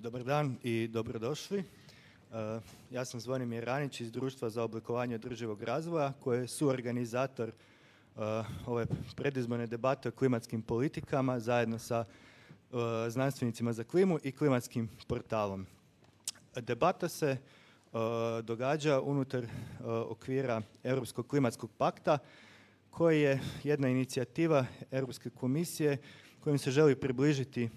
Dobar dan i dobrodošli. Ja sam Zvonimir Ranić iz Društva za oblikovanje održivog razvoja koji je suorganizator ove predizborne debate o klimatskim politikama zajedno sa znanstvenicima za klimu i klimatskim portalom. Debata se događa unutar okvira Europskog klimatskog pakta koji je jedna inicijativa Europske komisije kojim se želi približiti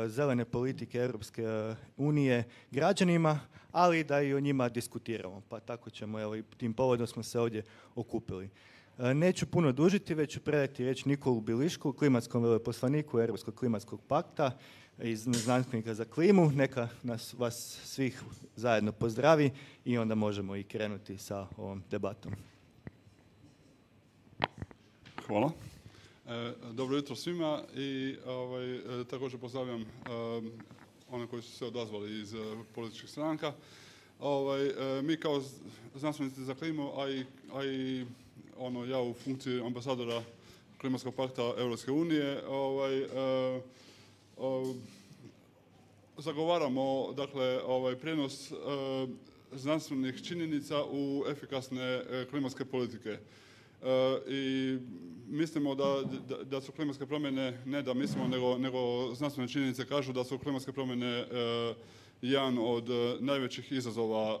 zelene politike Europske unije građanima, ali i da i o njima diskutiramo. Pa tako ćemo, evo, i tim povodom smo se ovdje okupili. Neću puno dužiti, već ću predati riječ Nikolu Bilišku, klimatskom veleposlaniku Europskog klimatskog pakta i znanstvenika za klimu. Neka vas svih zajedno pozdravi i onda možemo i krenuti sa ovom debatom. Hvala. Dobro jutro svima i također pozdravljam one koji su se odazvali iz političkih stranaka. Mi kao znanstvenici za klimu, a i ja u funkciji ambasadora Klimatskog pakta Europske unije, zagovaramo prijenos znanstvenih činjenica u efikasne klimatske politike. I mislimo da su klimatske promjene, ne da mislimo, nego znanstvene činjenice kažu da su klimatske promjene jedan od najvećih izazova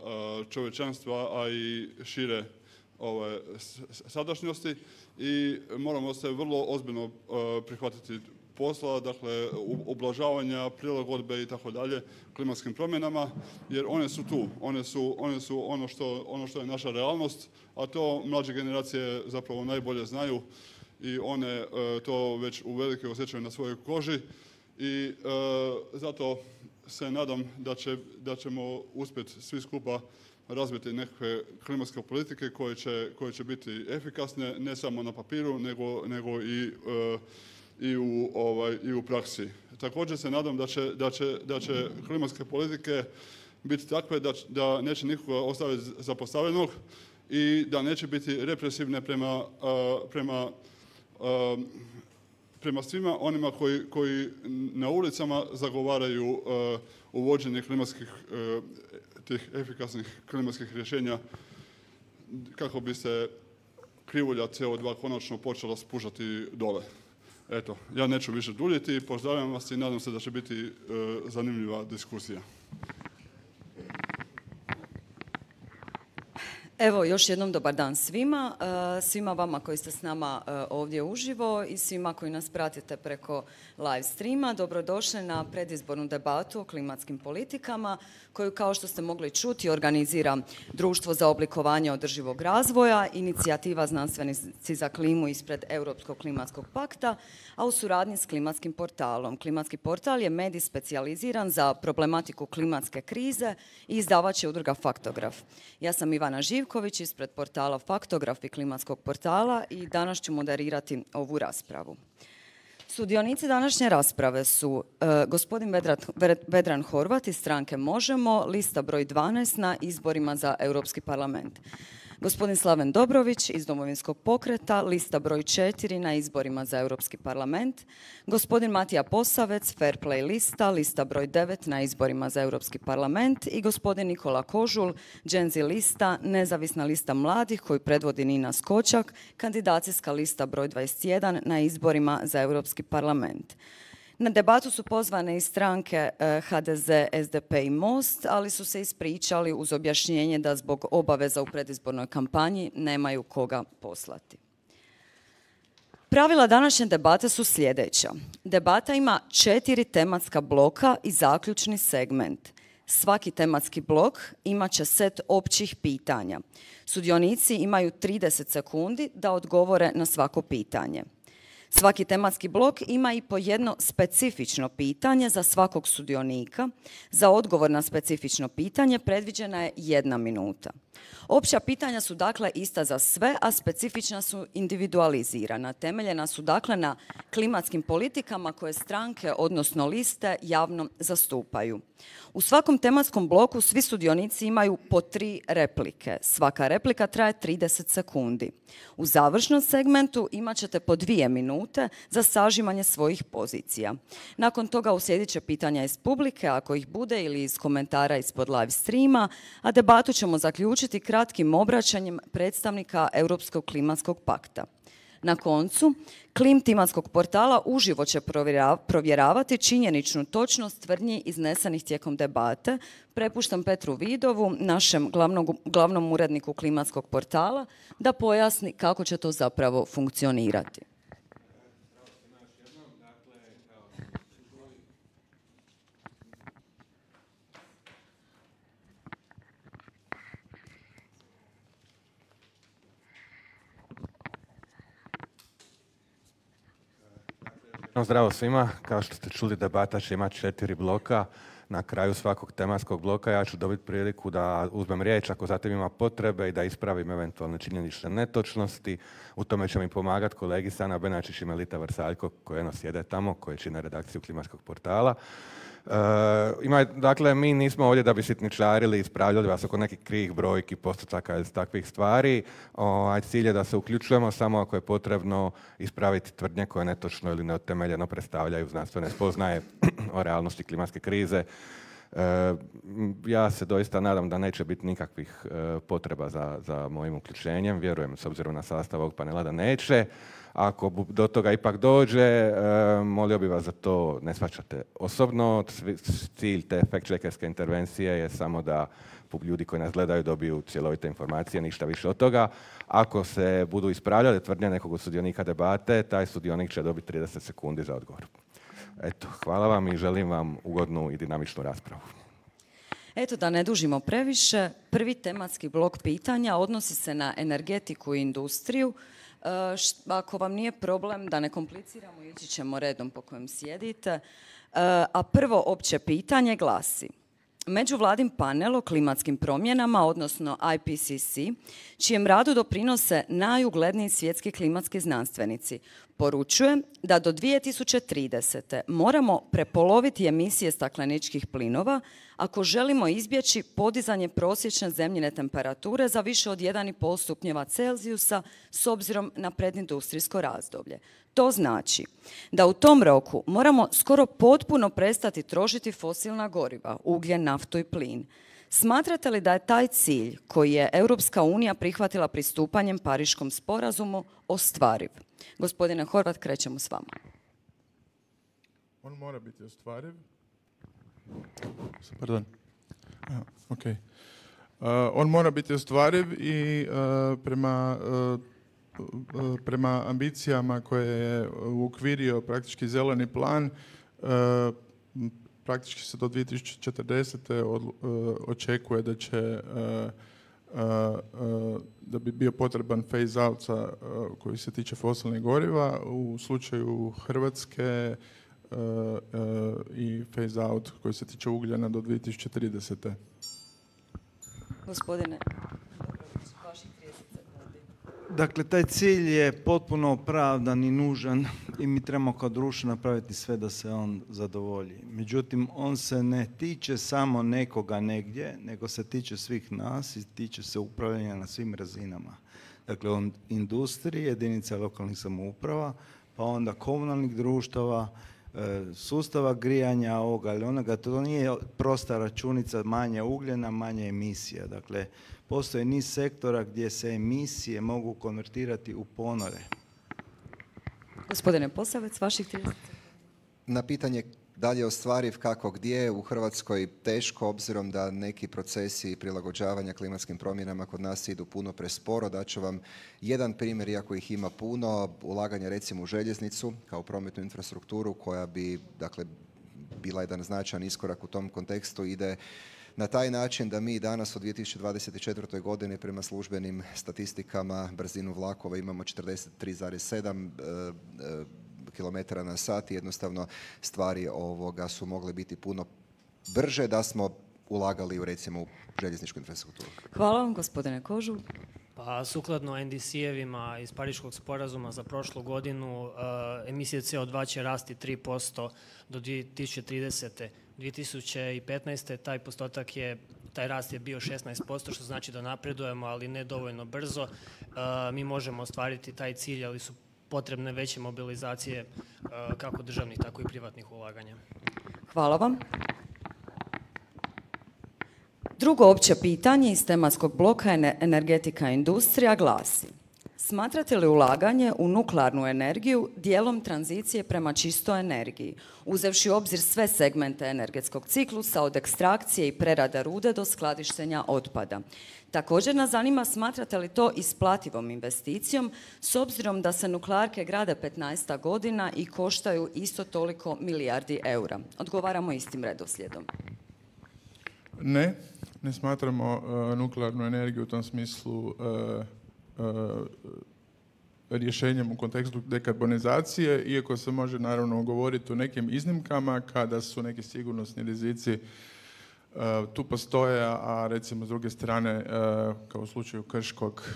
čovječanstva, a i šire sadašnjosti i moramo se vrlo ozbiljno prihvatiti posla, dakle ublažavanja, prilagodbe i tako dalje klimatskim promjenama, jer one su tu, one su ono što je naša realnost, a to mlađe generacije zapravo najbolje znaju i one to već uvelike osjećaju na svojoj koži i zato se nadam da ćemo uspjeti svi skupa razviti nekakve klimatske politike koje će biti efikasne ne samo na papiru nego i u praksi. Također se nadam da će klimatske politike biti takve da neće nikoga ostaviti zapostavljenog i da neće biti represivne prema svima onima koji na ulicama zagovaraju uvođenje tih efikasnih klimatskih rješenja kako bi se krivulja CO2 konačno počela spuštati dole. Eto, ja neću više duljiti, pozdravljam vas i nadam se da će biti zanimljiva diskusija. Evo, još jednom dobar dan svima. Svima vama koji ste s nama ovdje uživo i svima koji nas pratite preko live streama. Dobrodošli na predizbornu debatu o klimatskim politikama koju, kao što ste mogli čuti, organizira Društvo za oblikovanje održivog razvoja, inicijativa Znanstvenici za klimu ispred Europskog klimatskog pakta, a u suradnji s Klimatskim portalom. Klimatski portal je medij specijaliziran za problematiku klimatske krize i izdavač je udruga Faktograf. Ja sam Ivana Živković ispred portala Faktograf i Klimatskog portala i danas ću moderirati ovu raspravu. Sudionici današnje rasprave su gospodin Vedran Horvat iz stranke Možemo, lista broj 12 na izborima za Europski parlament. Gospodin Slaven Dobrović iz Domovinskog pokreta, lista broj 4 na izborima za Europski parlament. Gospodin Matija Posavec, Fair Play lista, lista broj 9 na izborima za Europski parlament. I gospodin Nikola Kožul, Gen Z lista, nezavisna lista mladih koju predvodi Nina Skočak, kandidacijska lista broj 21 na izborima za Europski parlament. Na debatu su pozvane i stranke HDZ, SDP i Most, ali su se ispričali uz objašnjenje da zbog obaveza u predizbornoj kampanji nemaju koga poslati. Pravila današnje debate su sljedeća. Debata ima 4 tematska bloka i zaključni segment. Svaki tematski blok imat će set općih pitanja. Sudionici imaju 30 sekundi da odgovore na svako pitanje. Svaki tematski blok ima i po jedno specifično pitanje za svakog sudionika. Za odgovor na specifično pitanje predviđena je 1 minuta. Opća pitanja su dakle ista za sve, a specifična su individualizirana. Temeljena su dakle na klimatskim politikama koje stranke, odnosno liste, javno zastupaju. U svakom tematskom bloku svi sudionici imaju po 3 replike. Svaka replika traje 30 sekundi. U završnom segmentu imat ćete po 2 minute za sažimanje svojih pozicija. Nakon toga uslijedit će pitanja iz publike, ako ih bude, ili iz komentara ispod live streama, a debatu ćemo zaključiti kratkim obraćanjem predstavnika Europskog klimatskog pakta. Na koncu, Klim tematskog portala uživo će provjeravati činjeničnu točnost tvrdnji iznesenih tijekom debate. Prepuštam Petru Vidovu, našem glavnom uredniku klimatskog portala, da pojasni kako će to zapravo funkcionirati. Zdravo svima, kao što ste čuli, debata će imati 4 bloka. Na kraju svakog tematskog bloka ja ću dobiti priliku da uzmem riječ ako zatim ima potrebe i da ispravim eventualne činjenične netočnosti. U tome će mi pomagati kolegi Sana Benačić i Melita Vrsaljko koji sjede tamo, koji čine redakciju klimatskog portala. Dakle, mi nismo ovdje da bi sitničarili i ispravljali vas oko nekih krivih brojki, postotaka ili takvih stvari. Cilj je da se uključujemo samo ako je potrebno ispraviti tvrdnje koje netočno ili neutemeljeno predstavljaju znanstvene spoznaje o realnosti klimatske krize. Ja se doista nadam da neće biti nikakvih potreba za mojim uključenjem. Vjerujem, s obzirom na sastav ovog panela, da neće. Ako do toga ipak dođe, molio bih vas da to ne shvaćate osobno. Cilj te fact-checkerske intervencije je samo da ljudi koji nas gledaju dobiju cjelovite informacije, ništa više od toga. Ako se budu ispravljale tvrdnje nekog od sudionika debate, taj sudionik će dobiti 30 sekundi za odgovor. Eto, hvala vam i želim vam ugodnu i dinamičnu raspravu. Eto, da ne dužimo previše, prvi tematski blok pitanja odnosi se na energetiku i industriju. Ako vam nije problem, da ne kompliciramo, ići ćemo redom po kojem sjedite. A prvo opće pitanje glasi: Međuvladin panel o klimatskim promjenama, odnosno IPCC, čijem radu doprinose najugledniji svjetski klimatski znanstvenici, poručuje da do 2030. moramo prepoloviti emisije stakleničkih plinova ako želimo izbjeći podizanje prosječne zemljine temperature za više od 1,5 stupnjeva Celzijusa s obzirom na predindustrijsko razdoblje. To znači da u tom roku moramo skoro potpuno prestati trošiti fosilna goriva, ugljen, naftu i plin. Smatrate li da je taj cilj koji je Europska unija prihvatila pristupanjem Pariškom sporazumu ostvariv? Gospodine Horvat, krećemo s vama. On mora biti ostvariv. Pardon. Okay. On mora biti ostvariv i prema ambicijama koje je uokvirio praktički zeleni plan, praktički se do 2040. Očekuje da će da bi bio potreban phase out koji se tiče fosilnih goriva. U slučaju Hrvatske i phase out koji se tiče ugljena do 2030. Gospodine, vaših 30 sekundi. Dakle, taj cilj je potpuno opravdan i nužan i mi trebamo kao društvo napraviti sve da se on zadovolji. Međutim, on se ne tiče samo nekoga negdje, nego se tiče svih nas i tiče se upravljanja na svim razinama. Dakle, od industrije, jedinica lokalnih samouprava, pa onda komunalnih društava, sustava grijanja ovoga ili onoga. To nije prosta računica, manje ugljena, manje emisija. Dakle, postoji niz sektora gdje se emisije mogu konvertirati u ponore. Gospodine Posavec, vaših 30. Na pitanje da li je ostvariv, kako, gdje, u Hrvatskoj teško, obzirom da neki procesi prilagođavanja klimatskim promjenama kod nas idu puno presporo. Daću vam jedan primjer, iako ih ima puno, ulaganje recimo u željeznicu kao prometnu infrastrukturu koja bi, dakle, bila jedan značajan iskorak u tom kontekstu, ide na taj način da mi danas u 2024. godini prema službenim statistikama brzinu vlakova imamo 43,7 km na sat. Jednostavno stvari su mogle biti puno brže da smo ulagali u recimo u željezničku infrastrukturu? Hvala vam, gospodine Kožul. Pa sukladno NDC-evima iz Pariškog sporazuma za prošlu godinu emisije CO2 će rasti 3% do 2030. 2015. taj rast je bio 16%, što znači da napredujemo, ali ne dovoljno brzo. Mi možemo ostvariti taj cilj, ali su potrebne veće mobilizacije kako državnih, tako i privatnih ulaganja. Hvala vam. Drugo opće pitanje iz tematskog bloka energetika i industrija glasi: smatrate li ulaganje u nuklearnu energiju dijelom tranzicije prema čistoj energiji, uzevši u obzir sve segmente energetskog ciklusa od ekstrakcije i prerade rude do skladištenja otpada? Također nas zanima, smatrate li to isplativom investicijom s obzirom da se nuklearke grade 15 godina i koštaju isto toliko milijardi eura? Odgovaramo istim redoslijedom. Ne smatramo nuklearnu energiju u tom smislu rješenjem u kontekstu dekarbonizacije, iako se može naravno govoriti o nekim iznimkama kada su neki sigurnosni rizici tu postoje, a recimo s druge strane, kao u slučaju Krškog,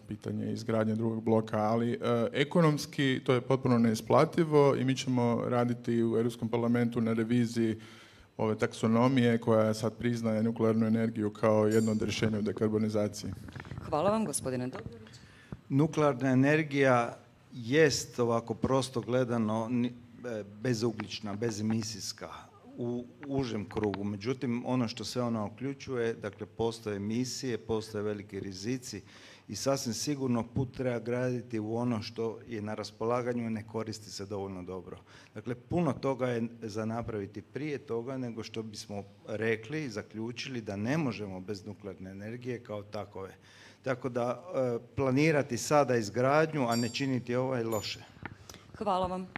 pitanje izgradnje drugog bloka, ali ekonomski to je potpuno neisplativo i mi ćemo raditi u Europskom parlamentu na reviziji ove taksonomije koja sad priznaje nuklearnu energiju kao jedno od rješenja u dekarbonizaciji. Hvala vam, gospodine Dobrović. Nuklearna energija jest ovako prosto gledano bezugljična, bezemisijska u užem krugu. Međutim, ono što sve ona uključuje, dakle postoje emisije, postoje veliki rizici i sasvim sigurno put treba graditi u ono što je na raspolaganju i ne koristi se dovoljno dobro. Dakle, puno toga je za napraviti prije toga nego što bismo rekli i zaključili da ne možemo bez nuklearne energije kao takove. Tako da planirati sada izgradnju, a ne činiti ovo je loše. Hvala vam,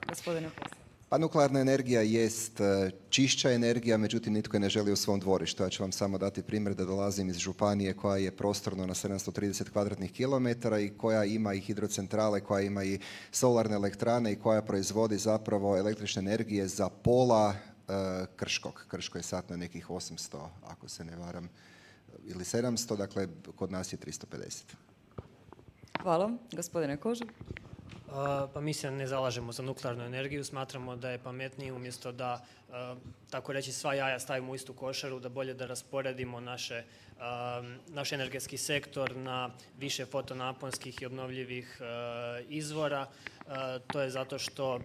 gospodine Posel. Pa nuklearna energija jest čišća energija, međutim nitko je ne želi u svom dvorištu. Ja ću vam samo dati primjer da dolazim iz županije koja je prostorno na 730 kvadratnih kilometara i koja ima i hidrocentrale, koja ima i solarne elektrane i koja proizvodi zapravo električne energije za pola Krškog. Krško je sad na nekih 800, ako se ne varam, ili 700, dakle kod nas je 350. Hvala, gospodine Kožul. Pa mi se ne zalažemo za nuklearnu energiju, smatramo da je pametnije umjesto da, tako reći, sva jaja stavimo u istu košaru, da bolje da rasporedimo naš energetski sektor na više fotonaponskih i obnovljivih izvora. To je zato što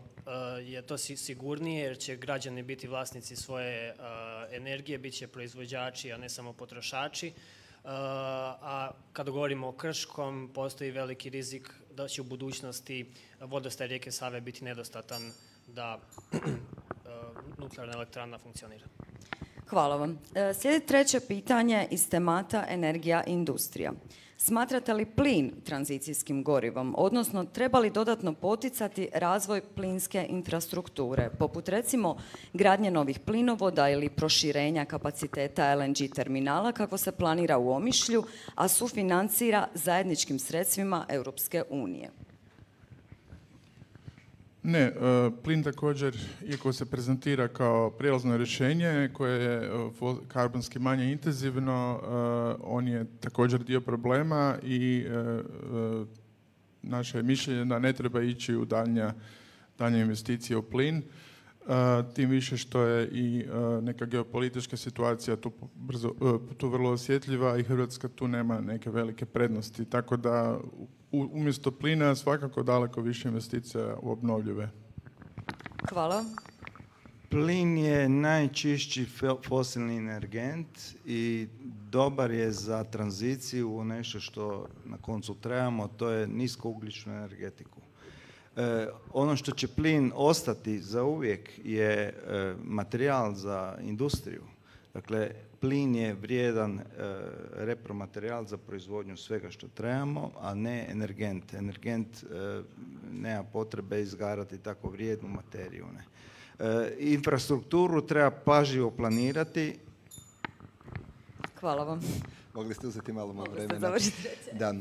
je to sigurnije jer će građani biti vlasnici svoje energije, bit će proizvođači, a ne samo potrošači. A kada govorimo o Krškom, postoji veliki rizik da će u budućnosti vodostaj rijeke Save biti nedostatan da nuklearna elektrana funkcionira. Hvala vam. Slijedi treće pitanje iz temata energija i industrija. Smatrate li plin tranzicijskim gorivom, odnosno treba li dodatno poticati razvoj plinske infrastrukture, poput recimo gradnje novih plinovoda ili proširenja kapaciteta LNG terminala kako se planira u Omišlju, a sufinancira zajedničkim sredstvima Europske unije? Ne, plin također, iako se prezentira kao prijelazno rješenje koje je karbonski manje intenzivno, on je također dio problema i naše je mišljenje da ne treba ići u daljnje investicije u plin. Tim više što je i neka geopolitička situacija tu vrlo osjetljiva i Hrvatska tu nema neke velike prednosti. Tako da umjesto plina svakako daleko više investicija u obnovljive. Hvala. Plin je najčišći fosilni energent i dobar je za tranziciju u nešto što na koncu trebamo, to je niskougljičnu energetiku. Ono što će plin ostati za uvijek je materijal za industriju. Dakle, plin je vrijedan repromaterijal za proizvodnju svega što trebamo, a ne energent. Energent nema potrebe izgarati tako vrijednu materiju. Ne. Infrastrukturu treba pažljivo planirati. Hvala vam. Mogli ste uzeti malo vremena. Da.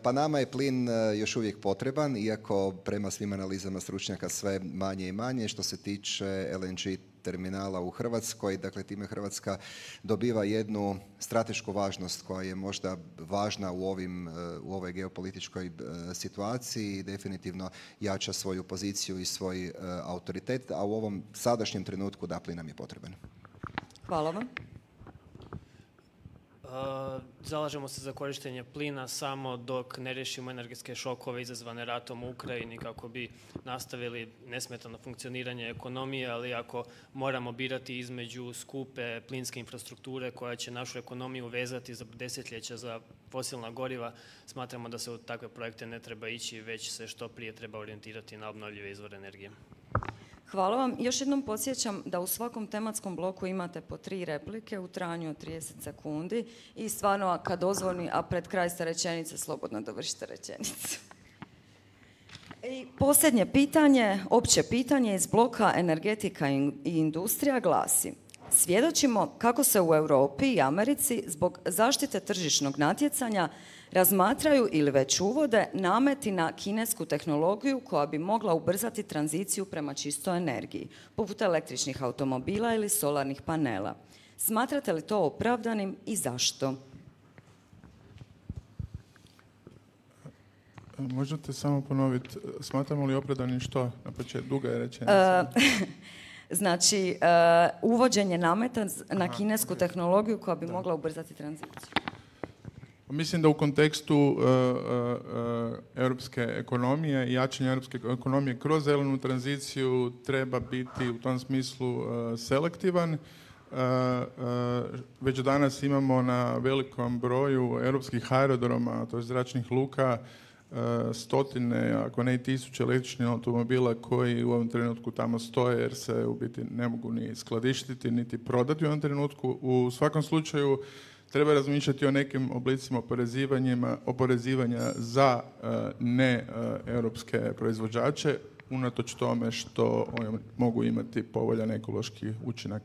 Pa nama je plin još uvijek potreban, iako prema svim analizama stručnjaka sve manje i manje. Što se tiče LNG terminala u Hrvatskoj. Dakle, time Hrvatska dobiva jednu stratešku važnost koja je možda važna u ovoj geopolitičkoj situaciji i definitivno jača svoju poziciju i svoj autoritet, a u ovom sadašnjem trenutku da, plin nam je potreban. Hvala vam. Zalažemo se za korištenje plina samo dok ne riješimo energetske šokove izazvane ratom u Ukrajini kako bi nastavili nesmetano funkcioniranje ekonomije, ali ako moramo birati između skupe plinske infrastrukture koja će našu ekonomiju vezati za desetljeća za fosilna goriva, smatramo da se u takve projekte ne treba ići, već se što prije treba orijentirati na obnovljive izvore energije. Hvala vam. Još jednom podsjećam da u svakom tematskom bloku imate po 3 replike u trajanju od 30 sekundi i stvarno kad dozvoli, a pred kraj ste rečenice, slobodno dovršite rečenicu. I posljednje pitanje, opće pitanje iz bloka energetika i industrija glasi: svjedočimo kako se u Europi i Americi zbog zaštite tržišnog natjecanja razmatraju ili već uvode nameti na kinesku tehnologiju koja bi mogla ubrzati tranziciju prema čistoj energiji, poput električnih automobila ili solarnih panela. Smatrate li to opravdanim i zašto? Možete samo ponoviti, smatramo li opravdanim što? Na početku, duga je rečenica. Znači, uvođenje nameta na kinesku tehnologiju koja bi mogla ubrzati tranziciju. Mislim da u kontekstu europske ekonomije i jačanja europske ekonomije kroz zelenu tranziciju treba biti u tom smislu selektivan. Već danas imamo na velikom broju europskih aerodroma, to je zračnih luka, stotine, ako ne i tisuće električnih automobila koji u ovom trenutku tamo stoje jer se u biti ne mogu ni skladištiti niti prodati u ovom trenutku. U svakom slučaju treba razmišljati o nekim oblicima oporezivanja za ne-europske proizvođače, unatoč tome što mogu imati povoljan ekološki učinak.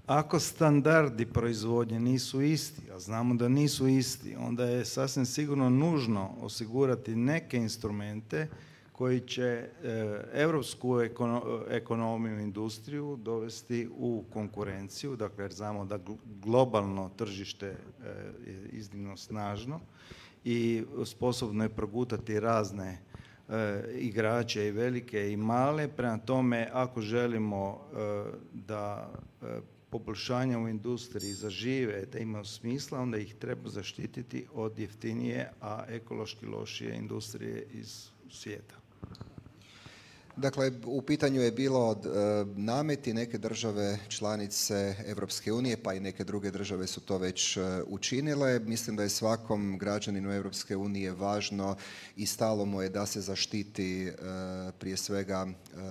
Ako standardi proizvodnje nisu isti, a znamo da nisu isti, onda je sasvim sigurno nužno osigurati neke instrumente koji će europsku ekonomiju i industriju dovesti u konkurenciju, dakle jer znamo da globalno tržište je iznimno snažno i sposobno je progutati razne igrače i velike i male. Prema tome, ako želimo da poboljšanja u industriji zažive, da imaju smisla, onda ih treba zaštititi od jeftinije, a ekološki lošije industrije iz svijeta. Dakle, u pitanju je bilo nameti, neke države članice Europske unije, pa i neke druge države su to već učinile. Mislim da je svakom građaninu Europske unije važno i stalo mu je da se zaštiti prije svega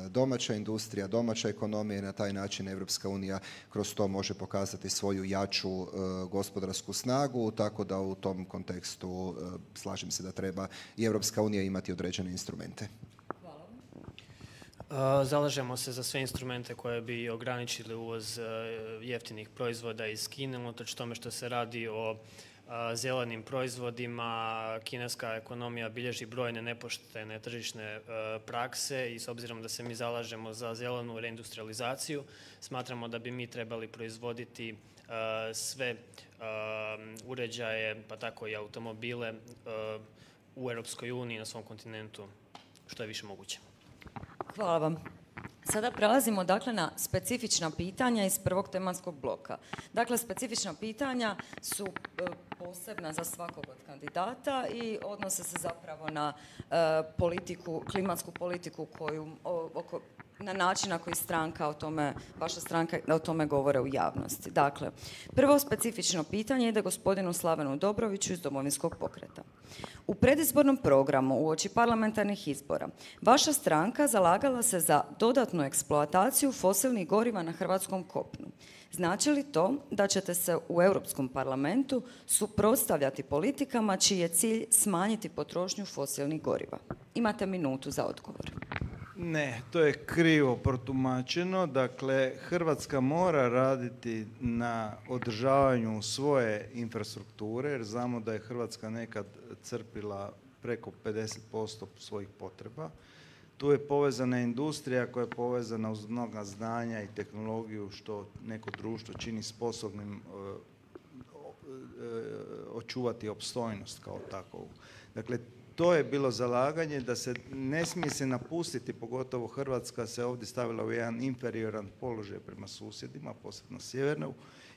domaća industrija, domaća ekonomija i na taj način Europska unija kroz to može pokazati svoju jaču gospodarsku snagu, tako da u tom kontekstu slažem se da treba i Europska unija imati određene instrumente. Zalažemo se za sve instrumente koje bi ograničili uvoz jeftinih proizvoda iz Kine, unatoč tome što se radi o zelenim proizvodima. Kineska ekonomija bilježi brojne nepoštene tržišne prakse i s obzirom da se mi zalažemo za zelenu reindustrializaciju, smatramo da bi mi trebali proizvoditi sve uređaje, pa tako i automobile u Europskoj uniji na svom kontinentu što je više moguće. Hvala vam. Sada prelazimo dakle na specifična pitanja iz prvog tematskog bloka. Dakle, specifična pitanja su posebna za svakog od kandidata i odnose se zapravo na klimatsku politiku na način na koji stranka o tome, vaša stranka o tome govore u javnosti. Dakle, prvo specifično pitanje ide gospodinu Slavenu Dobroviću iz Domovinskog pokreta. U predizbornom programu uoči parlamentarnih izbora vaša stranka zalagala se za dodatnu eksploataciju fosilnih goriva na hrvatskom kopnu. Znači li to da ćete se u Europskom parlamentu suprotstavljati politikama čiji je cilj smanjiti potrošnju fosilnih goriva? Imate minutu za odgovor. Ne, to je krivo protumačeno. Dakle, Hrvatska mora raditi na održavanju svoje infrastrukture, jer znamo da je Hrvatska nekad crpila preko 50% svojih potreba. Tu je povezana industrija koja je povezana uz mnoga znanja i tehnologiju što neko društvo čini sposobnim očuvati opstojnost kao takovu. Dakle, to je bilo zalaganje da se ne smije se napustiti, pogotovo Hrvatska se ovdje stavila u jedan inferioran položaj prema susjedima, posebno sjevernu,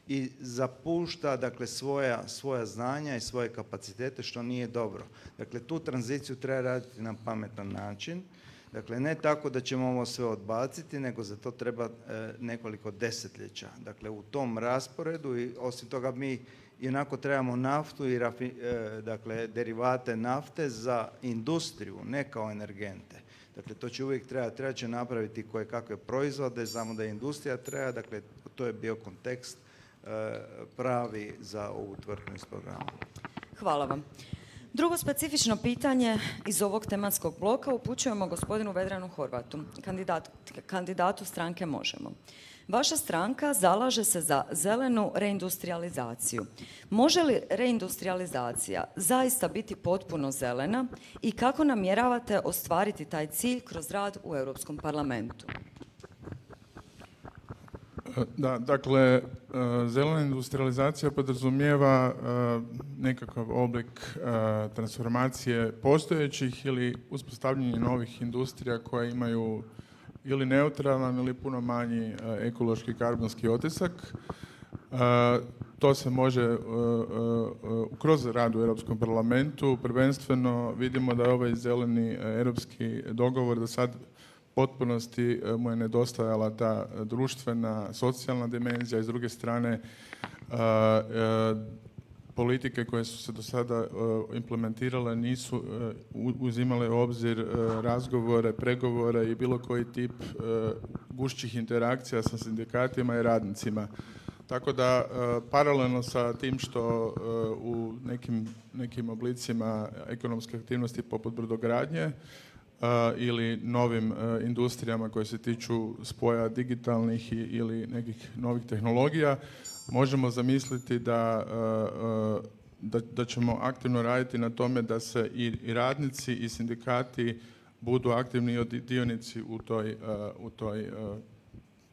i zapušta dakle, svoja znanja i svoje kapacitete, što nije dobro. Dakle, tu tranziciju treba raditi na pametan način. Dakle, ne tako da ćemo ovo sve odbaciti, nego za to treba nekoliko desetljeća. Dakle, u tom rasporedu i osim toga mi ionako trebamo naftu i dakle, derivate nafte za industriju, ne kao energente. Dakle, to će uvijek treba će napraviti koje kakve proizvode, znamo da industrija treba, dakle, to je bio kontekst pravi za ovu tvrtku iz programa. Hvala vam. Drugo specifično pitanje iz ovog tematskog bloka upućujemo gospodinu Vedranu Horvatu, kandidatu stranke Možemo. Vaša stranka zalaže se za zelenu reindustrializaciju. Može li reindustrializacija zaista biti potpuno zelena i kako namjeravate ostvariti taj cilj kroz rad u Europskom parlamentu? Da, dakle, zelena industrializacija podrazumijeva nekakav oblik transformacije postojećih ili uspostavljanje novih industrija koje imaju ili neutralan ili puno manji ekološki karbonski otisak. To se može kroz rad u Europskom parlamentu. Prvenstveno vidimo da je ovaj zeleni europski dogovor do sad potpunosti mu je nedostajala ta društvena, socijalna dimenzija i s druge strane politike koje su se do sada implementirale nisu uzimale u obzir razgovore, pregovore i bilo koji tip gušćih interakcija sa sindikatima i radnicima. Tako da paralelno sa tim što u nekim oblicima ekonomske aktivnosti poput brodogradnje ili novim industrijama koje se tiču spoja digitalnih ili nekih novih tehnologija, možemo zamisliti da ćemo aktivno raditi na tome da se i radnici i sindikati budu aktivni dionici u toj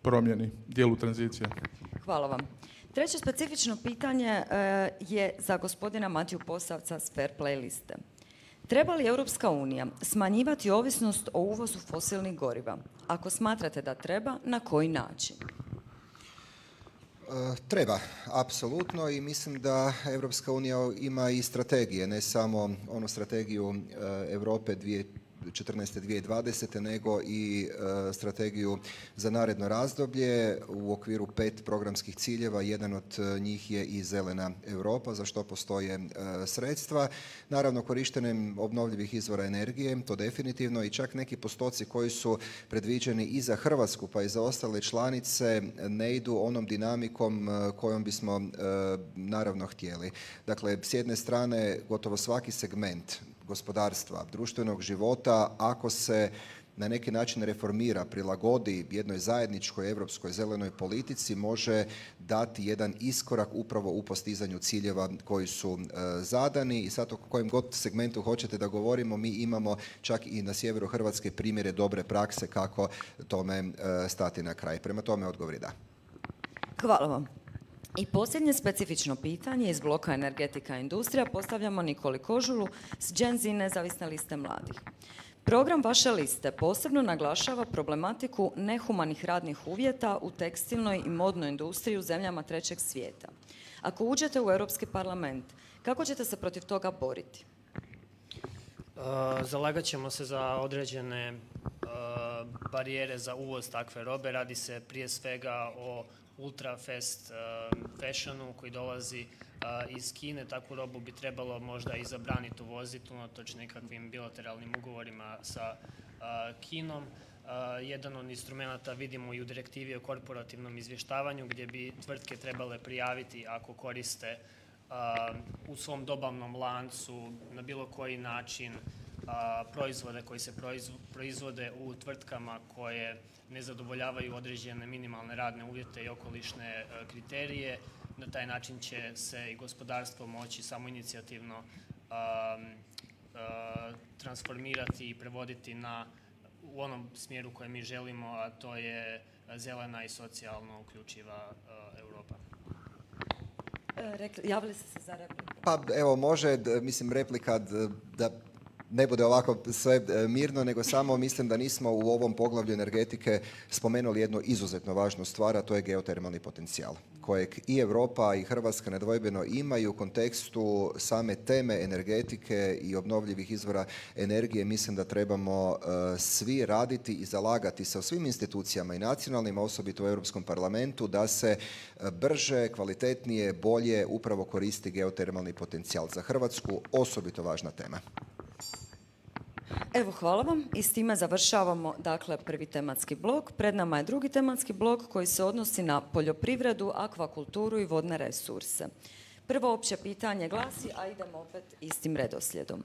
promjeni, dijelu tranzicije. Hvala vam. Treće specifično pitanje je za gospodina Matiju Posavca s Fair Play liste. Treba li Europska unija smanjivati ovisnost o uvozu fosilnih goriva? Ako smatrate da treba, na koji način? Treba, apsolutno, i mislim da Europska unija ima i strategije, ne samo onu strategiju Europe 2014-2020, nego i strategiju za naredno razdoblje u okviru 5 programskih ciljeva. Jedan od njih je i zelena Europa, za što postoje sredstva. Naravno, korištenjem obnovljivih izvora energije, to definitivno, i čak neki postoci koji su predviđeni i za Hrvatsku pa i za ostale članice ne idu onom dinamikom kojom bismo naravno htjeli. Dakle, s jedne strane, gotovo svaki segment gospodarstva, društvenog života, ako se na neki način reformira, prilagodi jednoj zajedničkoj europskoj zelenoj politici, može dati jedan iskorak upravo u postizanju ciljeva koji su zadani. I sad o kojem god segmentu hoćete da govorimo, mi imamo čak i na sjeveru Hrvatske primjere dobre prakse kako tome stati na kraj. Prema tome odgovor je da. Hvala vam. I posljednje specifično pitanje iz bloka energetika i industrija postavljamo Nikoli Kožulu s Gen Z nezavisne liste mladih. Program vaše liste posebno naglašava problematiku nehumanih radnih uvjeta u tekstilnoj i modnoj industriji u zemljama trećeg svijeta. Ako uđete u Europski parlament, kako ćete se protiv toga boriti? Zalagat ćemo se za određene barijere za uvoz takve robe. Radi se prije svega o ultra fast fashionu koji dolazi iz Kine. Takvu robu bi trebalo možda i zabraniti uvoziti unatoč nekakvim bilateralnim ugovorima sa Kinom. Jedan od instrumenta vidimo i u direktivi o korporativnom izvještavanju gdje bi tvrtke trebale prijaviti ako koriste u svom dobavnom lancu na bilo koji način proizvode koji se proizvode u tvrtkama koje ne zadovoljavaju određene minimalne radne uvjete i okolišne kriterije. Na taj način će se i gospodarstvo moći samoinicijativno transformirati i prevoditi na u onom smjeru koje mi želimo, a to je zelena i socijalno uključiva Europa. Javili ste se za repliku? Pa evo može, mislim replika da ne bude ovako sve mirno, nego samo mislim da nismo u ovom poglavlju energetike spomenuli jednu izuzetno važnu stvar, a to je geotermalni potencijal, kojeg i Europa i Hrvatska nedvojbeno imaju u kontekstu same teme energetike i obnovljivih izvora energije. Mislim da trebamo svi raditi i zalagati se u svim institucijama i nacionalnim, osobito u Europskom parlamentu, da se brže, kvalitetnije, bolje upravo koristi geotermalni potencijal. Za Hrvatsku osobito važna tema. Evo, hvala vam i s time završavamo dakle prvi tematski blok. Pred nama je drugi tematski blok koji se odnosi na poljoprivredu, akvakulturu i vodne resurse. Prvo opće pitanje glasi, a idemo opet istim redoslijedom.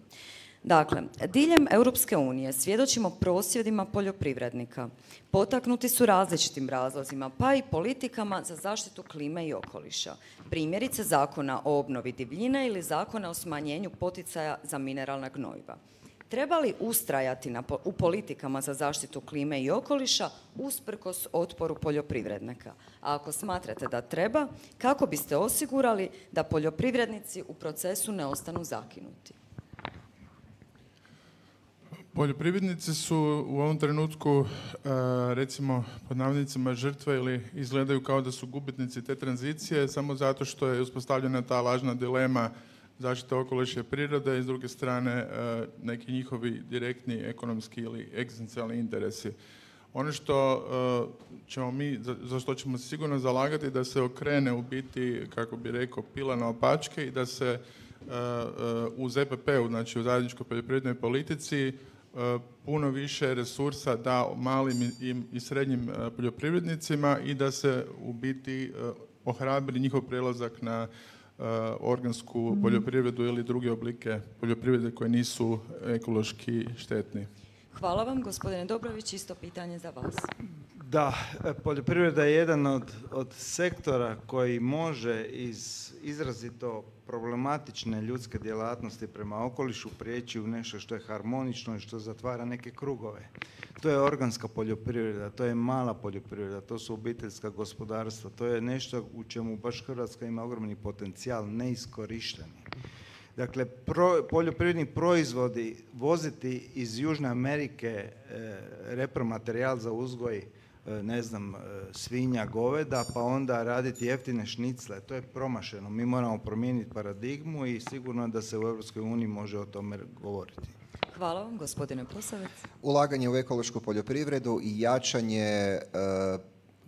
Dakle, diljem Europske unije svjedočimo prosvjedima poljoprivrednika. Potaknuti su različitim razlozima, pa i politikama za zaštitu klime i okoliša. Primjerice Zakona o obnovi divljine ili Zakona o smanjenju poticaja za mineralna gnojiva. Treba li ustrajati u politikama za zaštitu klime i okoliša usprkos otporu poljoprivrednika? A ako smatrate da treba, kako biste osigurali da poljoprivrednici u procesu ne ostanu zakinuti? Poljoprivrednici su u ovom trenutku, recimo, pod navodnicima žrtve ili izgledaju kao da su gubitnici te tranzicije samo zato što je uspostavljena ta lažna dilema zaštita okoliša i prirode i s druge strane neki njihovi direktni ekonomski ili egzistencijalni interesi. Ono što ćemo mi, za što ćemo se sigurno zalagati da se okrene u biti, kako bi rekao, pila naopačke i da se u ZPP-u, znači u zajedničkoj poljoprivrednoj politici, puno više resursa da malim i srednjim poljoprivrednicima i da se u biti ohrabri njihov prelazak na organsku poljoprivredu ili druge oblike poljoprivrede koje nisu ekološki štetni. Hvala vam, gospodine Dobrović, isto pitanje za vas. Da, poljoprivreda je jedan od sektora koji može iz izrazito problematične ljudske djelatnosti prema okolišu prijeći u nešto što je harmonično i što zatvara neke krugove. To je organska poljoprivreda, to je mala poljoprivreda, to su obiteljska gospodarstva, to je nešto u čemu baš Hrvatska ima ogromni potencijal neiskorišteni. Dakle, poljoprivredni proizvodi, voziti iz Južne Amerike repromaterijal za uzgoj, ne znam, svinja, goveda, pa onda raditi jeftine šnicle, to je promašeno. Mi moramo promijeniti paradigmu i sigurno da se u EU može o tome govoriti. Hvala vam, gospodine Posavec. Ulaganje u ekološku poljoprivredu i jačanje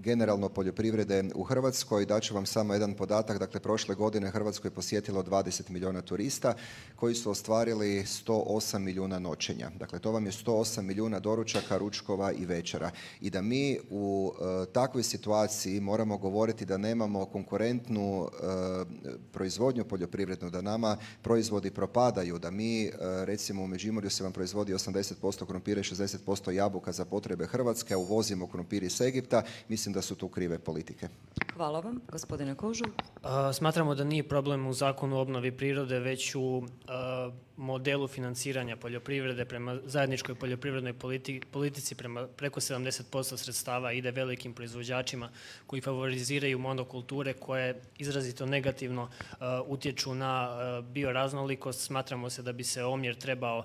generalno poljoprivrede u Hrvatskoj. Daću vam samo jedan podatak. Dakle, prošle godine Hrvatsku je posjetilo 20 milijuna turista koji su ostvarili 108 milijuna noćenja. Dakle, to vam je 108 milijuna doručaka, ručkova i večera. I da mi u takvoj situaciji moramo govoriti da nemamo konkurentnu proizvodnju poljoprivrednu, da nama proizvodi propadaju, da mi, recimo u Međimurju se vam proizvodi 80% krompira i 60% jabuka za potrebe Hrvatske, a uvozimo krompir iz Egipta. Mislim da su tu krive politike. Hvala vam, gospodine Kožul. Smatramo da nije problem u Zakonu o obnovi prirode, već u modelu financiranja poljoprivrede prema zajedničkoj poljoprivrednoj politici. Preko 70% sredstava ide velikim proizvođačima koji favoriziraju monokulture koje izrazito negativno utječu na bioraznolikost. Smatramo se da bi se omjer trebao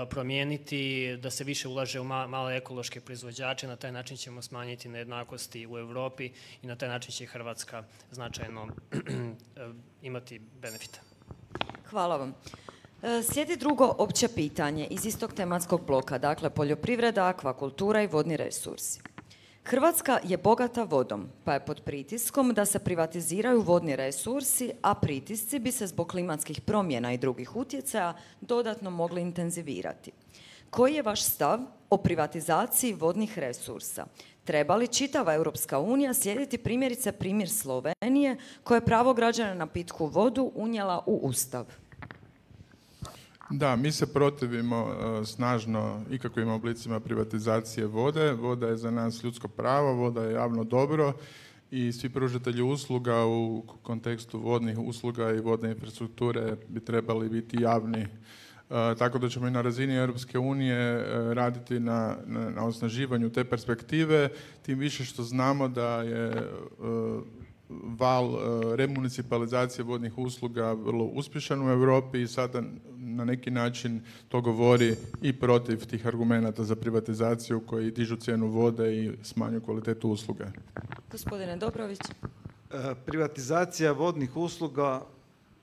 promijeniti, da se više ulaže u male ekološke proizvođače. Na taj način ćemo smanjiti nejednakosti u Europi i na taj način će Hrvatska značajno imati benefita. Hvala vam. Slijedi drugo opće pitanje iz istog tematskog bloka, dakle poljoprivreda, akvakultura i vodni resursi. Hrvatska je bogata vodom, pa je pod pritiskom da se privatiziraju vodni resursi, a pritisci bi se zbog klimatskih promjena i drugih utjecaja dodatno mogli intenzivirati. Koji je vaš stav o privatizaciji vodnih resursa? Treba li čitava Europska unija slijediti primjerice primjer Slovenije koja je pravo građana na pitku vodu unijela u Ustav? Da, mi se protivimo snažno ikakvim oblicima privatizacije vode. Voda je za nas ljudsko pravo, voda je javno dobro i svi pružatelji usluga u kontekstu vodnih usluga i vodne infrastrukture bi trebali biti javni Tako da ćemo i na razini Europske unije raditi na osnaživanju te perspektive, tim više što znamo da je val remunicipalizacije vodnih usluga vrlo uspješan u Europi i sada na neki način to govori i protiv tih argumenata za privatizaciju koji dižu cijenu vode i smanjuju kvalitetu usluge. Gospodine Dobrović. Privatizacija vodnih usluga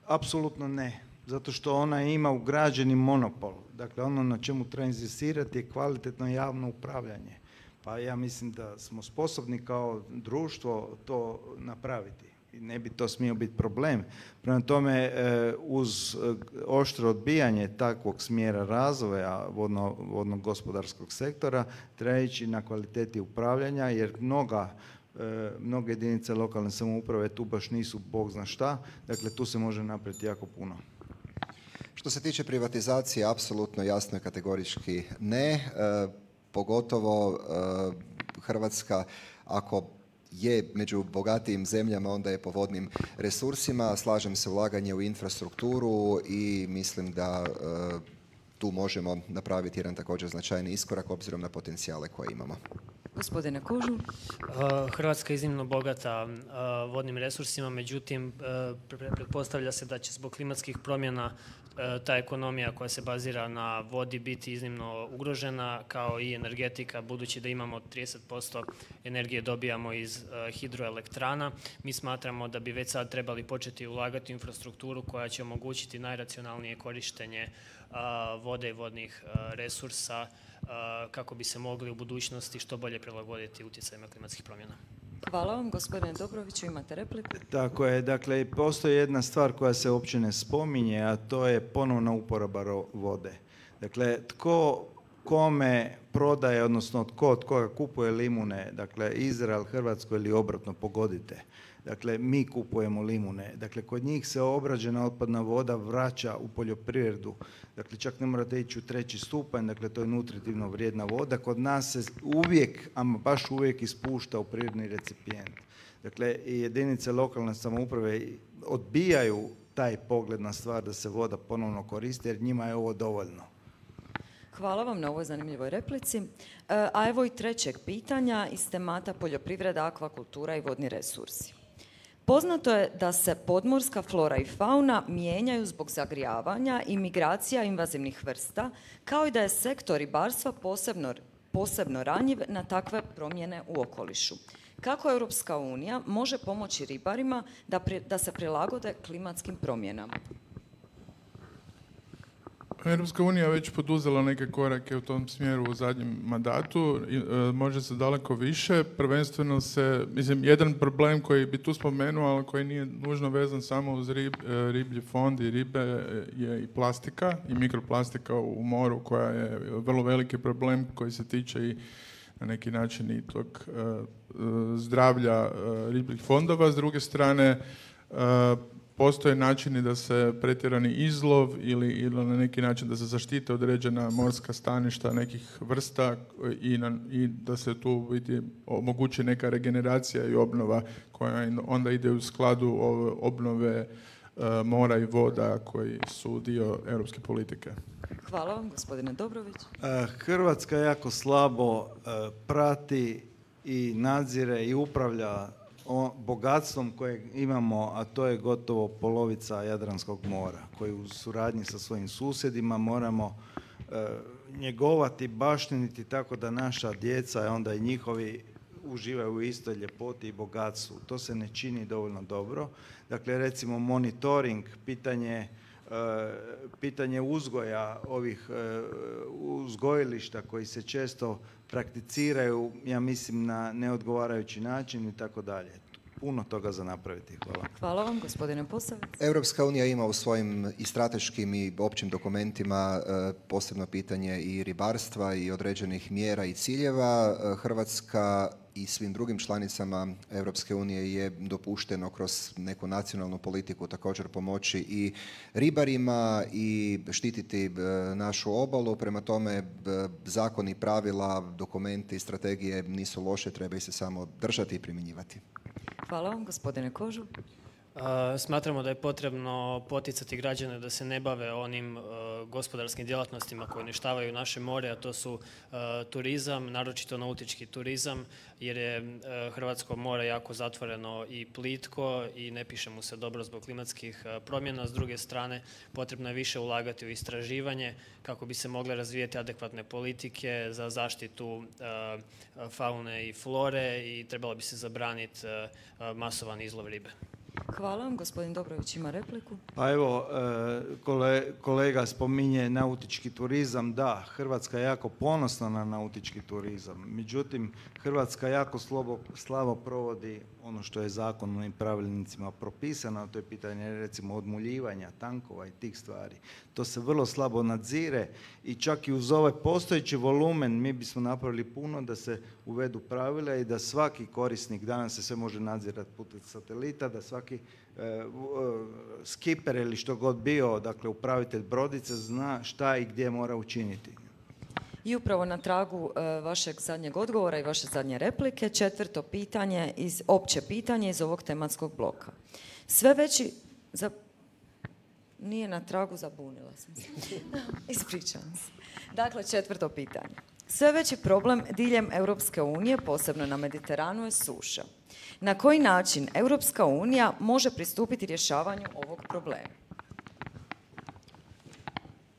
apsolutno ne, zato što ona ima ugrađeni monopol. Dakle, ono na čemu treba inzistirati je kvalitetno javno upravljanje. Pa ja mislim da smo sposobni kao društvo to napraviti. I ne bi to smio biti problem. Prema tome, uz oštro odbijanje takvog smjera razvoja vodnog gospodarskog sektora treba ići na kvaliteti upravljanja, jer mnoge jedinice lokalne samouprave tu baš nisu bog zna šta. Dakle, tu se može napraviti jako puno. Što se tiče privatizacije, apsolutno jasno i kategorički ne. Pogotovo Hrvatska, ako je među bogatijim zemljama, onda je po vodnim resursima. Slažem se, ulaganje u infrastrukturu i mislim da tu možemo napraviti jedan također značajni iskorak obzirom na potencijale koje imamo. Gospodine Kožul. Hrvatska je iznimno bogata vodnim resursima, međutim, pretpostavlja se da će zbog klimatskih promjena ta ekonomija koja se bazira na vodi biti iznimno ugrožena, kao i energetika, budući da imamo 30% energije dobijamo iz hidroelektrana. Mi smatramo da bi već sad trebali početi ulagati u infrastrukturu koja će omogućiti najracionalnije korištenje vode i vodnih resursa kako bi se mogli u budućnosti što bolje prilagoditi utjecajima klimatskih promjena. Hvala vam. Gospodine Dobroviću, imate repliku? Tako je. Dakle, postoji jedna stvar koja se uopće ne spominje, a to je ponovna uporaba vode. Dakle, tko kome prodaje, odnosno tko od koga kupuje limune, dakle, Izrael, Hrvatsko ili obratno, pogodite. Dakle, mi kupujemo limune. Dakle, kod njih se obrađena otpadna voda vraća u poljoprivredu. Dakle, čak ne morate ići u 3. stupanj, dakle, to je nutritivno vrijedna voda. Kod nas se uvijek, ama baš uvijek ispušta u prirodni recipijent. Dakle, i jedinice lokalne samouprave odbijaju taj pogled na stvar da se voda ponovno koristi, jer njima je ovo dovoljno. Hvala vam na ovoj zanimljivoj replici. A evo i trećeg pitanja iz temata poljoprivreda, akvakultura i vodni resursi. Poznato je da se podmorska flora i fauna mijenjaju zbog zagrijavanja i migracija invazivnih vrsta, kao i da je sektor ribarstva posebno ranjiv na takve promjene u okolišu. Kako Europska unija može pomoći ribarima da se prilagode klimatskim promjenama? Europska unija već poduzela neke korake u tom smjeru u zadnjem mandatu, može se daleko više, prvenstveno jedan problem koji bi tu spomenuo, ali koji nije nužno vezan samo uz riblji fond i ribe, je i plastika i mikroplastika u moru, koja je vrlo veliki problem koji se tiče i na neki način i tog zdravlja ribljih fondova. S druge strane, postoje načini da se pretjerani izlov ili na neki način da se zaštite određena morska staništa nekih vrsta i da se tu omogući neka regeneracija i obnova koja onda ide u skladu obnove mora i voda koji su dio europske politike. Hvala vam, gospodine Dobrović. Hrvatska jako slabo prati i nadzire i upravlja bogatstvom kojeg imamo, a to je gotovo polovica Jadranskog mora, koji u suradnji sa svojim susjedima moramo njegovati, baštiniti tako da naša djeca, a onda i njihovi, uživaju u istoj ljepoti i bogatstvu. To se ne čini dovoljno dobro. Dakle, recimo monitoring, pitanje uzgoja ovih uzgojilišta koji se često prakticiraju, ja mislim, na neodgovarajući način i tako dalje. Puno toga za napraviti. Hvala. Hvala vam, gospodine Posavec. Europska unija ima u svojim i strateškim i općim dokumentima posebno pitanje i ribarstva i određenih mjera i ciljeva. Hrvatska i svim drugim članicama Europske unije je dopušteno kroz neku nacionalnu politiku također pomoći i ribarima i štititi našu obalu. Prema tome, zakoni, pravila, dokumenti, strategije nisu loše, treba ih se samo držati i primjenjivati. Hvala vam, gospodine Kožul. Smatramo da je potrebno poticati građane da se ne bave onim gospodarskim djelatnostima koje uništavaju naše more, a to su turizam, naročito nautički turizam, jer je Hrvatsko more jako zatvoreno i plitko i ne piše mu se dobro zbog klimatskih promjena. S druge strane, potrebno je više ulagati u istraživanje kako bi se mogle razvijati adekvatne politike za zaštitu faune i flore i trebalo bi se zabraniti masovan izlov ribe. Hvala vam. Gospodin Dobrović ima repliku. Pa evo, kolega spominje nautički turizam. Da, Hrvatska je jako ponosna na nautički turizam. Međutim, Hrvatska jako slabo provodi ono što je zakonom i pravilnicima propisano, to je pitanje recimo odmuljivanja tankova i tih stvari. To se vrlo slabo nadzire i čak i uz ovaj postojeći volumen mi bismo napravili puno da se uvedu pravila i da svaki korisnik, danas se sve može nadzirati putem satelita, da svaki skiper ili što god bio, dakle upravitelj brodice zna šta i gdje mora učiniti. I upravo na tragu vašeg zadnjeg odgovora i vaše zadnje replike, četvrto pitanje, opće pitanje iz ovog tematskog bloka. Sve veći... Nije na tragu, zabunila sam se. Ispričavam se. Dakle, četvrto pitanje. Sve veći problem diljem Europske unije, posebno na Mediteranu, je suša. Na koji način Europska unija može pristupiti rješavanju ovog problema?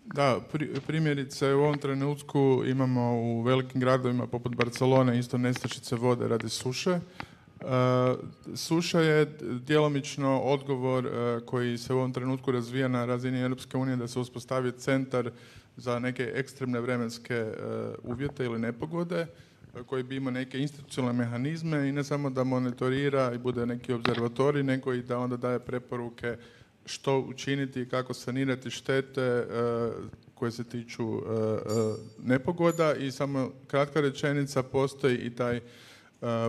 Da, primjerice u ovom trenutku imamo u velikim gradovima poput Barcelone isto nestašice vode radi suše. Suša je djelomično odgovor koji se u ovom trenutku razvija na razini Europske unije da se uspostavi centar za neke ekstremne vremenske uvjete ili nepogode koji bi imao neke institucionalne mehanizme i ne samo da monitorira i bude neki observatorij, nego i da onda daje preporuke što učiniti i kako sanirati štete koje se tiču nepogoda. I samo kratka rečenica, postoji i taj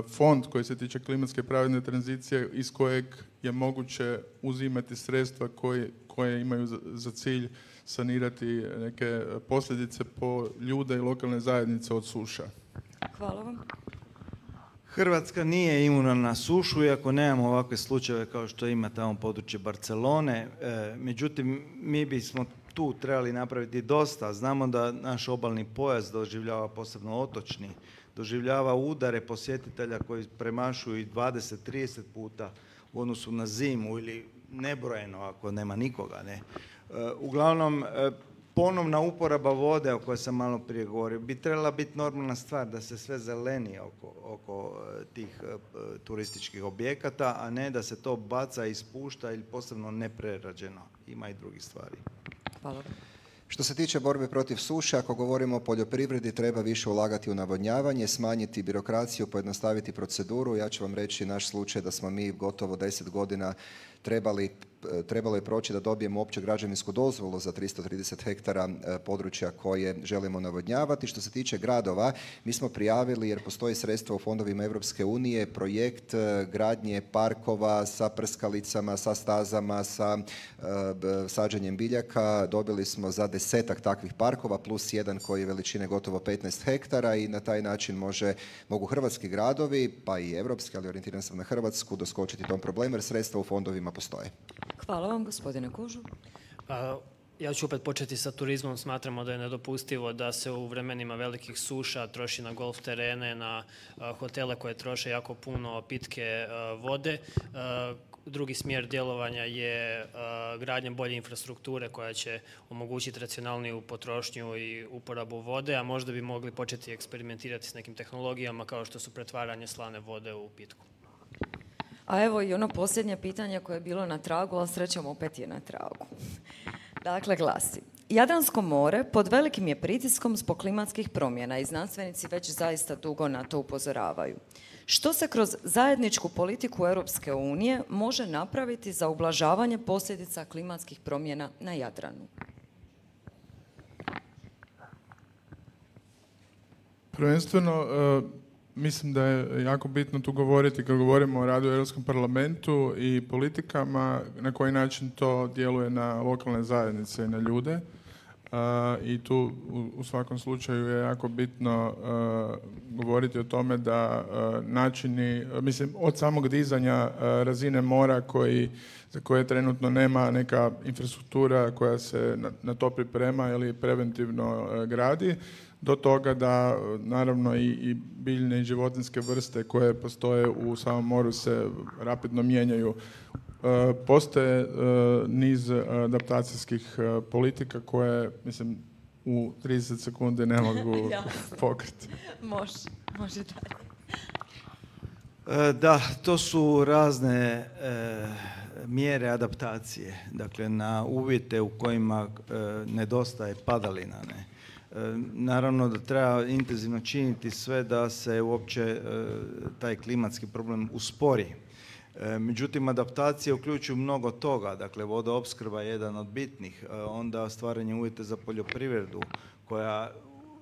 fond koji se tiče klimatske pravedne tranzicije iz kojeg je moguće uzimati sredstva koje imaju za cilj sanirati neke posljedice po ljude i lokalne zajednice od suša. Hvala vam. Hrvatska nije imuna na sušu, iako nemamo ovakve slučajeve kao što ima tamo područje Barcelone. Međutim, mi bismo tu trebali napraviti dosta. Znamo da naš obalni pojas doživljava, posebno otočni, doživljava udare posjetitelja koji premašuju i 20-30 puta u odnosu na zimu ili nebrojeno ako nema nikoga. Ne? Uglavnom, ponovna uporaba vode o kojoj sam malo prije govorio bi trebala biti normalna stvar da se sve zeleni oko tih turističkih objekata, a ne da se to baca i ispušta ili posebno neprerađeno. Ima i drugih stvari. Hvala. Što se tiče borbe protiv suše, ako govorimo o poljoprivredi, treba više ulagati u navodnjavanje, smanjiti birokraciju, pojednostaviti proceduru. Ja ću vam reći naš slučaj da smo mi gotovo 10 godina trebalo je proći da dobijemo opću građevinsku dozvolu za 330 hektara područja koje želimo navodnjavati. Što se tiče gradova, mi smo prijavili, jer postoji sredstva u fondovima Europske unije, projekt gradnje parkova sa prskalicama, sa stazama, sa sađenjem biljaka. Dobili smo za 10-ak takvih parkova plus jedan koji je veličine gotovo 15 hektara i na taj način mogu hrvatski gradovi, pa i europski, ali orijentiran sam na Hrvatsku, doskočiti tom problemu jer sredstva u fondovima postoje. Hvala vam, gospodine Kožu. Ja ću opet početi sa turizmom. Smatramo da je nedopustivo da se u vremenima velikih suša troši na golf terene, na hotele koje troše jako puno pitke vode. Drugi smjer djelovanja je gradnja bolje infrastrukture koja će omogućiti racionalniju potrošnju i uporabu vode, a možda bi mogli početi eksperimentirati s nekim tehnologijama kao što su pretvaranje slane vode u pitku. A evo i ono posljednje pitanje koje je bilo na tragu, ali srećom opet je na tragu. Dakle, glasi. Jadransko more pod velikim je pritiskom zbog klimatskih promjena i znanstvenici već zaista dugo na to upozoravaju. Što se kroz zajedničku politiku Europske unije može napraviti za ublažavanje posljedica klimatskih promjena na Jadranu? Prvenstveno, mislim da je jako bitno tu govoriti kad govorimo o radu u Europskom parlamentu i politikama, na koji način to djeluje na lokalne zajednice i na ljude. I tu u svakom slučaju je jako bitno govoriti o tome da načini, mislim, od samog dizanja razine mora za koje trenutno nema neka infrastruktura koja se na to priprema ili preventivno gradi, do toga da naravno i biljne i životinjske vrste koje postoje u samom moru se rapidno mijenjaju. Postoje niz adaptacijskih politika koje, mislim, u 30 sekundi ne mogu pokriti. Može dalje. Da, to su razne mjere adaptacije, dakle na uvjete u kojima nedostaje padalina. Naravno da treba intenzivno činiti sve da se uopće taj klimatski problem uspori. Međutim, adaptacije uključuju mnogo toga, dakle vodoopskrba je jedan od bitnih, onda stvaranje uvjeta za poljoprivredu koja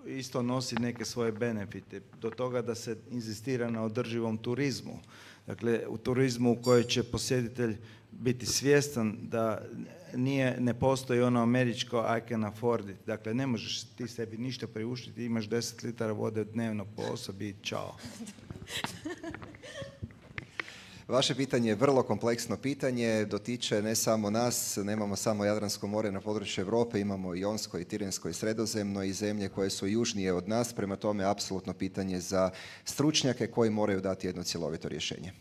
isto nosi neke svoje benefite, do toga da se inzistira na održivom turizmu. Dakle, u turizmu u kojoj će posjetitelj biti svjestan da ne postoji ono američko I can afford it. Dakle, ne možeš ti sebi ništa priuštiti, imaš 10 litara vode dnevno po osobi i čao. Vaše pitanje je vrlo kompleksno pitanje, dotiče ne samo nas, nemamo samo Jadransko more na području Europe, imamo i Jonsko, i Tirensko, i Sredozemno i zemlje koje su južnije od nas, prema tome apsolutno pitanje za stručnjake koji moraju dati jedno cjelovito rješenje.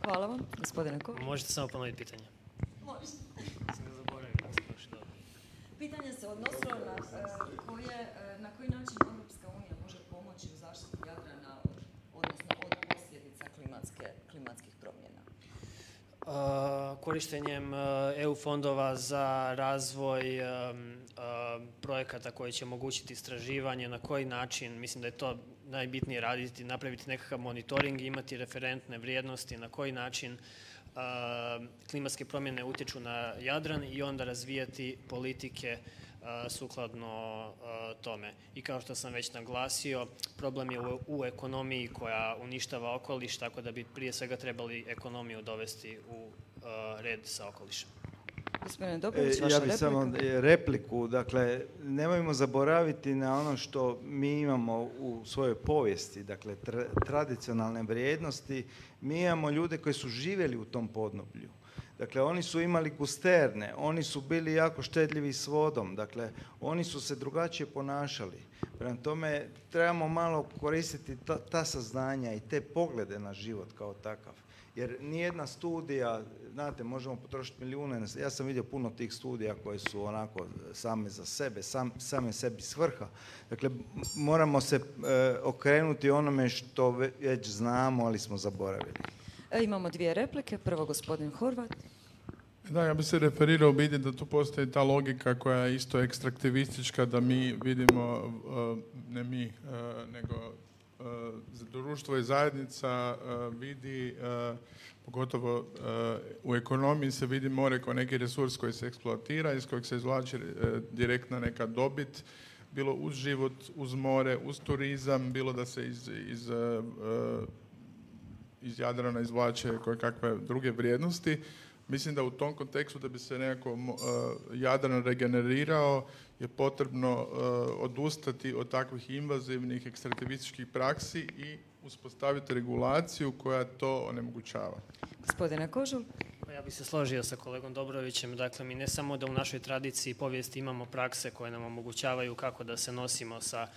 Hvala vam, gospodine Ko. Možete samo ponoviti pitanje. Možete. Sam ga zaboravio. Pitanje se odnosilo na koji način Europska unija može pomoći u zaštiti Jadrana, odnosno od posljedica klimatskih promjena. Korištenjem EU fondova za razvoj projekata koji će omogućiti istraživanje, na koji način, mislim da je to najbitnije raditi, napraviti nekakav monitoring i imati referentne vrijednosti, na koji način klimatske promjene utječu na Jadran i onda razvijati politike sukladno tome. I kao što sam već naglasio, problem je u ekonomiji koja uništava okoliš, tako da bi prije svega trebali ekonomiju dovesti u red sa okolišem. Gospodine Dobrović, vaša ja replika. bih samo repliku, dakle, nemojmo zaboraviti na ono što mi imamo u svojoj povijesti, dakle, tradicionalne vrijednosti. Mi imamo ljude koji su živjeli u tom podnoblju. Dakle, oni su imali gusterne, oni su bili jako štedljivi s vodom, dakle, oni su se drugačije ponašali. Prema tome, trebamo malo koristiti ta saznanja i te poglede na život kao takav. Jer nijedna studija, znate, možemo potrošiti milijune, ja sam vidio puno tih studija koje su onako same za sebe, same sebi svrha. Dakle, moramo se okrenuti onome što već znamo, ali smo zaboravili. Imamo dvije replike. Prvo gospodin Horvat. Da, ja bih se referirao u biti da tu postoji ta logika koja je isto ekstraktivistička, da mi vidimo, ne mi, nego društvo i zajednica vidi, pogotovo u ekonomiji se vidi more kao neki resurs koji se eksploatira, iz kojeg se izvlači direktna neka dobit, bilo uz život, uz more, uz turizam, bilo da se iz Jadrana izvlače koje kakve druge vrijednosti. Mislim da u tom kontekstu da bi se nekako Jadran regenerirao je potrebno odustati od takvih invazivnih ekstraktivističkih praksi i uspostaviti regulaciju koja to onemogućava. Gospodine Kožul. Ja bih se složio sa kolegom Dobrovićem. Dakle, mi ne samo da u našoj tradiciji i povijesti imamo prakse koje nam omogućavaju kako da se nosimo sa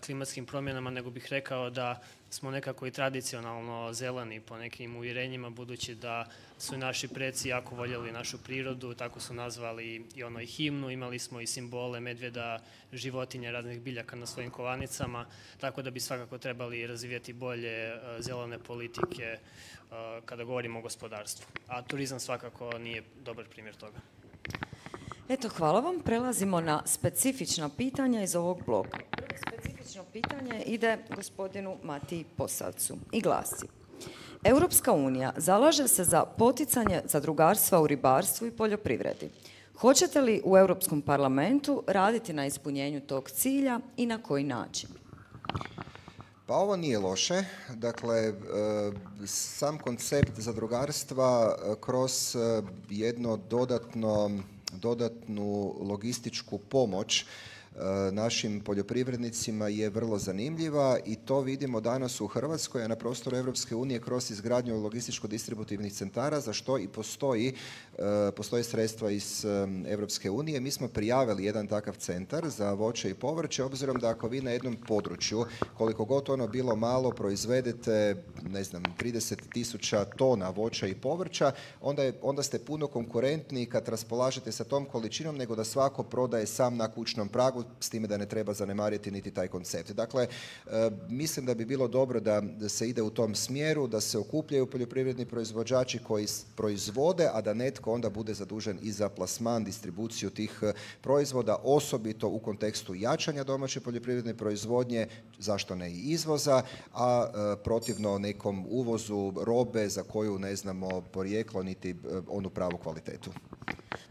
klimatskim promjenama, nego bih rekao da smo nekako i tradicionalno zeleni po nekim uvjerenjima, budući da su naši preci jako voljeli našu prirodu, tako su nazvali i ono i himnu, imali smo i simbole medvjeda, životinja, raznih biljaka na svojim kovanicama, tako da bi svakako trebali razvijati bolje zelene politike kada govorimo o gospodarstvu. A turizam svakako nije dobar primjer toga. Eto, hvala vam. Prelazimo na specifična pitanja iz ovog bloka. Prvo specifično pitanje ide gospodinu Matiji Posavcu i glasi: Europska unija zalaže se za poticanje zadrugarstva u ribarstvu i poljoprivredi. Hoćete li u Europskom parlamentu raditi na ispunjenju tog cilja i na koji način? Pa ovo nije loše. Dakle, sam koncept zadrugarstva kroz jedno dodatno dodatnu logističku pomoć našim poljoprivrednicima je vrlo zanimljiva i to vidimo danas u Hrvatskoj, a na prostoru Europske unije kroz izgradnju logističko-distributivnih centara, za što i postoje sredstva iz Europske unije. Mi smo prijavili jedan takav centar za voće i povrće, obzirom da ako vi na jednom području, koliko god ono bilo malo, proizvedete, 30.000 tona voća i povrća, onda ste puno konkurentniji kad raspolažete sa tom količinom nego da svako prodaje sam na kućnom pragu, s time da ne treba zanemariti niti taj koncept. Dakle, mislim da bi bilo dobro da se ide u tom smjeru, da se okupljaju poljoprivredni proizvođači koji proizvode, a da netko onda bude zadužen i za plasman, distribuciju tih proizvoda, osobito u kontekstu jačanja domaće poljoprivredne proizvodnje, zašto ne i izvoza, a protivno nekom uvozu robe za koju ne znamo porijeklo niti onu pravu kvalitetu.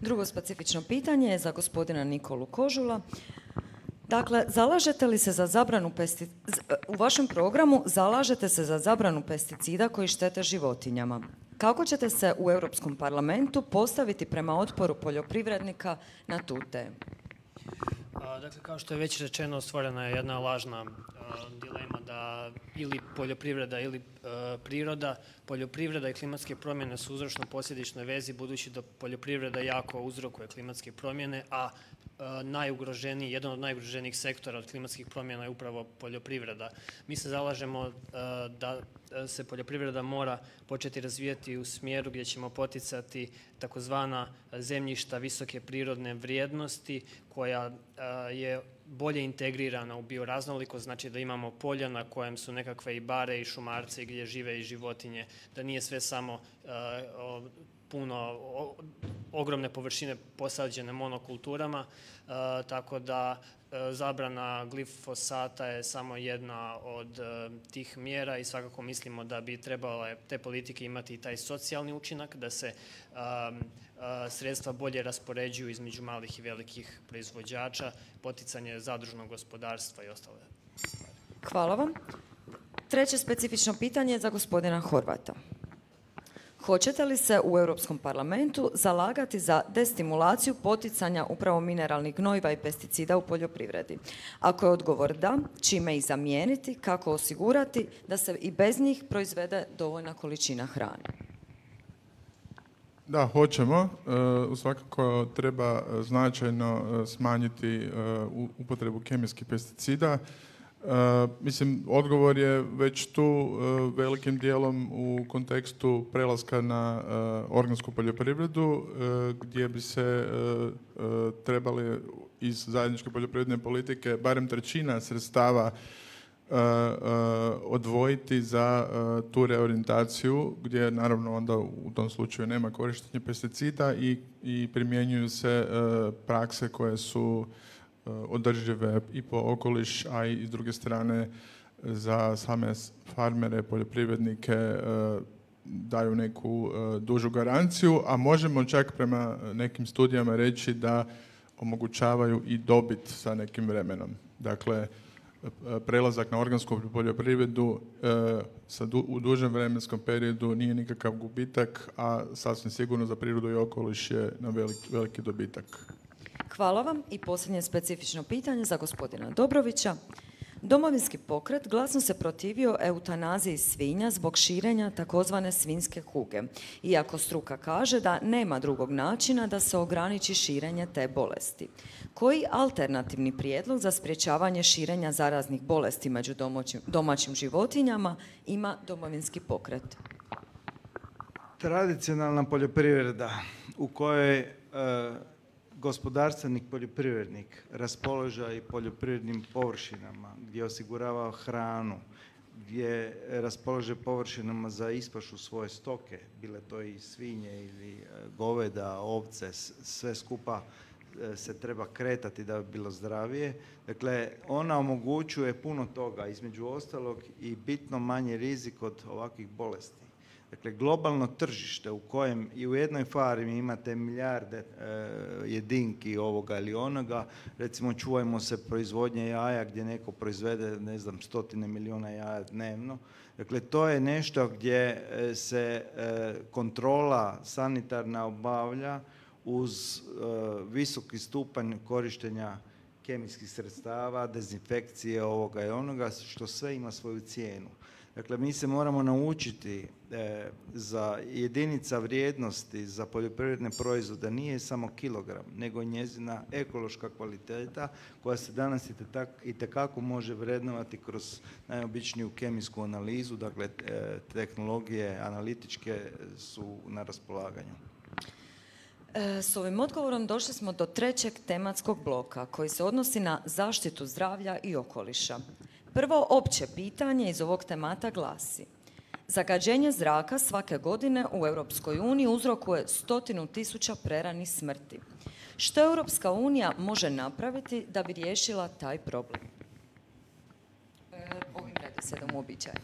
Drugo specifično pitanje je za gospodina Nikolu Kožula. Dakle, zalažete li se za zabranu u vašem programu zalažete se za zabranu pesticida koji štete životinjama. Kako ćete se u Europskom parlamentu postaviti prema otporu poljoprivrednika na tu temu? Dakle, kao što je već rečeno, stvorena je jedna lažna dilema da ili poljoprivreda ili priroda. Poljoprivreda i klimatske promjene su u uzročno-posljedičnoj vezi, budući da poljoprivreda jako uzrokuje klimatske promjene, a jedan od najugroženijih sektora od klimatskih promjena je upravo poljoprivreda. Mi se zalažemo da se poljoprivreda mora početi razvijati u smjeru gdje ćemo poticati takozvana zemljišta visoke prirodne vrijednosti koja je bolje integrirana u bioraznolikost, znači da imamo polja na kojem su nekakve i bare i šumarci gdje žive i životinje, da nije sve samo ogromne površine posađene monokulturama, tako da zabrana glifosata je samo jedna od tih mjera i svakako mislimo da bi trebale te politike imati i taj socijalni učinak, da se sredstva bolje raspoređuju između malih i velikih proizvođača, poticanje zadružnog gospodarstva i ostale stvari. Hvala vam. Treće specifično pitanje je za gospodina Horvata. Hoćete li se u Europskom parlamentu zalagati za destimulaciju poticanja upravo mineralnih gnojiva i pesticida u poljoprivredi? Ako je odgovor da, čime ih zamijeniti, kako osigurati da se i bez njih proizvede dovoljna količina hrane? Da, hoćemo. Svakako treba značajno smanjiti upotrebu kemijskih pesticida. Mislim, odgovor je već tu velikim dijelom u kontekstu prelaska na organsku poljoprivredu, gdje bi se trebali iz zajedničke poljoprivredne politike barem trećina sredstava odvojiti za tu reorientaciju, gdje naravno onda u tom slučaju nema korištenja pesticida i primjenjuju se prakse koje su održive i po okoliš, a i s druge strane za same farmere, poljoprivrednike daju neku dužu garanciju, a možemo čak prema nekim studijama reći da omogućavaju i dobit sa nekim vremenom. Dakle, prelazak na organsku poljoprivredu u dužem vremenskom periodu nije nikakav gubitak, a sasvim sigurno za prirodu i okoliš je na veliki dobitak. Hvala vam. I posljednje specifično pitanje za gospodina Dobrovića. Domovinski pokret glasno se protivio eutanaziji svinja zbog širenja takozvane svinjske kuge, iako struka kaže da nema drugog načina da se ograniči širenje te bolesti. Koji alternativni prijedlog za sprječavanje širenja zaraznih bolesti među domaćim životinjama ima Domovinski pokret? Tradicionalna poljoprivreda u kojoj gospodarstvenik poljoprivrednik raspolaže i poljoprivrednim površinama, gdje osigurava hranu, gdje raspolaže površinama za ispašu svoje stoke, bile to i svinje ili goveda, ovce, sve skupa se treba kretati da bi bilo zdravije. Dakle, ona omogućuje puno toga, između ostalog i bitno manji rizik od ovakvih bolesti. Dakle, globalno tržište u kojem i u jednoj farmi imate milijarde jedinki ovoga ili onoga, recimo čuvajmo se proizvodnje jaja gdje neko proizvede, 100 milijuna jaja dnevno. Dakle, to je nešto gdje se kontrola sanitarna obavlja uz visoki stupanj korištenja kemijskih sredstava, dezinfekcije ovoga i onoga, što sve ima svoju cijenu. Dakle, mi se moramo naučiti za jedinica vrijednosti za poljoprivredne proizvode nije samo kilogram, nego njezina ekološka kvaliteta koja se danas itekako može vrednovati kroz najobičniju kemijsku analizu. Dakle, tehnologije analitičke su na raspolaganju. S ovim odgovorom došli smo do trećeg tematskog bloka koji se odnosi na zaštitu zdravlja i okoliša. Prvo opće pitanje iz ovog temata glasi: zagađenje zraka svake godine u Europskoj uniji uzrokuje 100.000 preranih smrti. Što Europska unija može napraviti da bi riješila taj problem? Ovim redoslijedom uobičajeno.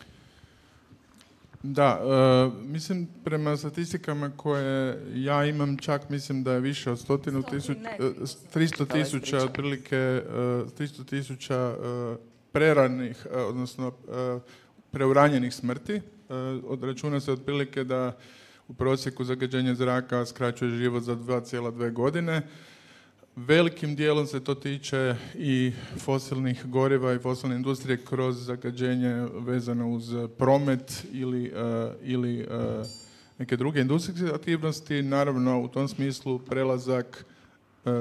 Da, mislim prema statistikama koje ja imam, čak mislim da je više od 300.000 otprilike 300.000 preranih, odnosno preuranjenih smrti. Računa se otprilike da u prosjeku zagađenje zraka skraćuje život za 2,2 godine. Velikim dijelom se to tiče i fosilnih goriva i fosilne industrije kroz zagađenje vezano uz promet ili neke druge industrijske aktivnosti. Naravno, u tom smislu prelazak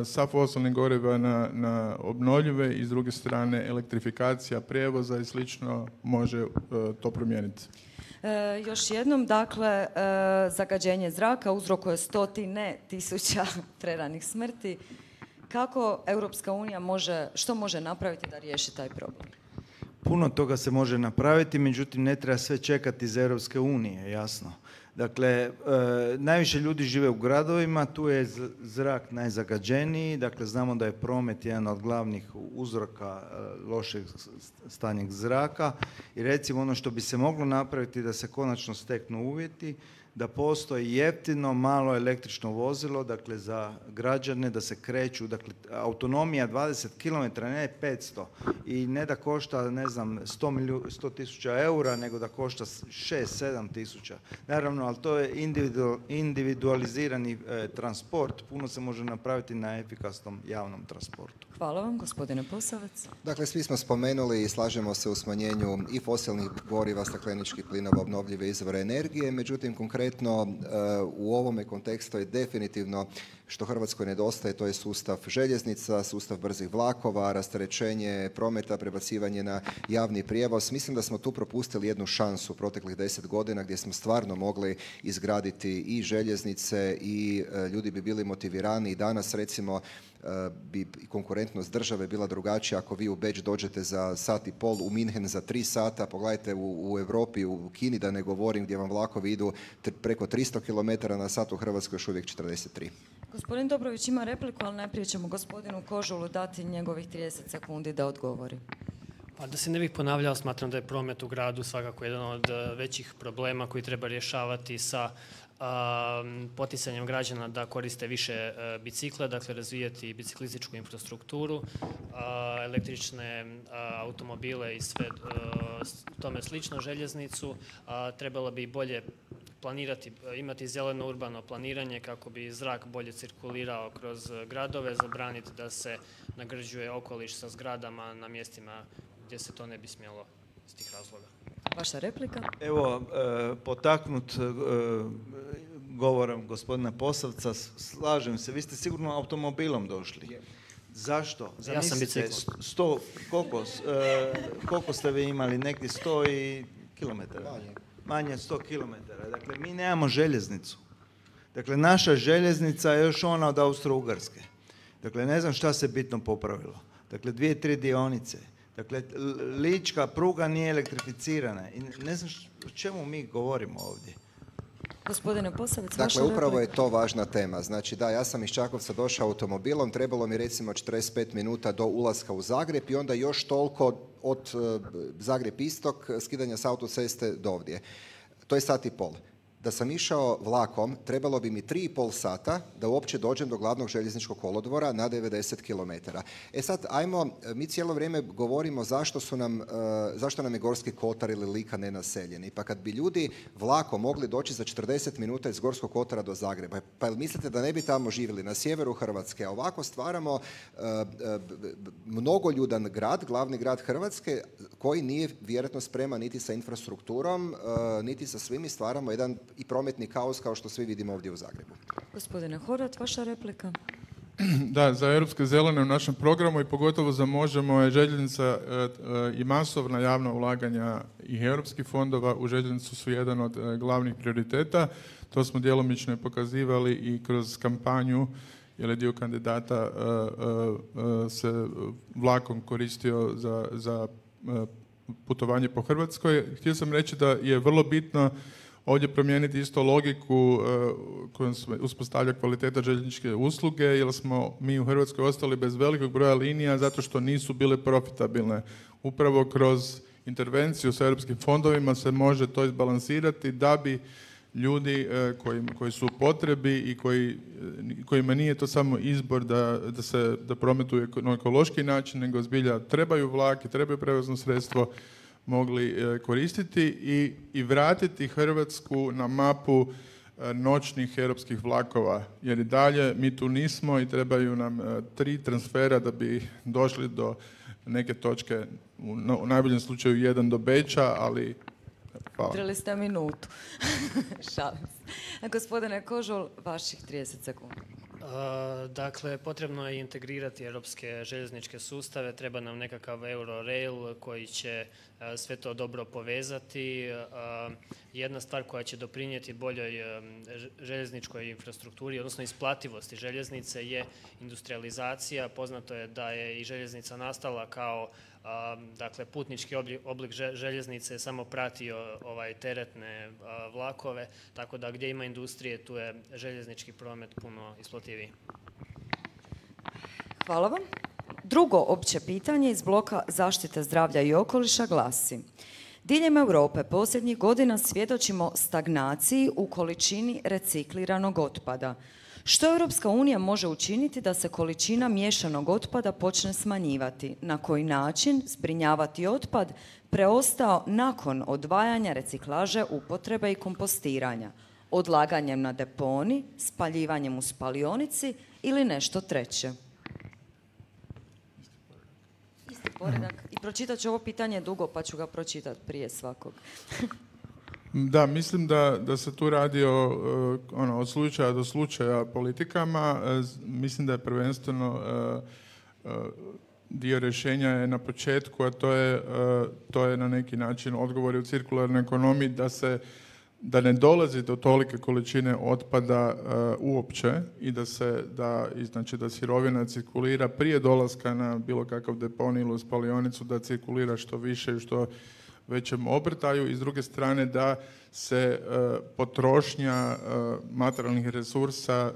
sa fosilnih goriva na obnovljive i s druge strane elektrifikacija prijevoza i slično može to promijeniti. Još jednom, dakle, zagađenje zraka uzrokuje 100.000 preranih smrti. Kako Europska unija što može napraviti da riješi taj problem? Puno toga se može napraviti, međutim ne treba sve čekati iz Europske unije, jasno. Dakle, najviše ljudi žive u gradovima, tu je zrak najzagađeniji, dakle znamo da je promet jedan od glavnih uzroka lošeg stanja zraka i recimo ono što bi se moglo napraviti da se konačno steknu uvjeti, da postoji jeftino malo električno vozilo, dakle za građane da se kreću, dakle autonomija 20 km, ne 500 i ne da košta, ne znam, 100.000 eura, nego da košta 6-7 tisuća. Naravno, ali to je individualizirani transport, puno se može napraviti na efikasnom javnom transportu. Hvala vam, gospodine Posavac. Dakle, svi smo spomenuli i slažemo se u smanjenju i fosilnih goriva, stakleničkih plinova, obnovljive izvore energije, međutim, konkretno u ovome kontekstu je definitivno što Hrvatskoj nedostaje, to je sustav željeznica, sustav brzih vlakova, rasterećenje prometa, prebacivanje na javni prijevoz. Mislim da smo tu propustili jednu šansu proteklih 10 godina gdje smo stvarno mogli izgraditi i željeznice i ljudi bi bili motivirani i danas recimo bi konkurentnost države bila drugačija ako vi u Beč dođete za 1,5 sata, u Minhen za 3 sata, pogledajte u Europi, u Kini da ne govorim, gdje vam vlakovi idu preko 300 km na sat, u Hrvatskoj još uvijek 43. Gospodin Dobrović ima repliku, ali najprije ćemo gospodinu Kožulu dati njegovih 30 sekundi da odgovori. Pa da se ne bih ponavljao, smatram da je promet u gradu svakako jedan od većih problema koji treba rješavati sa poticanjem građana da koriste više bicikla, dakle razvijati biciklističku infrastrukturu, električne automobile i sve tome slično, željeznicu. Trebalo bi bolje planirati, imati zeleno urbano planiranje kako bi zrak bolje cirkulirao kroz gradove, zabraniti da se nagrđuje okoliš sa zgradama na mjestima gdje se to ne bi smjelo iz tih razloga. Vaša replika? Evo, potaknut govorom gospodina Posavca, slažem se, vi ste sigurno automobilom došli. Zašto? Ja sam biciklom. Koliko ste vi imali? Nekih 100 kilometara? Manje od 100 kilometara. Dakle, mi nemamo željeznicu. Dakle, naša željeznica je još ona od Austro-Ugarske. Dakle, ne znam šta se bitno popravilo. Dakle, 2-3 dionice. Dakle, lička pruga nije elektrificirana. I ne znam o čemu mi govorimo ovdje. Gospodine Posavac, dakle, upravo je to važna tema. Znači da, ja sam iz Čakovca došao automobilom, trebalo mi recimo 45 minuta do ulaska u Zagreb i onda još toliko od Zagreb istok, skidanja s autoceste do ovdje. To je 1,5 sata. Da sam išao vlakom, trebalo bi mi 3,5 sata da uopće dođem do glavnog željezničkog kolodvora na 90 km. E sad, mi cijelo vrijeme govorimo zašto nam je Gorski kotar ili Lika nenaseljeni. Pa kad bi ljudi vlakom mogli doći za 40 minuta iz Gorskog kotara do Zagreba, pa jel mislite da ne bi tamo živjeli na sjeveru Hrvatske? A ovako stvaramo mnogoljudan grad, glavni grad Hrvatske, koji nije vjerojatno spreman niti sa infrastrukturom, niti sa svim, i stvaramo jedan i prometni kaos kao što svi vidimo ovdje u Zagrebu. Gospodine Horvat, vaša replika. Da, za Europske zelene u našem programu i pogotovo za Možemo je željeznica i masovna javna ulaganja i europskih fondova u željeznicu su jedan od glavnih prioriteta. To smo djelomično pokazivali i kroz kampanju, jer je dio kandidata se vlakom koristio za putovanje po Hrvatskoj. Htio sam reći da je vrlo bitno ovdje promijeniti isto logiku kojom se uspostavlja kvaliteta željezničke usluge, jer smo mi u Hrvatskoj ostali bez velikog broja linija zato što nisu bile profitabilne. Upravo kroz intervenciju sa europskim fondovima se može to izbalansirati da bi ljudi koji su u potrebi i kojima nije to samo izbor da prometuju na ekološki način, nego zbilja trebaju vlak i trebaju prevozno sredstvo, mogli koristiti i vratiti Hrvatsku na mapu noćnih europskih vlakova. Jer i dalje mi tu nismo i trebaju nam 3 transfera da bi došli do neke točke, u najboljem slučaju 1 do Beča, ali hvala. Trebali ste minutu. Šalim se. Gospodine Kožul, vaših 30 sekundi. Dakle, potrebno je integrirati europske željezničke sustave, treba nam nekakav Eurorail koji će sve to dobro povezati. Jedna stvar koja će doprinijeti boljoj željezničkoj infrastrukturi, odnosno isplativosti željeznice, je industrializacija. Poznato je da je i željeznica nastala kao dakle, putnički oblik željeznice, samo pratio teretne vlakove, tako da gdje ima industrije tu je željeznički promet puno isplativiji. Hvala vam. Drugo opće pitanje iz bloka zaštite zdravlja i okoliša glasi: diljem Europe posljednjih godina svjedočimo stagnaciji u količini recikliranog otpada. Što Europska unija može učiniti da se količina miješanog otpada počne smanjivati? Na koji način zbrinjavati otpad preostao nakon odvajanja, reciklaže, upotrebe i kompostiranja? Odlaganjem na deponi, spaljivanjem u spalionici ili nešto treće? Isti poredak. I pročitat ću ovo pitanje dugo, pa ću ga pročitati prije svakog. Da, mislim da se tu radi od slučaja do slučaja politikama. Mislim da je prvenstveno dio rješenja je na početku, a to je na neki način odgovor u cirkularnoj ekonomiji da ne dolazi do tolike količine otpada uopće i da sirovina cirkulira prije dolaska na bilo kakav deponij ili spalionicu, da cirkulira što više i što većem obrtaju, i s druge strane da se potrošnja materijalnih resursa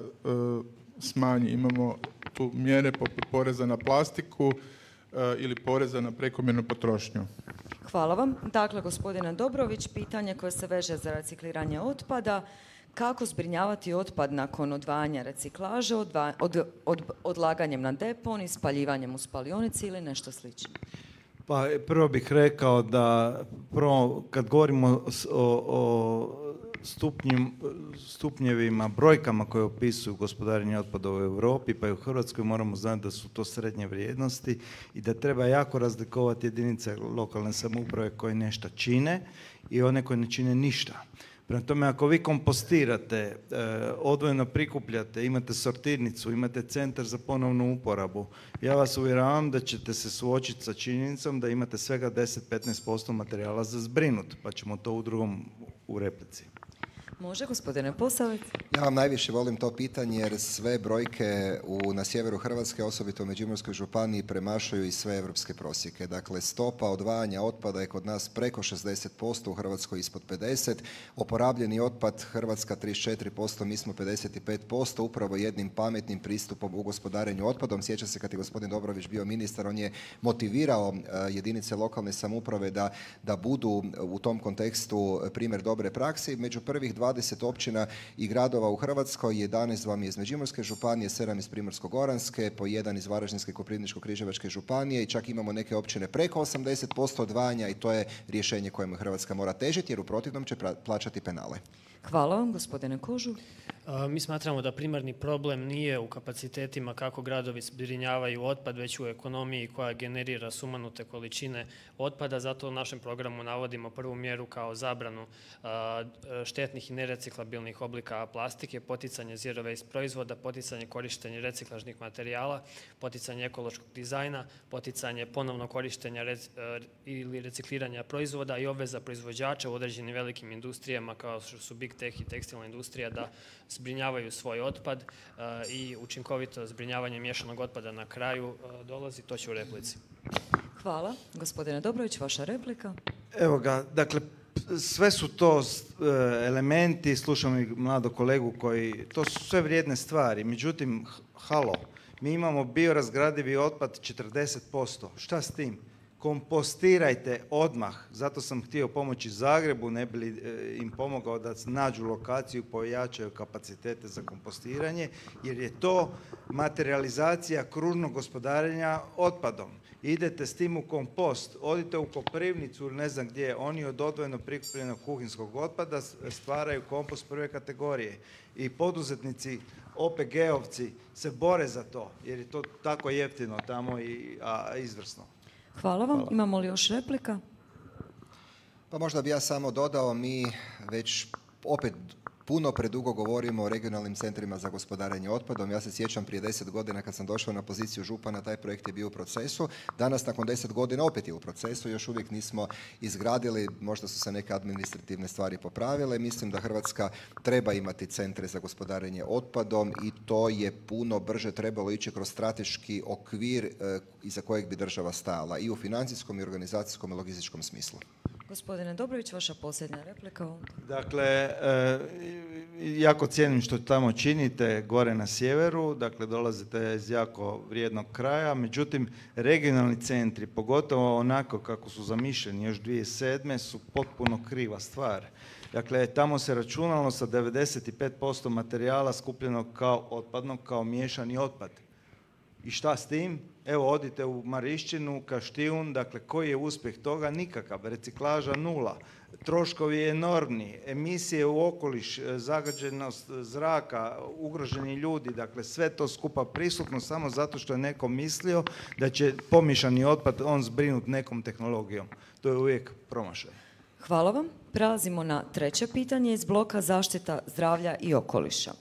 smanji. Imamo tu mjere poput poreza na plastiku ili poreza na prekomjernu potrošnju. Hvala vam. Dakle, gospodine Dobrović, pitanje koje se veže za recikliranje otpada: kako zbrinjavati otpad nakon odvajanja, reciklaže, odlaganjem na deponi, spaljivanjem u spalionici ili nešto slično? Pa prvo bih rekao da kad govorimo o stupnjevima, brojkama koje opisuju gospodarenje otpada u Europi pa i u Hrvatskoj, moramo znati da su to srednje vrijednosti i da treba jako razlikovati jedinice lokalne samouprave koje nešto čine i one koje ne čine ništa. Prema tome, ako vi kompostirate, odvojeno prikupljate, imate sortirnicu, imate centar za ponovnu uporabu, ja vas uvjeravam da ćete se suočiti sa činjenicom da imate svega 10-15% materijala za zbrinut, pa ćemo to u drugom u replici. Može, gospodine Posavec. Ja vam najviše volim to pitanje jer sve brojke na sjeveru Hrvatske, osobito u Međimurskoj županiji, premašuju i sve evropske prosjeke. Dakle, stopa odvajanja otpada je kod nas preko 60%, u Hrvatskoj ispod 50%. Oporabljeni otpad Hrvatska 34%, mi smo 55%, upravo jednim pametnim pristupom u gospodarenju otpadom. Sjeća se kad je gospodin Dobrović bio ministar, on je motivirao jedinice lokalne samouprave da budu u tom kontekstu primjer dobre prakse. Među prvih 2 20 općina i gradova u Hrvatskoj, 11 vam je iz Međimurske županije, 7 iz Primorsko-goranske, po 1 iz Varaždinske i Koprivničko-križevačke županije i čak imamo neke općine preko 80% odvajanja i to je rješenje kojemu Hrvatska mora težiti jer u protivnom će plaćati penale. Hvala vam, gospodine Kožu. Mi smatramo da primarni problem nije u kapacitetima kako gradovi zbrinjavaju otpad, već u ekonomiji koja generira sumanute količine otpada. Zato u našem programu navodimo prvu mjeru kao zabranu štetnih i nereciklabilnih oblika plastike, poticanje zero waste proizvoda, poticanje korištenja reciklažnih materijala, poticanje ekološkog dizajna, poticanje ponovno korištenja ili recikliranja proizvoda i obveza proizvođača u određenim velikim industrijama kao što su big tech i tekstilna industrija da zbrinjavaju svoj otpad i učinkovito zbrinjavanje miješanog otpada na kraju dolazi, to će u replici. Hvala. Gospodine Dobrović, vaša replika. Evo ga, dakle, sve su to elementi, slušamo i mladog kolegu koji, to su sve vrijedne stvari, međutim, halo, mi imamo biorazgradivi otpad 40%, šta s tim? Kompostirajte odmah, zato sam htio pomoći Zagrebu, ne bi li im pomogao da nađu lokaciju, pojačaju kapacitete za kompostiranje, jer je to materijalizacija kružnog gospodarenja otpadom. Idete s tim u kompost, odite u Koprivnicu ili ne znam gdje, oni od odvojeno prikupljenog kuhinskog otpada stvaraju kompost prve kategorije i poduzetnici, OPG-ovci se bore za to, jer je to tako jeftino tamo i izvrsno. Hvala vam. Imamo li još replika? Pa možda bi ja samo dodao, mi već opet puno predugo govorimo o regionalnim centrima za gospodarenje otpadom. Ja se sjećam prije 10 godina kad sam došao na poziciju župana, taj projekt je bio u procesu. Danas nakon 10 godina opet je u procesu, još uvijek nismo izgradili, možda su se neke administrativne stvari popravile. Mislim da Hrvatska treba imati centre za gospodarenje otpadom i to je puno brže trebalo ići kroz strateški okvir iza kojeg bi država stajala i u financijskom i organizacijskom i logističkom smislu. Gospodine Dobrović, vaša posljednja replika. Dakle, jako cijenim što tamo činite gore na sjeveru, dakle dolazite iz jako vrijednog kraja, međutim regionalni centri, pogotovo onako kako su zamišljeni još 2007. su potpuno kriva stvar. Dakle, tamo se računalo sa 95% materijala skupljenog kao otpadnog, kao miješani otpad. I šta s tim? Evo, odite u Marišćinu, Kaštijun, dakle, koji je uspjeh toga? Nikakav. Reciklaža 0. Troškovi enormni, emisije u okoliš, zagađenost zraka, ugroženi ljudi, dakle, sve to skupa prisutno samo zato što je neko mislio da će pomiješani otpad on zbrinuti nekom tehnologijom. To je uvijek promašaj. Hvala vam. Prelazimo na treće pitanje iz bloka zaštita zdravlja i okoliša.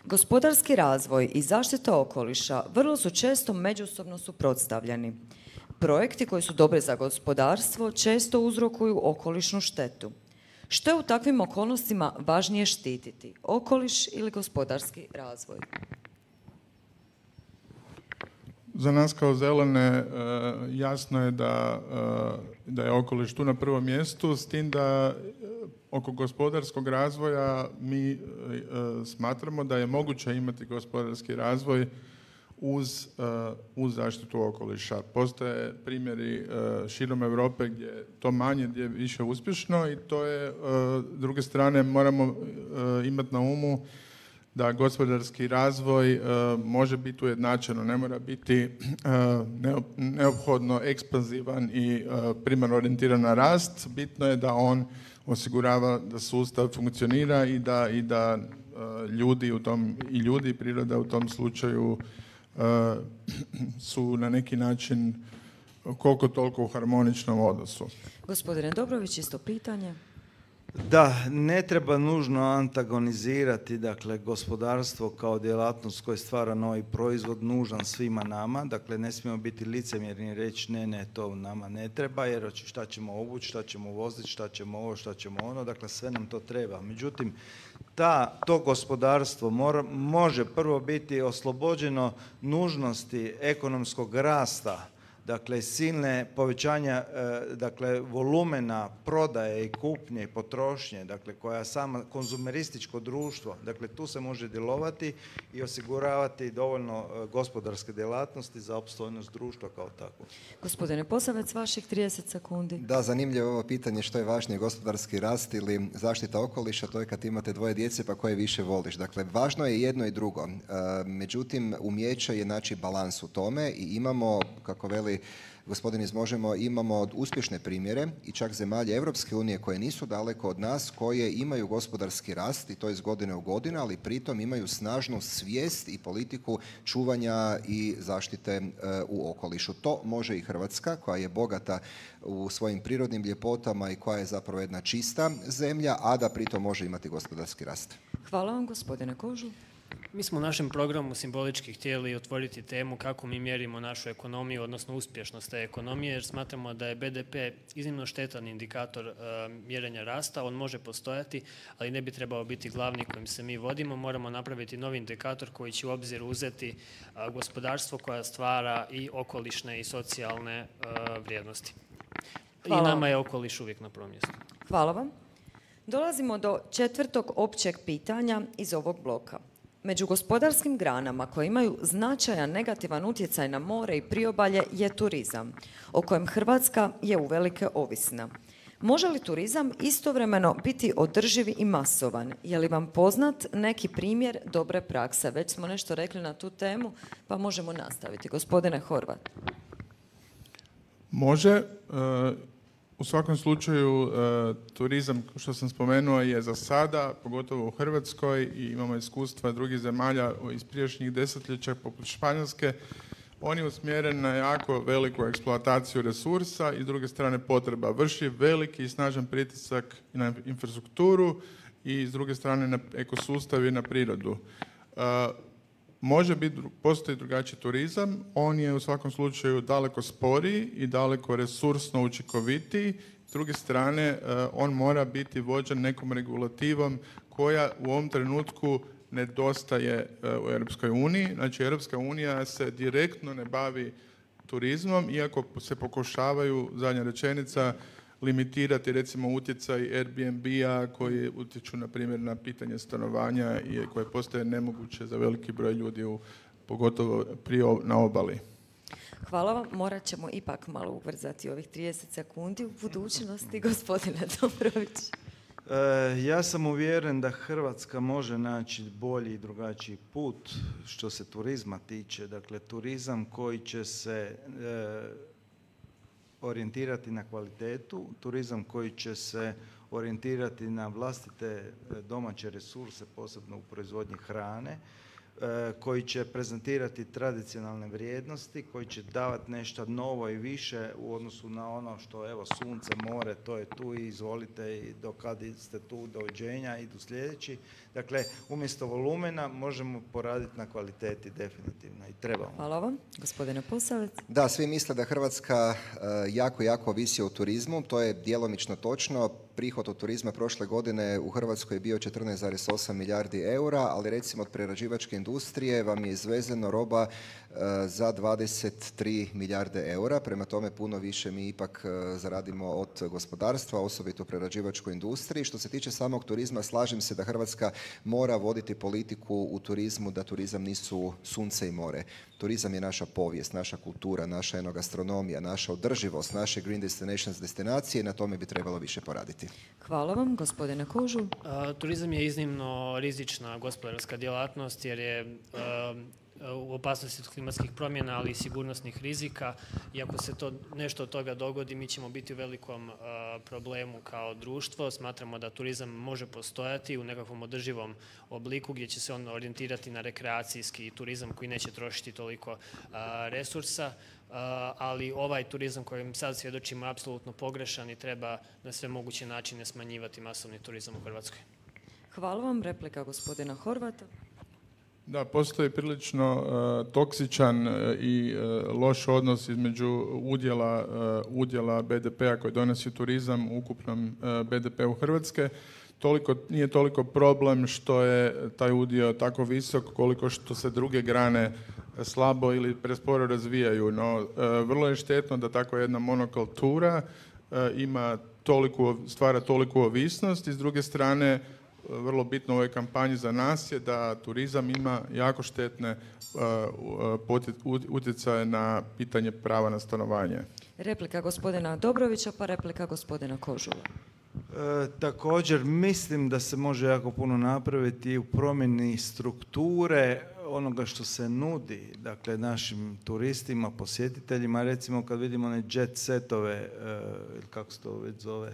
Gospodarski razvoj i zaštita okoliša vrlo su često međusobno suprotstavljeni. Projekti koji su dobri za gospodarstvo često uzrokuju okolišnu štetu. Što je u takvim okolnostima važnije štititi? Okoliš ili gospodarski razvoj? Za nas kao zelene jasno je da je okoliš tu na prvom mjestu, s tim da oko gospodarskog razvoja mi smatramo da je moguće imati gospodarski razvoj uz zaštitu okoliša. Postoje primjeri širom Europe gdje je to manje, gdje je više uspješno i to je, s druge strane, moramo imati na umu da gospodarski razvoj može biti ujednačeno, ne mora biti neophodno ekspanzivan i primarno orijentiran na rast. Bitno je da on osigurava da sustav funkcionira i da ljudi i priroda u tom slučaju su na neki način koliko toliko u harmoničnom odnosu. Gospodine Dobrović, isto pitanje. Da, ne treba nužno antagonizirati, dakle, gospodarstvo kao djelatnost koja stvara novi proizvod nužan svima nama. Dakle, ne smijemo biti licemjerni i reći ne, to nama ne treba, jer šta ćemo obući, šta ćemo voziti, šta ćemo ovo, šta ćemo ono, dakle, sve nam to treba. Međutim, to gospodarstvo može prvo biti oslobođeno nužnosti ekonomskog rasta dakle silne povećanja dakle volumena prodaje i kupnje i potrošnje, dakle koja sama konzumerističko društvo, dakle tu se može djelovati i osiguravati dovoljno gospodarske djelatnosti za opstojnost društva kao takvo. Gospodine Posavec, vaših 30 sekundi. Da, zanimljivo je ovo pitanje što je važnije, gospodarski rast ili zaštita okoliša, to je kad imate dvoje djece pa koje više voliš. Dakle, važno je jedno i drugo. Međutim, umijeće je naći balans u tome i imamo, kako veli gospodin iz Možemo, imamo uspješne primjere i čak zemalje Europske unije koje nisu daleko od nas, koje imaju gospodarski rast i to iz godine u godinu, ali pritom imaju snažnu svijest i politiku čuvanja i zaštite u okolišu. To može i Hrvatska, koja je bogata u svojim prirodnim ljepotama i koja je zapravo jedna čista zemlja, a da pritom može imati gospodarski rast. Hvala vam, gospodine Kožul. Mi smo u našem programu simbolički htjeli otvoriti temu kako mi mjerimo našu ekonomiju, odnosno uspješnost te ekonomije, jer smatramo da je BDP iznimno štetan indikator mjerenja rasta. On može postojati, ali ne bi trebao biti glavni kojim se mi vodimo. Moramo napraviti novi indikator koji će u obzir uzeti gospodarstvo koja stvara i okolišne i socijalne vrijednosti. Hvala. I nama je okoliš uvijek na prvom mjestu. Hvala vam. Dolazimo do 4. općeg pitanja iz ovog bloka. Među gospodarskim granama koje imaju značajan negativan utjecaj na more i priobalje je turizam, o kojem Hrvatska je uvelike ovisna. Može li turizam istovremeno biti održiv i masovan? Je li vam poznat neki primjer dobre prakse? Već smo nešto rekli na tu temu, pa možemo nastaviti. Gospodine Horvat. Može. U svakom slučaju, turizam, što sam spomenuo, je za sada, pogotovo u Hrvatskoj, i imamo iskustva drugih zemalja iz prijašnjih desetljeća, poput Španjolske, on je usmjeren na jako veliku eksploataciju resursa i s druge strane potreba. Vrši veliki i snažan pritisak na infrastrukturu i s druge strane na ekosustav i na prirodu. Postoji drugačiji turizam, on je u svakom slučaju daleko sporiji i daleko resursno učinkovitiji. S druge strane, on mora biti vođen nekom regulativom koja u ovom trenutku nedostaje u Europskoj uniji. Znači, Europska unija se direktno ne bavi turizmom, iako se pokušavaju, zadnja rečenica, limitirati recimo utjecaj Airbnb-a koji utječu na primjer na pitanje stanovanja i koje postaje nemoguće za veliki broj ljudi, pogotovo na obali. Hvala vam. Morat ćemo ipak malo ubrzati ovih 30 sekundi u budućnosti. Gospodine Dobrović. Ja sam uvjeren da Hrvatska može naći bolji i drugačiji put što se turizma tiče. Dakle, turizam koji će se orijentirati na kvalitetu, turizam koji će se orijentirati na vlastite domaće resurse, posebno u proizvodnji hrane, koji će prezentirati tradicionalne vrijednosti, koji će davati nešto novo i više u odnosu na ono što, evo, sunce, more, to je tu i izvolite i do kad ste tu, doviđenja, idu sljedeći. Dakle, umjesto volumena možemo poraditi na kvaliteti definitivno i trebamo. Hvala vam. Gospodine Posavec. Da, svi misle da Hrvatska jako ovisi o turizmu. To je djelomično točno. Prihod od turizma prošle godine u Hrvatskoj je bio 14,8 milijardi eura, ali recimo od prerađivačke industrije vam je izvezeno roba za 23 milijarde eura. Prema tome puno više mi ipak zaradimo od gospodarstva, osobito u prerađivačkoj industriji. Što se tiče samog turizma, slažem se da Hrvatska mora voditi politiku u turizmu, da turizam nisu sunce i more. Turizam je naša povijest, naša kultura, naša enogastronomija, naša održivost, naše Green Destinations destinacije i na tome bi trebalo više poraditi. Hvala vam. Gospodine Kožul. Turizam je iznimno rizična gospodarska djelatnost jer je u opasnosti od klimatskih promjena, ali i sigurnosnih rizika. I ako se nešto od toga dogodi, mi ćemo biti u velikom problemu kao društvo. Smatramo da turizam može postojati u nekakvom održivom obliku gdje će se on orijentirati na rekreacijski turizam koji neće trošiti toliko resursa, ali ovaj turizam kojem sad svjedočimo je apsolutno pogrešan i treba na sve moguće načine smanjivati masovni turizam u Hrvatskoj. Hvala vam. Replika gospodina Horvata. Da, postoji prilično toksičan i loš odnos između udjela BDP-a koji donosi turizam u ukupnom BDP-u Hrvatske. nije toliko problem što je taj udio tako visok koliko što se druge grane slabo ili presporo razvijaju. No, vrlo je štetno da takva jedna monokultura stvara toliku ovisnost i s druge strane vrlo bitno u ovoj kampanji za nas je da turizam ima jako štetne utjecaje na pitanje prava na stanovanje. Replika gospodina Dobrovića, pa replika gospodina Kožula. Također mislim da se može jako puno napraviti u promjeni strukture onoga što se nudi, dakle našim turistima, posjetiteljima. Recimo kad vidimo one jet setove, kako se to već zove,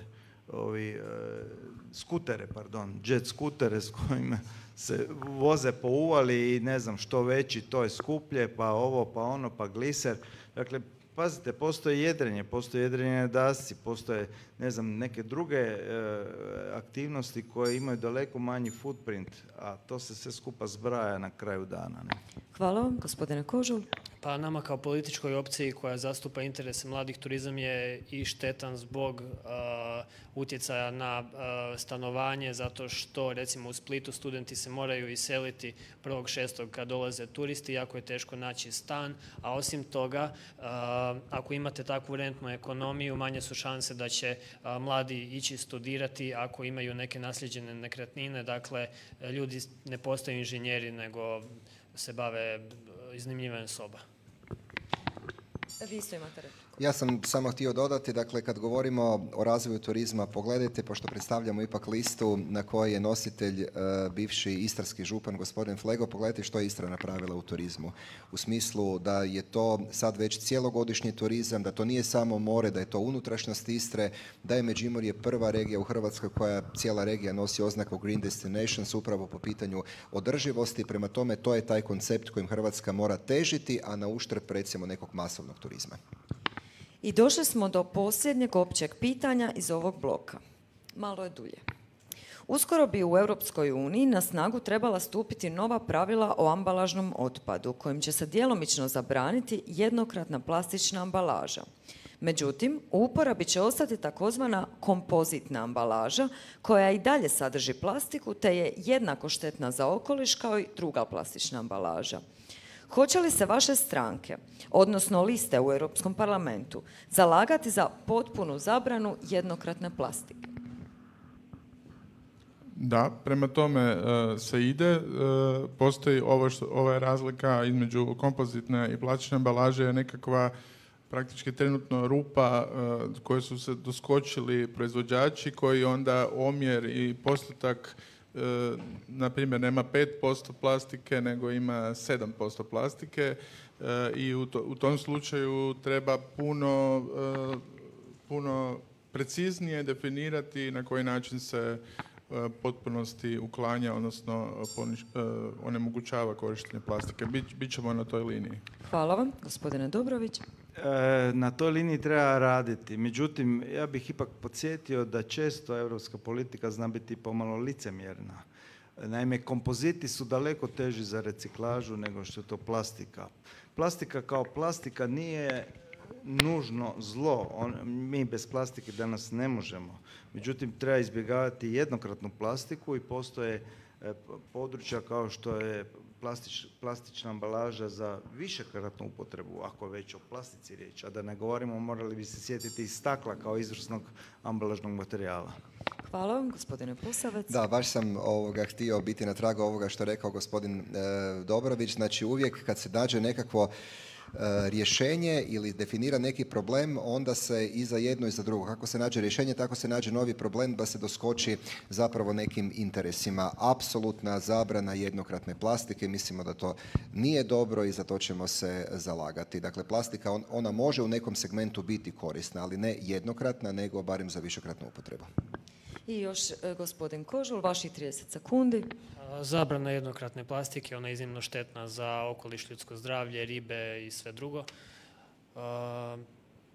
jet skutere s kojima se voze po uvali i ne znam što veći, to je skuplje, pa ovo, pa ono, pa gliser. Dakle, pazite, postoje jedrenje na dasci, postoje, ne znam, neke druge aktivnosti koje imaju daleko manji footprint, a to se sve skupa zbraja na kraju dana. Ne? Hvala vam, gospodine Kožul. Pa nama kao političkoj opciji koja zastupa interese mladih, turizam je i štetan zbog utjecaja na stanovanje, zato što recimo u Splitu studenti se moraju iseliti 1.6. kad dolaze turisti, jako je teško naći stan, a osim toga, ako imate takvu rentnu ekonomiju, manje su šanse da će mladi ići studirati ako imaju neke nasljeđene nekretnine. Dakle, ljudi ne postaju inženjeri, nego se bave iznajmljivanjem soba. Vi isto imate repliku. Ja sam samo htio dodati, dakle, kad govorimo o razvoju turizma, pogledajte, pošto predstavljamo ipak listu na kojoj je nositelj bivši istarski župan gospodin Flego, pogledajte što je Istra napravila u turizmu. U smislu da je to sad već cijelogodišnji turizam, da to nije samo more, da je to unutrašnjost Istre, da je Međimurje prva regija u Hrvatskoj koja cijela regija nosi oznaku Green Destinations upravo po pitanju održivosti. Prema tome, to je taj koncept kojim Hrvatska mora težiti, a na uštrb recimo nekog masovnog turizma. I došli smo do posljednjeg općeg pitanja iz ovog bloka. Malo je dulje. Uskoro bi u Europskoj uniji na snagu trebala stupiti nova pravila o ambalažnom otpadu, kojim će se djelomično zabraniti jednokratna plastična ambalaža. Međutim, u uporabi će ostati takozvana kompozitna ambalaža, koja i dalje sadrži plastiku, te je jednako štetna za okoliš kao i druga plastična ambalaža. Hoće li se vaše stranke, odnosno liste u Europskom parlamentu, zalagati za potpunu zabranu jednokratne plastike? Da, prema tome se ide. Postoji ova razlika između kompozitne i plastične ambalaže je nekakva praktički trenutno rupa koje su se doskočili proizvođači koji onda omjer i postotak na primjer nema 5% plastike nego ima 7% plastike i u tom slučaju treba puno preciznije definirati na koji način se potpunosti uklanja, odnosno onemogućava korištenje plastike. Bićemo na toj liniji. Hvala vam, gospodine Dobrović. Na toj liniji treba raditi. Međutim, ja bih ipak podsjetio da često europska politika zna biti pomalo licemjerna. Naime, kompoziti su daleko teži za reciklažu nego što je to plastika. Plastika kao plastika nije nužno zlo. Mi bez plastike danas ne možemo. Međutim, treba izbjegavati jednokratnu plastiku i postoje područja kao što je plastična ambalaža za višekratnu upotrebu, ako je već o plastici riječ, a da ne govorimo, morali bi se sjetiti i stakla kao izvrsnog ambalažnog materijala. Hvala vam, gospodine Posavec. Da, baš sam htio biti na tragu ovoga što je rekao gospodin Dobrović. Znači, uvijek kad se nađe nekakvo rješenje ili definira neki problem, onda se i za jedno i za drugo. Kako se nađe rješenje, tako se nađe novi problem da se doskoči zapravo nekim interesima. Apsolutna zabrana jednokratne plastike, mislimo da to nije dobro i za to ćemo se zalagati. Dakle, plastika, ona može u nekom segmentu biti korisna, ali ne jednokratna, nego barem za višekratnu upotrebu. I još gospodin Kožul, vaših 30 sekundi. Zabrana jednokratne plastike, ona je iznimno štetna za okoliš, ljudsko zdravlje, ribe i sve drugo.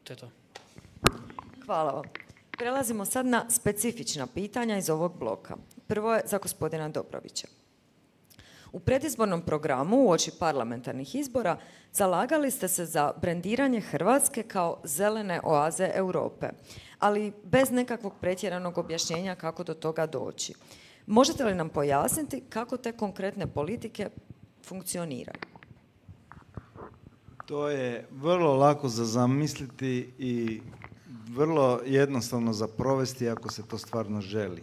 To je to. Hvala vam. Prelazimo sad na specifična pitanja iz ovog bloka. Prvo je za gospodina Dobrovića. U predizbornom programu uoči parlamentarnih izbora zalagali ste se za brendiranje Hrvatske kao zelene oaze Europe, ali bez nekakvog pretjeranog objašnjenja kako do toga doći. Možete li nam pojasniti kako te konkretne politike funkcioniraju? To je vrlo lako za zamisliti i vrlo jednostavno za provesti ako se to stvarno želi.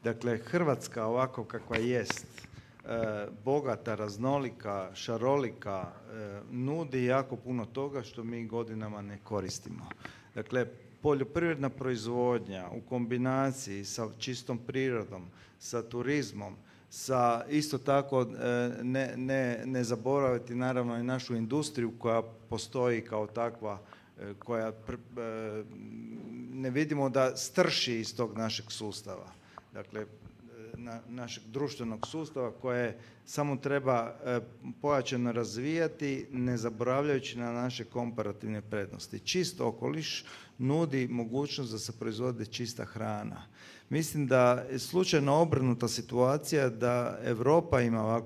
Dakle, Hrvatska ovako kakva jest, bogata, raznolika, šarolika, nudi jako puno toga što mi godinama ne koristimo. Dakle, poljoprivredna proizvodnja u kombinaciji sa čistom prirodom, sa turizmom, sa isto tako ne zaboraviti naravno i našu industriju koja postoji kao takva, koja ne vidimo da strši iz tog našeg sustava. Dakle, našeg društvenog sustava koje samo treba pojačano razvijati, ne zaboravljajući na naše komparativne prednosti. Čist okoliš nudi mogućnost da se proizvode čista hrana. Mislim da je slučajno obrnuta situacija da Europa ima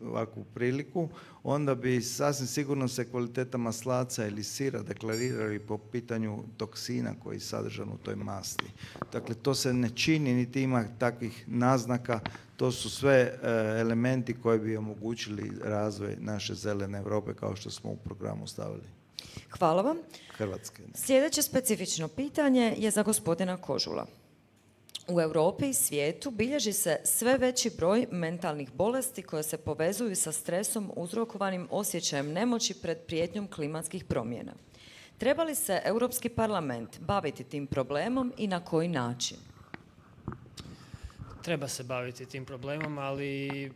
ovakvu priliku, onda bi sasvim sigurno se kvaliteta maslaca ili sira deklarirali po pitanju toksina koji je sadržan u toj masti. Dakle, to se ne čini, niti ima takvih naznaka. To su sve elementi koji bi omogućili razvoj naše zelene Europe kao što smo u programu stavili. Hvala vam. Hrvatske. Sljedeće specifično pitanje je za gospodina Kožula. U Europi i svijetu bilježi se sve veći broj mentalnih bolesti koje se povezuju sa stresom uzrokovanim osjećajem nemoći pred prijetnjom klimatskih promjena. Treba li se Europski parlament baviti tim problemom i na koji način? Treba se baviti tim problemom, ali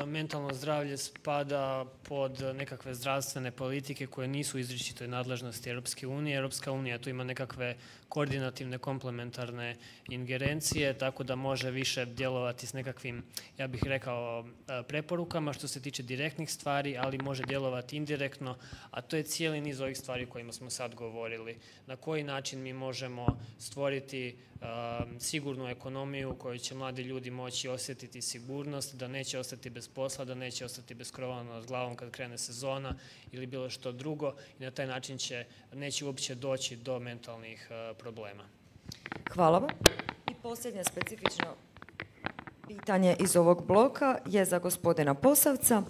mentalno zdravlje spada pod nekakve zdravstvene politike koje nisu u izričitoj nadležnosti Europske unije. Europska unija tu ima nekakve koordinativne, komplementarne ingerencije, tako da može više djelovati s nekakvim, ja bih rekao, preporukama što se tiče direktnih stvari, ali može djelovati indirektno, a to je cijeli niz ovih stvari o kojima smo sad govorili. Na koji način mi možemo stvoriti sigurnu ekonomiju u kojoj će mladi ljudi moći osjetiti sigurnost, da neće ostati bez posla, da neće ostati bez krova nad glavom kad krene sezona ili bilo što drugo i na taj način neće uopće doći do mentalnih problema. Hvala vam. I posljednje specifično pitanje iz ovog bloka je za gospodina Posavca.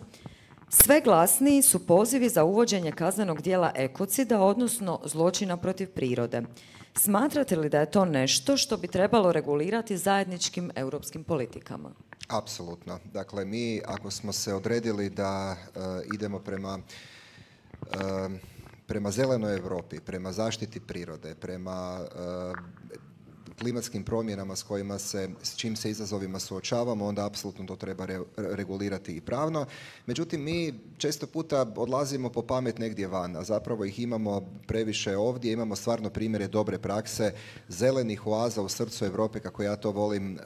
Sve glasniji su pozivi za uvođenje kaznenog djela ekocida, odnosno zločina protiv prirode. Smatrate li da je to nešto što bi trebalo regulirati zajedničkim europskim politikama? Apsolutno. Dakle, mi ako smo se odredili da idemo prema zelenoj Europi, prema zaštiti prirode, prema klimatskim promjenama s čim se izazovima suočavamo, onda apsolutno to treba regulirati i pravno. Međutim, mi često puta odlazimo po pamet negdje van, a zapravo ih imamo previše ovdje, imamo stvarno primjere dobre prakse, zelenih oaza u srcu Europe, kako ja to volim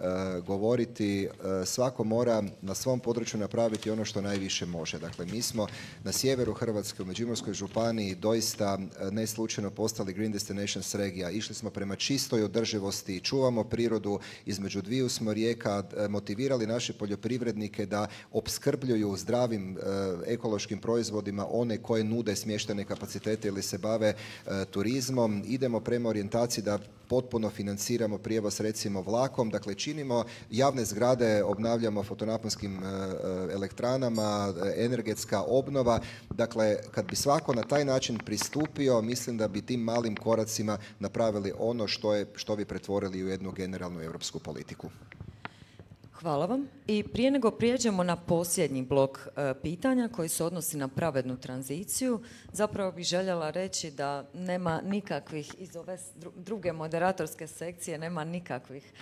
govoriti. Svako mora na svom području napraviti ono što najviše može. Dakle, mi smo na sjeveru Hrvatske, u Međimurskoj županiji, doista ne slučajno postali Green Destinations regija. Išli smo prema čistoj održivosti, čuvamo prirodu, između dviju smo rijeka, motivirali naše poljoprivrednike da opskrbljuju zdravim ekološkim proizvodima one koje nude smještajne kapacitete ili se bave turizmom. Idemo prema orijentaciji da potpuno financiramo prijevoz recimo vlakom, dakle činimo javne zgrade, obnavljamo fotonaponskim elektranama, energetska obnova. Dakle, kad bi svako na taj način pristupio, mislim da bi tim malim koracima napravili ono što bi pretvorili u jednu generalnu europsku politiku. Hvala vam. I prije nego prijeđemo na posljednji blok pitanja koji se odnosi na pravednu tranziciju, zapravo bih željela reći da nema nikakvih, iz ove druge moderatorske sekcije, nema nikakvih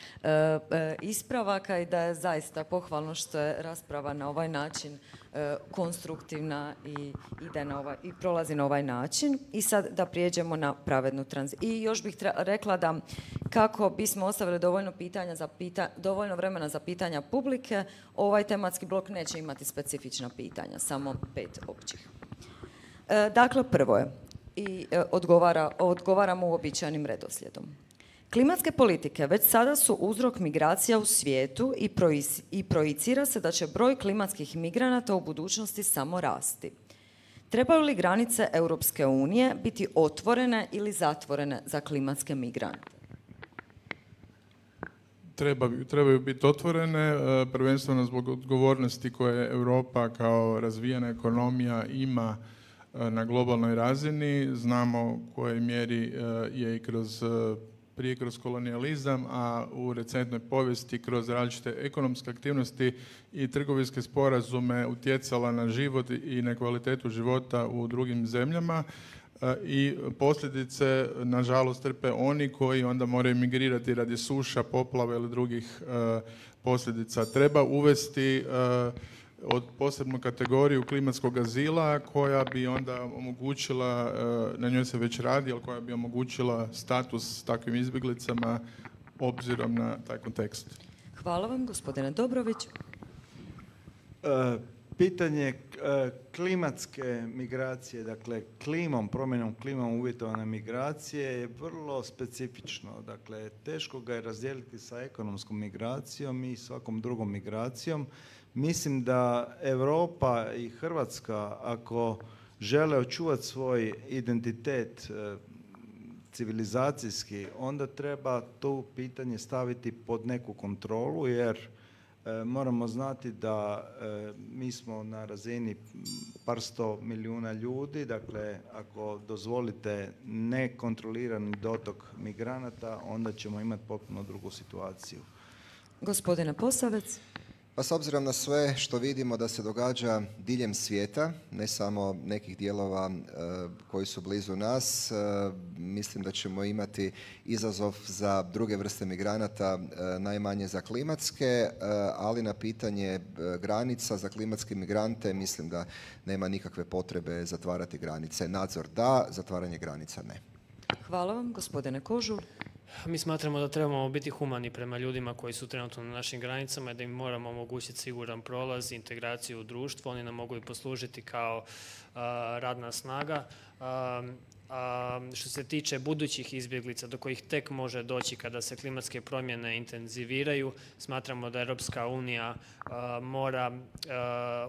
ispravaka i da je zaista pohvalno što je rasprava na ovaj način konstruktivna i prolazi na ovaj način. I sad da prijeđemo na pravednu tranziciju. I još bih rekla da kako bismo ostavili dovoljno vremena za pitanja publike, ovaj tematski blok neće imati specifična pitanja, samo 5 općih. Dakle, prvo je, i odgovaramo uobičajenim redoslijedom. Klimatske politike već sada su uzrok migracija u svijetu i projicira se da će broj klimatskih migranata u budućnosti samo rasti. Trebaju li granice Europske unije biti otvorene ili zatvorene za klimatske migrante? Trebaju biti otvorene, prvenstveno zbog odgovornosti koje Europa kao razvijena ekonomija ima na globalnoj razini. Znamo u kojoj mjeri je i prije kroz kolonijalizam, a u recentnoj povijesti kroz različite ekonomske aktivnosti i trgovinske sporazume utjecala na život i na kvalitetu života u drugim zemljama. I posljedice, nažalost, trpe oni koji onda moraju migrirati radi suša, poplave ili drugih posljedica. Treba uvesti od posebnu kategoriju klimatskog azila koja bi onda omogućila, na njoj se već radi, ali koja bi omogućila status takvim izbjeglicama obzirom na taj kontekst. Hvala vam, gospodine Dobrović. Pitanje klimatske migracije, dakle promjenom klimom uvjetovane migracije je vrlo specifično. Dakle, teško ga je razdijeliti sa ekonomskom migracijom i svakom drugom migracijom. Mislim da Europa i Hrvatska, ako žele očuvati svoj identitet civilizacijski, onda treba to pitanje staviti pod neku kontrolu, jer moramo znati da mi smo na razini par 100 milijuna ljudi, dakle ako dozvolite nekontrolirani dotok migranata, onda ćemo imati potpuno drugu situaciju. Gospodine Posavec. Pa s obzirom na sve što vidimo da se događa diljem svijeta, ne samo nekih dijelova koji su blizu nas, mislim da ćemo imati izazov za druge vrste migranata, najmanje za klimatske, ali na pitanje granica za klimatske migrante mislim da nema nikakve potrebe zatvarati granice. Nadzor da, zatvaranje granica ne. Hvala vam, gospodine Kožul. Mi smatramo da trebamo biti humani prema ljudima koji su trenutno na našim granicama i da im moramo omogućiti siguran prolaz, integraciju u društvo. Oni nam mogu i poslužiti kao radna snaga. Što se tiče budućih izbjeglica do kojih tek može doći kada se klimatske promjene intenziviraju, smatramo da Europska unija mora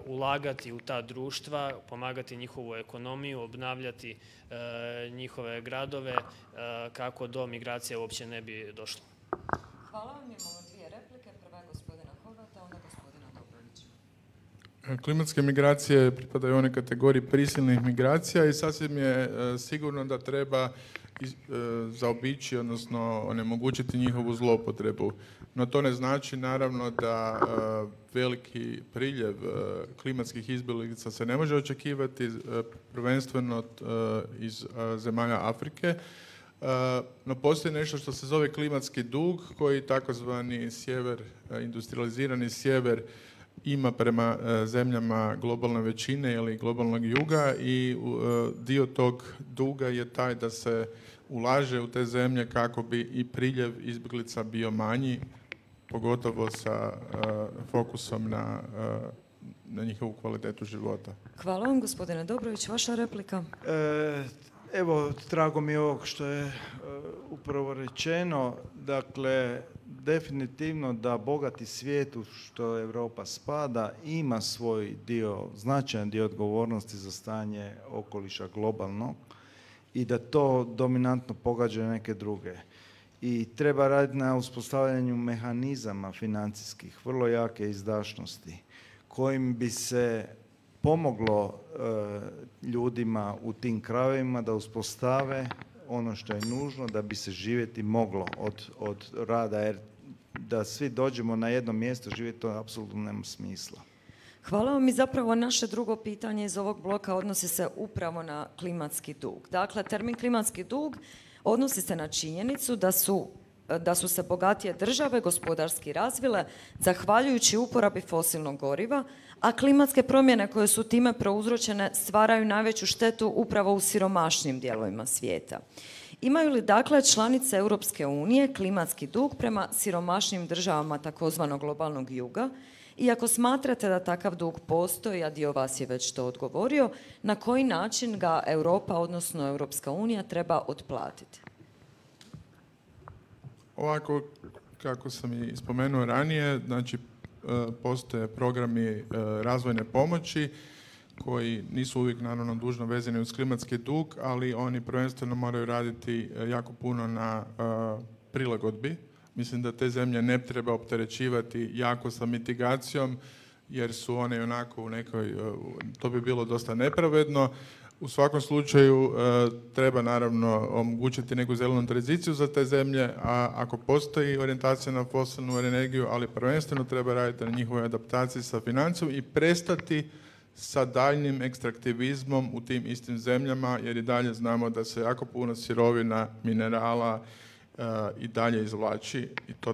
ulagati u ta društva, pomagati njihovu ekonomiju, obnavljati njihove gradove kako do migracije uopće ne bi došlo. Hvala vam, imamo dvije replike. Prva je gospodina Horvata, onda gospodina Dobrovića. Klimatske migracije pripadaju onoj kategoriji prisilnih migracija i sasvim je sigurno da treba zaobići, odnosno onemogućiti njihovu zloupotrebu. No to ne znači naravno da veliki priljev klimatskih izbjeglica se ne može očekivati, prvenstveno iz zemalja Afrike. No postoji nešto što se zove klimatski dug, koji takozvani industrializirani sjever ima prema zemljama globalne većine ili globalnog juga i dio tog duga je taj da se ulaže u te zemlje kako bi i priljev izbjeglica bio manji, pogotovo sa fokusom na njihovu kvalitetu života. Hvala vam, gospodine Dobrović. Vaša replika? Evo, drago mi je ovog što je upravo rečeno. Dakle, definitivno da bogati svijet u što Europa spada ima svoj dio, značajan dio odgovornosti za stanje okoliša globalno i da to dominantno pogađa neke druge. I treba raditi na uspostavljanju mehanizama financijskih, vrlo jake izdašnosti, kojim bi se pomoglo ljudima u tim krajevima da uspostave ono što je nužno da bi se živjeti moglo od rada, jer da svi dođemo na jedno mjesto živjeti, to apsolutno nema smisla. Hvala vam i zapravo naše drugo pitanje iz ovog bloka odnosi se upravo na klimatski dug. Dakle, termin klimatski dug odnosi se na činjenicu da su se bogatije države gospodarski razvile zahvaljujući uporabi fosilnog goriva, a klimatske promjene koje su time prouzročene stvaraju najveću štetu upravo u siromašnijim dijelovima svijeta. Imaju li dakle članice Europske unije klimatski dug prema siromašnijim državama takozvanog globalnog juga? I ako smatrate da takav dug postoji, a dio vas je već to odgovorio, na koji način ga Europa, odnosno Europska unija, treba otplatiti? Ovako, kako sam i spomenuo ranije, znači postoje programi razvojne pomoći koji nisu uvijek naravno dužno vezani uz klimatski dug, ali oni prvenstveno moraju raditi jako puno na prilagodbi. Mislim da te zemlje ne treba opterećivati jako sa mitigacijom, jer su one onako u nekoj, to bi bilo dosta nepravedno. U svakom slučaju treba naravno omogućiti neku zelenu tranziciju za te zemlje, a ako postoji orijentacija na fosilnu energiju, ali prvenstveno treba raditi na njihovoj adaptaciji sa financijom i prestati sa daljnjim ekstraktivizmom u tim istim zemljama, jer i dalje znamo da se jako puno sirovina, minerala i dalje izvlači i to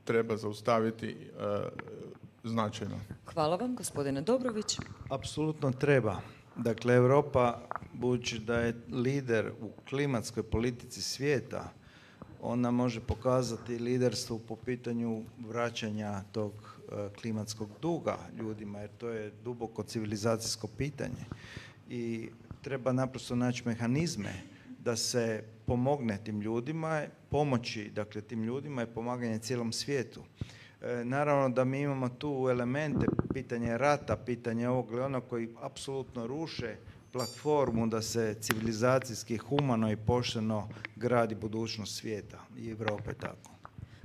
treba zaustaviti značajno. Hvala vam, gospodine Dobrović. Apsolutno treba. Dakle, Europa, budući da je lider u klimatskoj politici svijeta, ona može pokazati liderstvo po pitanju vraćanja tog klimatskog duga ljudima, jer to je duboko civilizacijsko pitanje. I treba naprosto naći mehanizme da se pomogne tim ljudima, pomoći dakle, tim ljudima je pomaganje cijelom svijetu. Naravno da mi imamo tu elemente, pitanje rata, pitanje ovog ili onog koji apsolutno ruše platformu da se civilizacijski, humano i pošteno gradi budućnost svijeta i Europe tako.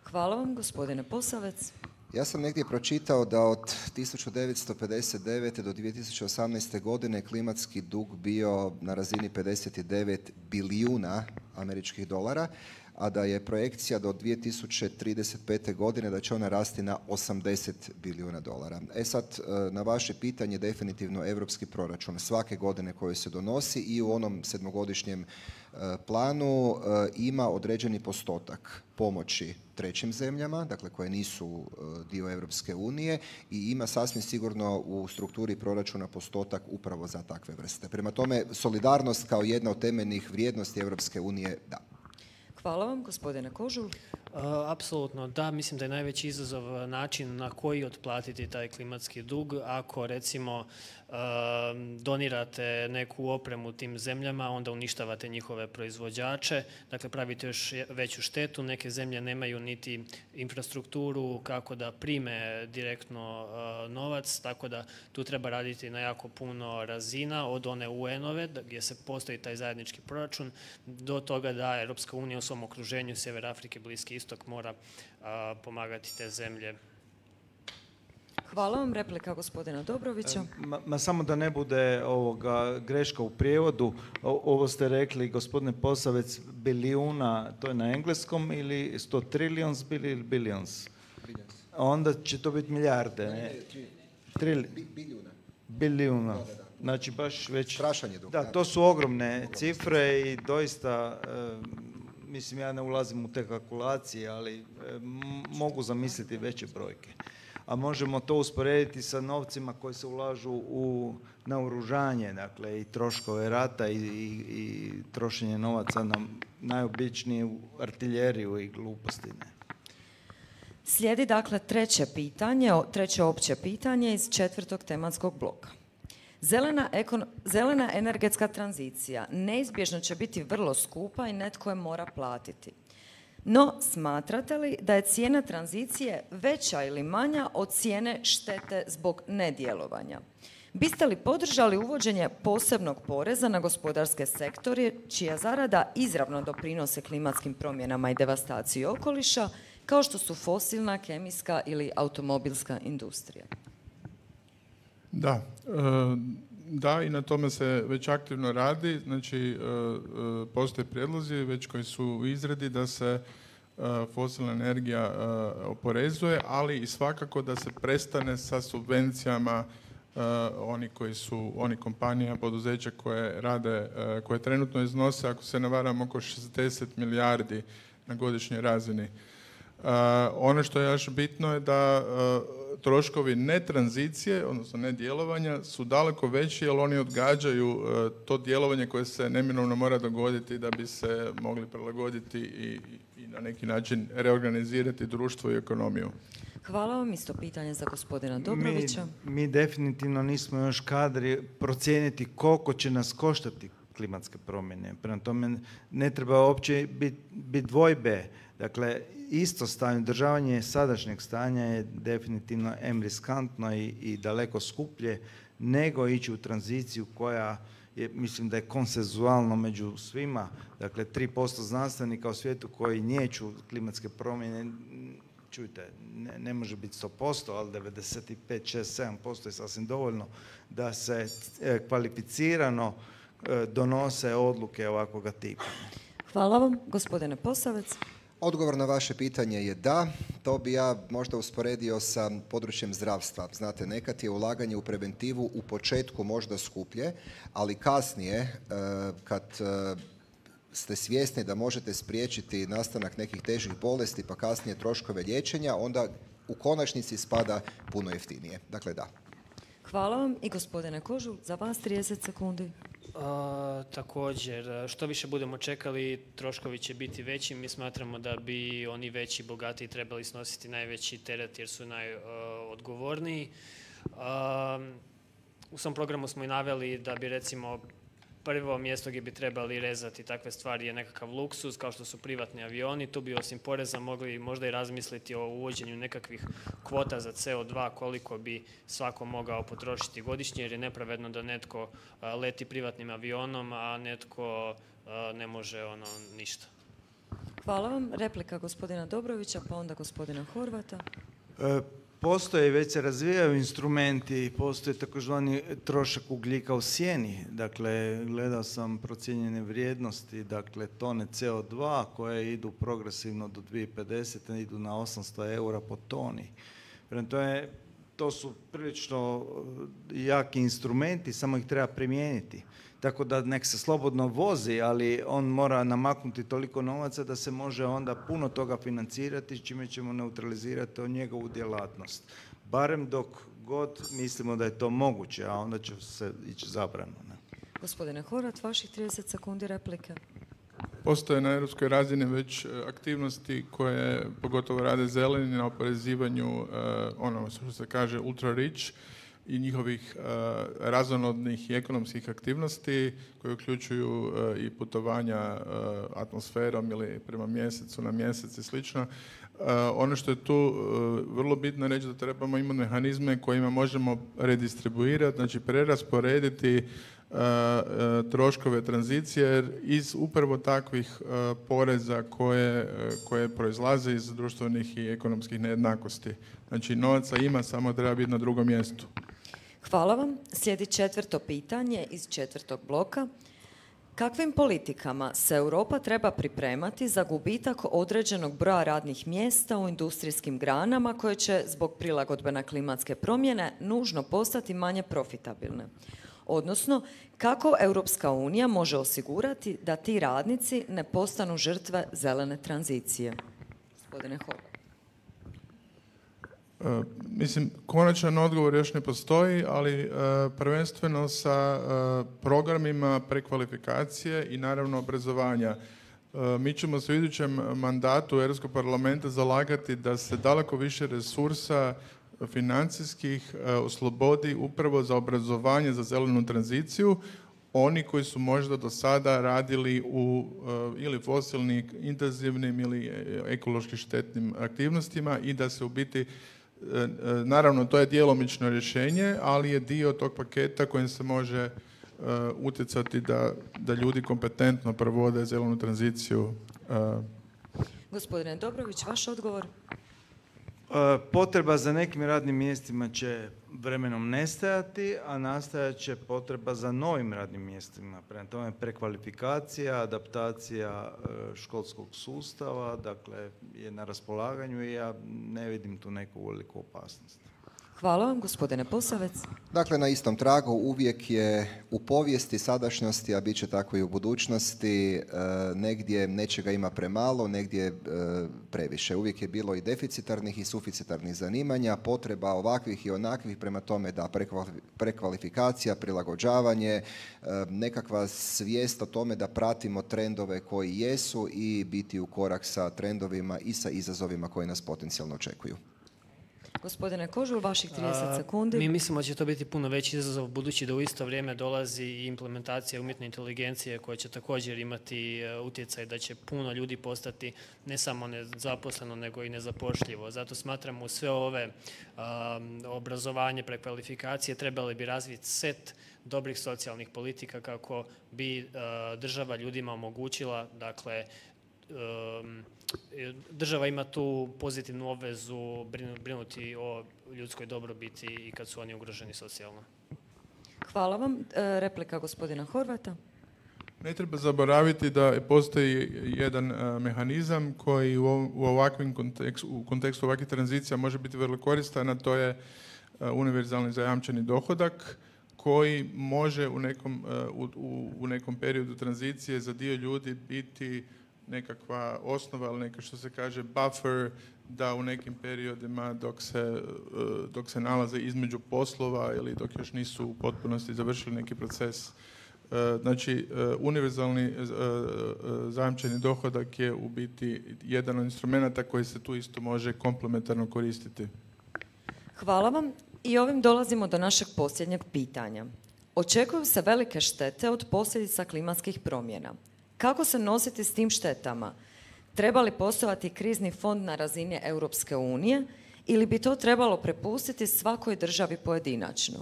Hvala vam, gospodine Posavec. Ja sam negdje pročitao da od 1959. do 2018. godine klimatski dug bio na razini 59 bilijuna američkih dolara, a da je projekcija do 2035. godine da će ona rasti na 80 bilijuna dolara. Sad, na vaše pitanje, definitivno europski proračun svake godine koji se donosi i u onom 7-godišnjem planu ima određeni postotak pomoći trećim zemljama, dakle koje nisu dio Europske unije, i ima sasvim sigurno u strukturi proračuna postotak upravo za takve vrste. Prema tome, solidarnost kao jedna od temeljnih vrijednosti Europske unije, da. Hvala vam, gospodine Kožul. Apsolutno, da, mislim da je najveći izazov način na koji otplatiti taj klimatski dug. Ako recimo donirate neku opremu tim zemljama, onda uništavate njihove proizvođače, dakle pravite još veću štetu. Neke zemlje nemaju niti infrastrukturu kako da prime direktno novac, tako da tu treba raditi na jako puno razina, od one UN-ove gdje se postoji taj zajednički proračun, do toga da Europska unija u svom okruženju, Sjever Afrike, Bliski istok, mora pomagati te zemlje. Hvala vam. Replika gospodina Dobrovića. Samo da ne bude greška u prijevodu, ovo ste rekli, gospodine Posavec, bilijuna, to je na engleskom, ili 100 trillions ili billions? Onda će to biti milijarde, ne? Bilijuna. Znači baš već... Strašan je dug. Da, to su ogromne cifre i doista... Mislim, ja ne ulazim u te kalkulacije, ali mogu zamisliti veće brojke. A možemo to usporediti sa novcima koji se ulažu u naoružanje, dakle i troškove rata i trošenje novaca na najobičniju artiljeriju i gluposti. Slijedi dakle treće opće pitanje iz 4. tematskog bloka. Zelena energetska tranzicija neizbježno će biti vrlo skupa i netko je mora platiti. No, smatrate li da je cijena tranzicije veća ili manja od cijene štete zbog nedjelovanja? Biste li podržali uvođenje posebnog poreza na gospodarske sektore čija zarada izravno doprinose klimatskim promjenama i devastaciji okoliša, kao što su fosilna, kemijska ili automobilska industrija? Da, i na tome se već aktivno radi. Znači, postoje prijedlozi već koji su u izradi da se fosilna energija oporezuje, ali i svakako da se prestane sa subvencijama oni kompanija, poduzeća koje rade, koje trenutno iznose, ako se ne varam, oko 60 milijardi na godišnjoj razini. Ono što je još bitno je da troškovi netranzicije, odnosno nedjelovanja, su daleko veći jer oni odgađaju to djelovanje koje se neminovno mora dogoditi da bi se mogli prilagoditi i na neki način reorganizirati društvo i ekonomiju. Hvala vam. Isto pitanje za gospodina Dobrovića. Mi definitivno nismo još kadri procijeniti koliko će nas koštati klimatske promjene. Prema tome ne treba uopće biti dvojbe Dakle, isto stanje, državanje sadašnjeg stanja je definitivno riskantno i daleko skuplje nego ići u tranziciju koja je, mislim da je konsenzualno među svima. Dakle, 3% znanstvenika u svijetu koji niječu klimatske promjene, čujte, ne može biti 100%, ali 95, 6, 7% je sasvim dovoljno da se kvalificirano donose odluke ovakvoga tipa. Hvala vam. Gospodine Posavec. Odgovor na vaše pitanje je da. To bi ja možda usporedio sa područjem zdravstva. Znate, nekad je ulaganje u preventivu u početku možda skuplje, ali kasnije, kad ste svjesni da možete spriječiti nastanak nekih težih bolesti, pa kasnije troškove liječenja, onda u konačnici spada puno jeftinije. Dakle, da. Hvala vam. I gospodine Kožul, za vas 30 sekundi. Također, što više budemo čekali, troškovi će biti veći. Mi smatramo da bi oni veći, bogatiji trebali snositi najveći teret jer su najodgovorniji. U svom programu smo i naveli da bi recimo prvo mjesto gdje bi trebali rezati takve stvari je nekakav luksuz, kao što su privatni avioni. Tu bi osim poreza mogli možda i razmisliti o uvođenju nekakvih kvota za CO2, koliko bi svako mogao potrošiti godišnje, jer je nepravedno da netko leti privatnim avionom, a netko ne može ništa. Hvala vam. Replika gospodina Dobrovića, pa onda gospodina Horvata. Postoje, već se razvijaju instrumenti, postoji takozvani trošak ugljika u sjeni. Dakle, gledao sam procijenjene vrijednosti, dakle, tone CO2 koje idu progresivno do 2050. idu na 800 eura po toni. Prema tome, to su prilično jaki instrumenti, samo ih treba primijeniti. Tako da nek se slobodno vozi, ali on mora namaknuti toliko novaca da se može onda puno toga financirati, čime ćemo neutralizirati njegovu djelatnost. Barem dok god mislimo da je to moguće, a onda će se ići zabrano. Gospodine Horvat, vaših 30 sekundi replike. Postoje na europskoj razini već aktivnosti koje pogotovo rade zeleni na oporezivanju ono što se kaže ultra rich i njihovih razonodnih i ekonomskih aktivnosti koje uključuju i putovanja atmosferom ili prema mjesecu na mjesec i slično. Ono što je tu vrlo bitno reći da trebamo imati mehanizme kojima možemo redistribuirati, znači prerasporediti troškove tranzicije jer iz upravo takvih poreza koje proizlaze iz društvenih i ekonomskih nejednakosti. Znači novaca ima, samo treba biti na drugom mjestu. Hvala vam. Slijedi 4. pitanje iz 4. bloka. Kakvim politikama se Europa treba pripremati za gubitak određenog broja radnih mjesta u industrijskim granama koje će zbog prilagodbe na klimatske promjene nužno postati manje profitabilne? Odnosno, kako Europska unija može osigurati da ti radnici ne postanu žrtve zelene tranzicije? Gospodine Horvat. Mislim, konačan odgovor još ne postoji, ali prvenstveno sa programima prekvalifikacije i naravno obrazovanja. Mi ćemo se u idućem mandatu Europskog parlamenta zalagati da se daleko više resursa financijskih oslobodi upravo za obrazovanje za zelenu tranziciju. Oni koji su možda do sada radili u ili fosilnim, intenzivnim ili ekološki štetnim aktivnostima i da se u biti, naravno to je djelomično rješenje, ali je dio tog paketa kojim se može utjecati da ljudi kompetentno provode zelenu tranziciju. Gospodine Dobrović, vaš odgovor? Potreba za nekim radnim mjestima će vremenom nestajati, a nastajat će potreba za novim radnim mjestima. Prema tome prekvalifikacija, adaptacija školskog sustava, dakle, je na raspolaganju i ja ne vidim tu neku veliku opasnost. Hvala vam, gospodine Posavec. Dakle, na istom tragu uvijek je u povijesti, sadašnjosti, a bit će tako i u budućnosti, negdje nečega ima premalo, negdje previše. Uvijek je bilo i deficitarnih i suficitarnih zanimanja, potreba ovakvih i onakvih, prema tome da prekvalifikacija, prilagođavanje, nekakva svijest o tome da pratimo trendove koji jesu i biti u korak sa trendovima i sa izazovima koji nas potencijalno očekuju. Gospodine Kožul, vaših 30 sekundi. Mi mislimo da će to biti puno veći izazov, budući da u isto vrijeme dolazi i implementacija umjetne inteligencije koja će također imati utjecaj da će puno ljudi postati ne samo nezaposleno nego i nezapošljivo. Zato smatramo u sve ove obrazovanje, prekvalifikacije trebali bi razviti set dobrih socijalnih politika kako bi država ljudima omogućila, dakle, država ima tu pozitivnu obvezu brinuti o ljudskoj dobrobiti i kad su oni ugroženi socijalno. Hvala vam. Replika gospodina Horvata. Ne treba zaboraviti da postoji jedan mehanizam koji u ovakvim u kontekstu ovakvih tranzicija može biti vrlo koristan, a to je univerzalni zajamčeni dohodak koji može u nekom periodu tranzicije za dio ljudi biti nekakva osnova ili neka što se kaže buffer da u nekim periodima dok se nalaze između poslova ili dok još nisu u potpunosti završili neki proces. Znači, univerzalni zajamčeni dohodak je u biti jedan od instrumenta koji se tu isto može komplementarno koristiti. Hvala vam. I ovim dolazimo do našeg posljednjeg pitanja. Očekuju se velike štete od posljedica klimatskih promjena. Kako se nositi s tim štetama? Treba li postojati krizni fond na razini Europske unije ili bi to trebalo prepustiti svakoj državi pojedinačno?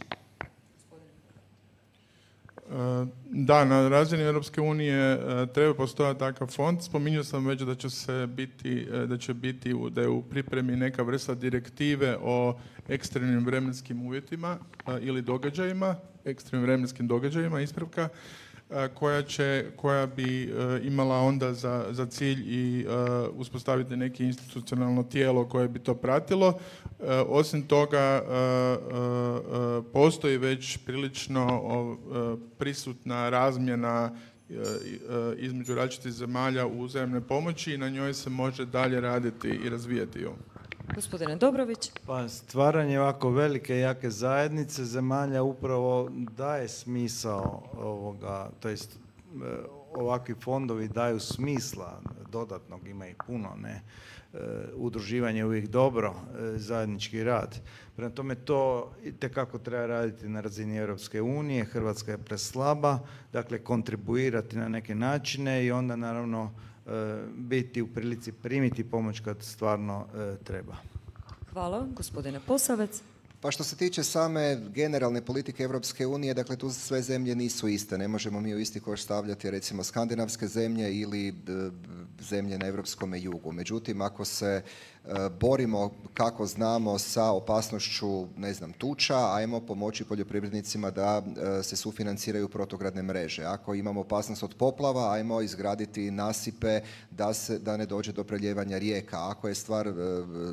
Da, na razini Europske unije treba postojati takav fond. Spominjao sam već da je u pripremi neka vrsta direktive o ekstremnim vremenskim uvjetima ili događajima, ekstremnim vremenskim događajima, ispravka, koja bi imala onda za cilj i uspostaviti neki institucionalno tijelo koje bi to pratilo. Osim toga, postoji već prilično prisutna razmjena između različitih zemalja u uzajamnoj pomoći i na njoj se može dalje raditi i razvijati ju. Gospodine Dobrović. Pa stvaranje ovako velike i jake zajednice zemalja upravo daje smisao ovoga, to jest ovakvi fondovi daju smisla dodatnog, ima ih puno, ne? Udruživanje je uvijek dobro, zajednički rad. Prema tome to itekako treba raditi na razini Europske unije, Hrvatska je preslaba, dakle kontribuirati na neke načine i onda naravno biti u prilici primiti pomoć kad stvarno treba. Hvala. Gospodine Posavec. Pa što se tiče same generalne politike Europske unije, dakle tu sve zemlje nisu iste. Ne možemo mi u isti koš stavljati recimo skandinavske zemlje ili zemlje na europskom jugu. Međutim, ako se borimo kako znamo sa opasnošću, ne znam, tuča, ajmo pomoći poljoprivrednicima da se sufinanciraju protugradne mreže. Ako imamo opasnost od poplava, ajmo izgraditi nasipe da ne dođe do preljevanja rijeka. Ako je stvar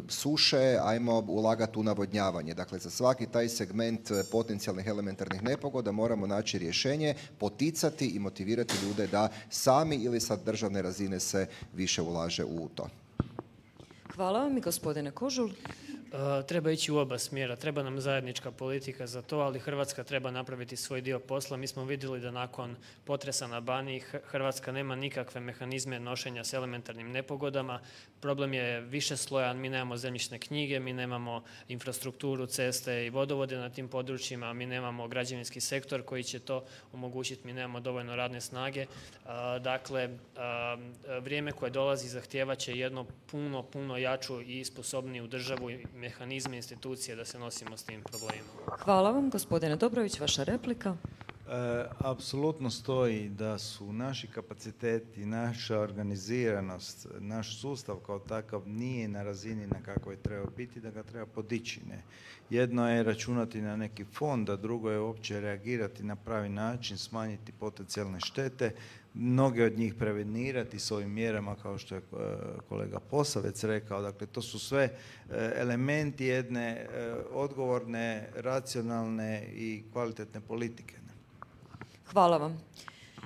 suše, ajmo ulagati u navodnjavanje. Dakle, za svaki taj segment potencijalnih elementarnih nepogoda moramo naći rješenje, poticati i motivirati ljude da sami ili sa državne razine se više ulaže u to. Hvala vam i gospodine Kožul. Treba ići u oba smjera, treba nam zajednička politika za to, ali Hrvatska treba napraviti svoj dio posla. Mi smo vidjeli da nakon potresa na Baniji Hrvatska nema nikakve mehanizme nošenja s elementarnim nepogodama. Problem je više slojan, mi nemamo zemljišne knjige, mi nemamo infrastrukturu, ceste i vodovode na tim područjima, mi nemamo građevinski sektor koji će to omogućiti, mi nemamo dovoljno radne snage. Dakle, vrijeme koje dolazi zahtijevat će jedno puno jaču i sposobniju državu, mehanizme, institucije da se nosimo s tim problemima. Hvala vam. Gospodine Dobrović, vaša replika. Apsolutno stoji da su naši kapaciteti, naša organiziranost, naš sustav kao takav nije na razini na kakvoj treba biti, da ga treba podići. Ne? Jedno je računati na neki fond, a drugo je uopće reagirati na pravi način, smanjiti potencijalne štete, mnoge od njih prevenirati s ovim mjerama kao što je kolega Posavec rekao. Dakle, to su sve elementi jedne odgovorne, racionalne i kvalitetne politike. Hvala vam.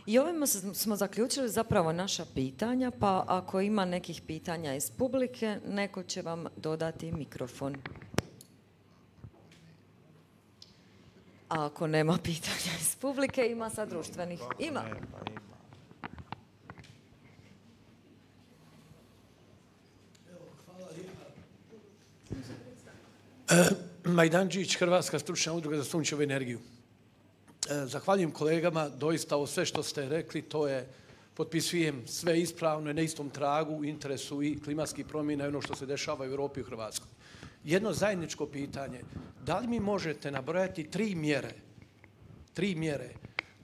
I ovime smo zaključili zapravo naša pitanja, pa ako ima nekih pitanja iz publike, neko će vam dodati mikrofon. A ako nema pitanja iz publike, ima sad društvenih. Ima. Majdančić, Hrvatska stručna udruga za sunčevu energiju. Zahvaljujem kolegama, doista ovo sve što ste rekli, to je, potpisujem sve ispravno i na istom tragu u interesu i klimatskih promjena i ono što se dešava u Europi i u Hrvatskoj. Jedno zajedničko pitanje, da li mi možete nabrojati tri mjere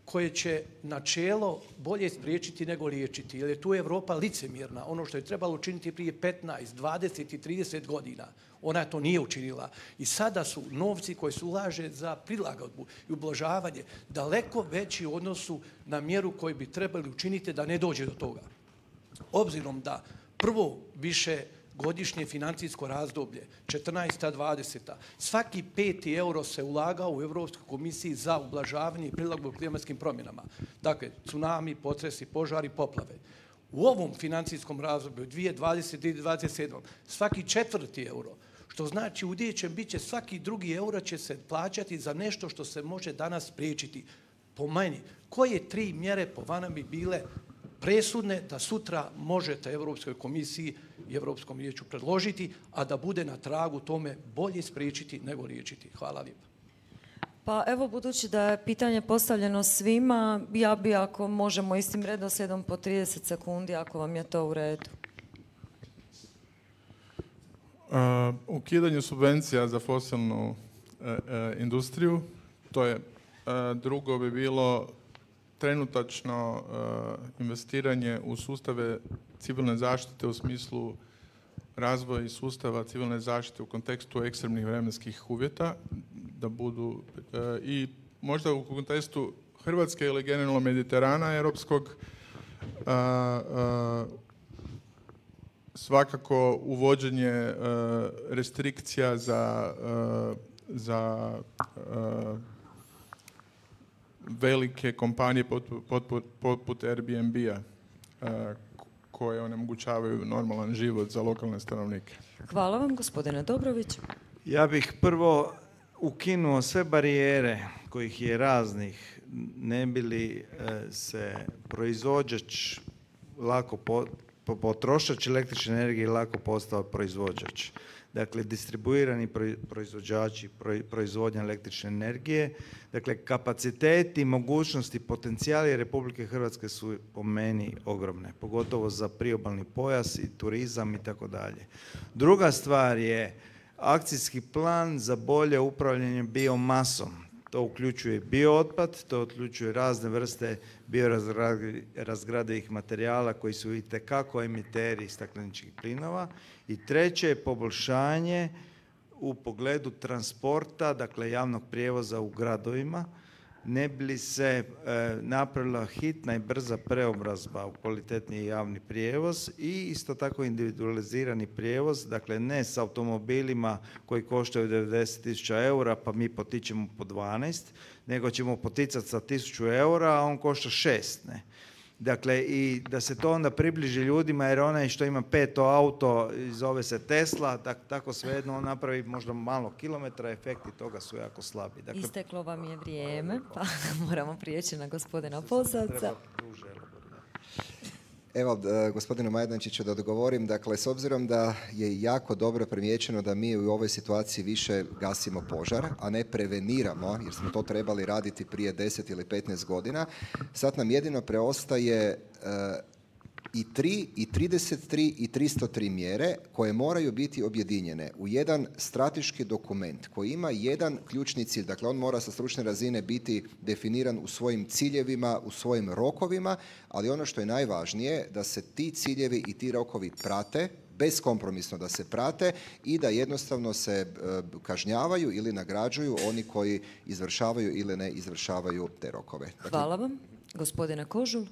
koje će načelo bolje spriječiti nego liječiti, jer je tu Europa licemjerna. Ono što je trebalo učiniti prije 15, 20 i 30 godina, ona to nije učinila. I sada su novci koji se ulaže za prilagodbu i ublažavanje daleko veći u odnosu na mjeru koju bi trebali učiniti da ne dođe do toga. Obzirom da prvo višegodišnje financijsko razdoblje, 14-20, svaki 5 euro se ulagao u Europskoj komisiji za ublažavanje i prilagodbu klimatskim promjenama. Dakle, tsunami, potresi, požari, poplave. U ovom financijskom razdoblju 2020-2027 svaki 4 euro, što znači u idućem bit će svaki drugi euro će se plaćati za nešto što se može danas spriječiti. Po meni, koje 3 mjere po vama bi bile presudne da sutra možete Europskoj komisiji i Europskom vijeću predložiti, a da bude na tragu tome bolje spriječiti nego liječiti? Hvala lijepa. Pa evo, budući da je pitanje postavljeno svima, ja bi, ako možemo istim redoslijedom po 30 sekundi, ako vam je to u redu. Ukidanje subvencija za fosilnu industriju, to je drugo bi bilo trenutačno investiranje u sustave civilne zaštite u smislu razvoja i sustava civilne zaštite u kontekstu ekstremnih vremenskih uvjeta, da budu i možda u kontekstu Hrvatske ili generalno Mediterana europskog, svakako uvođenje restrikcija za velike kompanije poput Airbnb-a koje onemogućavaju normalan život za lokalne stanovnike. Hvala vam, gospodine Dobrović. Ja bih prvo ukinuo sve barijere kojih je raznih, ne bi li se proizvođač lako potrošač električne energije lako postao proizvođač. Dakle, distribuirani proizvođači proizvodnja električne energije. Dakle, kapaciteti, mogućnosti, potencijali Republike Hrvatske su po meni ogromne, pogotovo za priobalni pojas i turizam i tako dalje. Druga stvar je akcijski plan za bolje upravljanje biomasom. To uključuje biootpad, to uključuje razne vrste biorazgradivih materijala koji su itekako emiteri stakleničkih plinova. I treće je poboljšanje u pogledu transporta, dakle javnog prijevoza u gradovima, ne bi li se napravila hitna i brza preobrazba u kvalitetniji javni prijevoz i isto tako individualizirani prijevoz, dakle ne s automobilima koji koštaju 90.000 eura pa mi potičemo po 12, nego ćemo poticati sa 1.000 eura, a on košta 6. Ne? Dakle, i da se to onda približi ljudima, jer onaj što ima 5 auto i zove se Tesla, tako svejedno on napravi možda malo kilometra, efekti toga su jako slabi. Dakle, isteklo vam je vrijeme, pa moramo prijeći na gospodina Posavca. Evo, gospodinu Majdančiću da odgovorim. Dakle, s obzirom da je jako dobro primijećeno da mi u ovoj situaciji više gasimo požar, a ne preveniramo, jer smo to trebali raditi prije 10 ili 15 godina, sad nam jedino preostaje i 3, i 33, i 303 mjere koje moraju biti objedinjene u jedan strateški dokument koji ima jedan ključni cilj. Dakle, on mora sa stručne razine biti definiran u svojim ciljevima, u svojim rokovima, ali ono što je najvažnije da se ti ciljevi i ti rokovi prate, beskompromisno da se prate i da jednostavno se kažnjavaju ili nagrađuju oni koji izvršavaju ili ne izvršavaju te rokove. Dakle, hvala vam. Gospodine Kožul.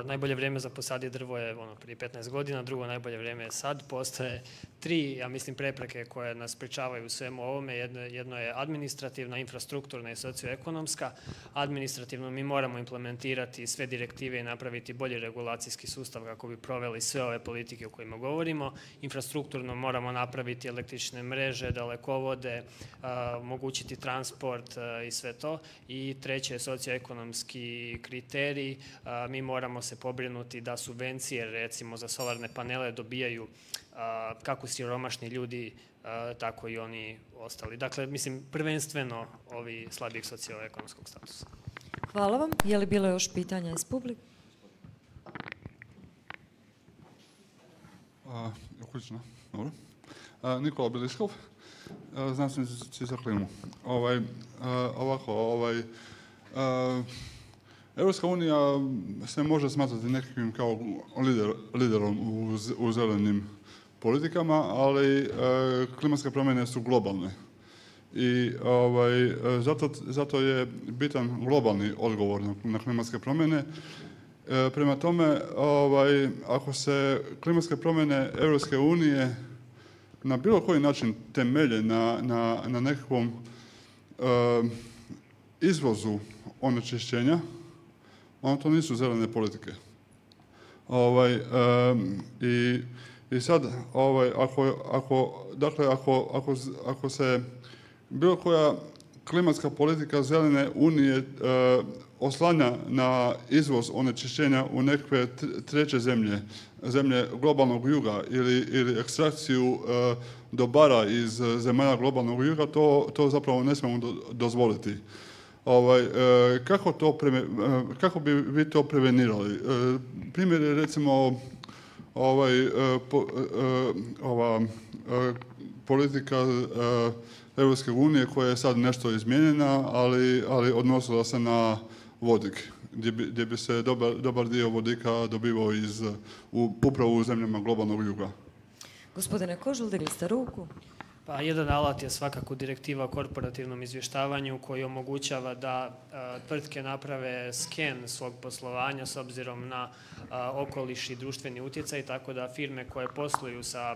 Najbolje vrijeme za posaditi drvo je prije 15 godina, drugo najbolje vrijeme je sad. Postoje 3, ja mislim, prepreke koje nas sprečavaju u svemu ovome. Jedno je administrativna, infrastrukturna i socioekonomska. Administrativno mi moramo implementirati sve direktive i napraviti bolji regulacijski sustav kako bi proveli sve ove politike o kojima govorimo. Infrastrukturno moramo napraviti električne mreže, dalekovode, omogućiti transport i sve to. I treće je socioekonomski kriterij. Mi moramo se pobrinuti da subvencije, recimo za solarne panele, dobijaju kako siromašni ljudi, tako i oni ostali. Dakle, mislim, prvenstveno ovi slabijeg socioekonomskog statusa. Hvala vam. Je li bilo još pitanja iz publike? Dobro. Nikola Beliskov, znanstvenici za klimu. Europska unija se može smatrati nekakvim kao liderom u zelenim politikama, ali klimatske promjene su globalne. I zato je bitan globalni odgovor na klimatske promjene. Prema tome, ako se klimatske promjene Europske unije na bilo koji način temelje na nekakvom izvozu onečišćenja, onda to nisu zelene politike. I sad, ako se bilo koja klimatska politika zelene unije oslanja na izvoz onečišćenja u nekakve treće zemlje globalnog juga ili ekstrakciju dobara iz zemalja globalnog juga, to zapravo ne smijemo dozvoliti. Kako bi vi to prevenirali? Primjer je recimo politika Europske unije koja je sad nešto izmijenjena, ali odnosila se na vodik, gdje bi se dobar dio vodika dobivao upravo u zemljama globalnog juga. Gospodine Kožul, digli ste ruku. Pa jedan alat je svakako direktiva o korporativnom izvještavanju koji omogućava da tvrtke naprave sken svog poslovanja s obzirom na okoliš i društveni utjecaj, tako da firme koje posluju sa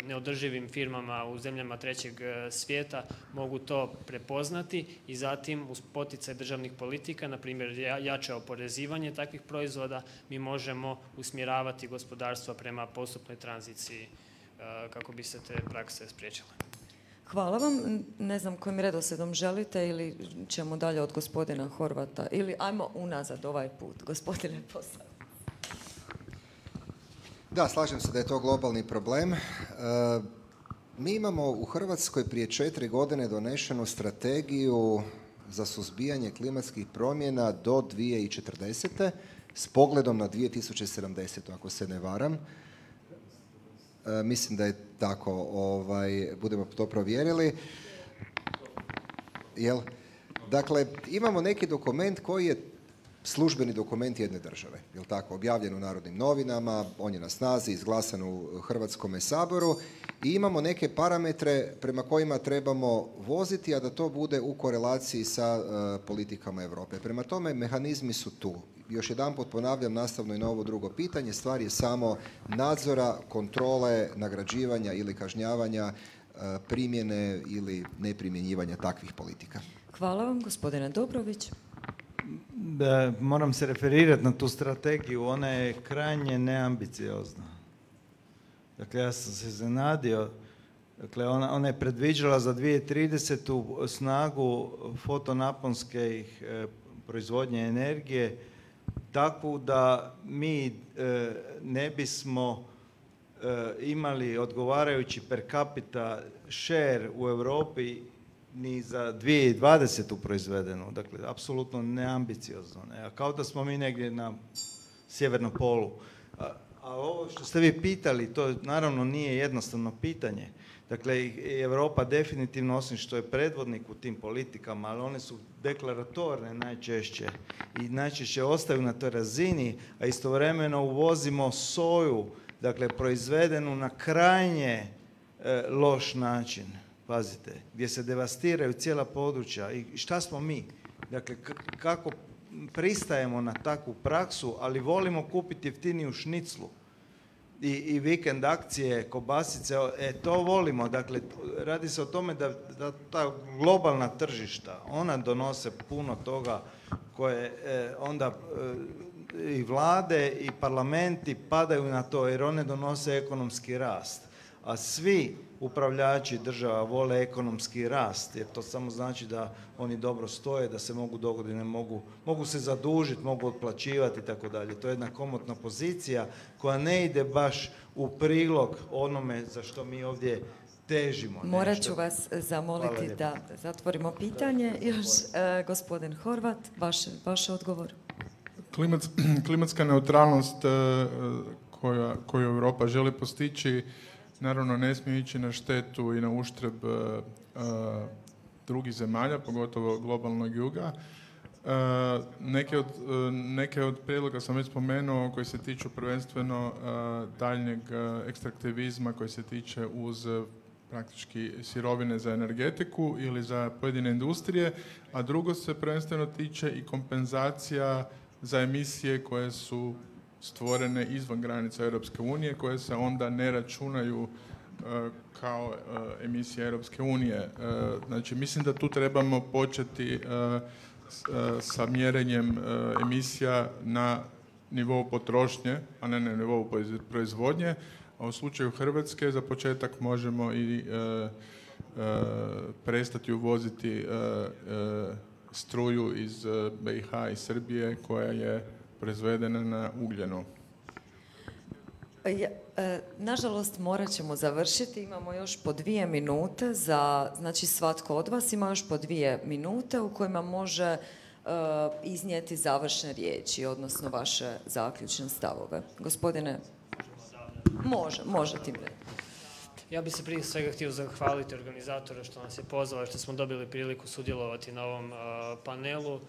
neodrživim firmama u zemljama trećeg svijeta mogu to prepoznati i zatim uz poticaj državnih politika, na primjer jače oporezivanje takvih proizvoda, mi možemo usmjeravati gospodarstvo prema postupnoj tranziciji kako bi se te prakse spriječile. Hvala vam. Ne znam kojim redoslijedom želite ili ćemo dalje od gospodina Horvata ili ajmo unazad ovaj put. Gospodine Posavac. Da, slažem se da je to globalni problem. Mi imamo u Hrvatskoj prije 4 godine donešenu strategiju za suzbijanje klimatskih promjena do 2040. s pogledom na 2070. ako se ne varam. Mislim da je tako, budemo to provjerili. Dakle, imamo neki dokument koji je službeni dokument jedne države, jel tako, objavljen u Narodnim novinama, on je na snazi, izglasan u Hrvatskome saboru i imamo neke parametre prema kojima trebamo voziti, a da to bude u korelaciji sa politikama Europe. Prema tome, mehanizmi su tu. Još jedanput ponavljam, nastavno i na ovo drugo pitanje, stvar je samo nadzora, kontrole, nagrađivanja ili kažnjavanja, primjene ili neprimjenjivanja takvih politika. Hvala vam, gospodine Dobrović. Moram se referirati na tu strategiju, ona je krajnje neambiciozna. Dakle, ja sam se iznenadio, dakle, ona je predviđala za 2030. snagu fotonaponske proizvodnje energije takvu da mi ne bismo imali odgovarajući per capita share u Europi ni za 2020. proizvedenu. Dakle, apsolutno neambiciozno. Ne? Kao da smo mi negdje na sjevernom polu. A ovo što ste vi pitali, to naravno nije jednostavno pitanje. Dakle, Europa definitivno, osim što je predvodnik u tim politikama, ali one su deklaratorne najčešće i najčešće ostaju na toj razini, a istovremeno uvozimo soju, dakle, proizvedenu na krajnje loš način. Pazite, gdje se devastiraju cijela područja i šta smo mi? Dakle, kako pristajemo na takvu praksu, ali volimo kupiti jeftiniju šniclu i vikend akcije, kobasice, to volimo. Dakle, radi se o tome da ta globalna tržišta, ona donose puno toga koje onda i vlade i parlamenti padaju na to jer one donose ekonomski rast. a svi upravljači država vole ekonomski rast, jer to samo znači da oni dobro stoje, da se mogu dogodine, mogu se zadužiti, mogu otplaćivati i tako dalje. To je jedna komotna pozicija koja ne ide baš u prilog onome za što mi ovdje težimo. Morat ću vas zamoliti da zatvorimo pitanje. Još gospodin Horvat, vaš odgovor. Klimatska neutralnost koju Europa želi postići naravno ne smije ići na štetu i na uštrb drugih zemalja, pogotovo globalnog juga. Neke od prijedloga sam već spomenuo koji se tiču prvenstveno daljnjeg ekstraktivizma koji se tiče uz praktički sirovine za energetiku ili za pojedine industrije, a drugo se prvenstveno tiče i kompenzacija za emisije koje su stvorene izvan granica Europske unije, koje se onda ne računaju kao emisije Europske unije. Znači, mislim da tu trebamo početi sa mjerenjem emisija na nivou potrošnje, a ne na nivou proizvodnje. A u slučaju Hrvatske za početak možemo i prestati uvoziti struju iz BiH i Srbije koja je proizvedena na ugljenu. Nažalost, morat ćemo završiti. Imamo još po 2 minute znači svatko od vas ima još po 2 minute u kojima može iznijeti završne riječi, odnosno vaše zaključne stavove. Gospodine, može tim reći. Ja bih se prije svega htio zahvaliti organizatoru što nas je pozvao, što smo dobili priliku sudjelovati na ovom panelu.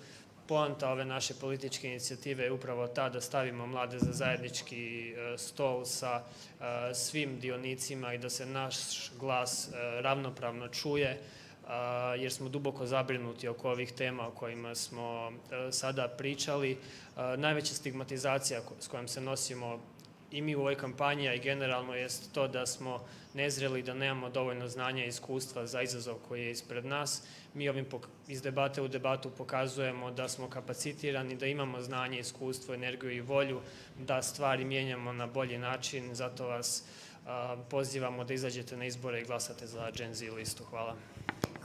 Poanta ove naše političke inicijative je upravo ta da stavimo mlade za zajednički stol sa svim dionicima i da se naš glas ravnopravno čuje, jer smo duboko zabrinuti oko ovih tema o kojima smo sada pričali. Najveća stigmatizacija s kojom se nosimo i mi u ovoj kampanji, a i generalno jest to da smo nezreli, da nemamo dovoljno znanja i iskustva za izazov koji je ispred nas. Mi ovim iz debate u debatu pokazujemo da smo kapacitirani, da imamo znanje, iskustvo, energiju i volju da stvari mijenjamo na bolji način. Zato vas pozivamo da izađete na izbore i glasate za Gen Z listu. Hvala.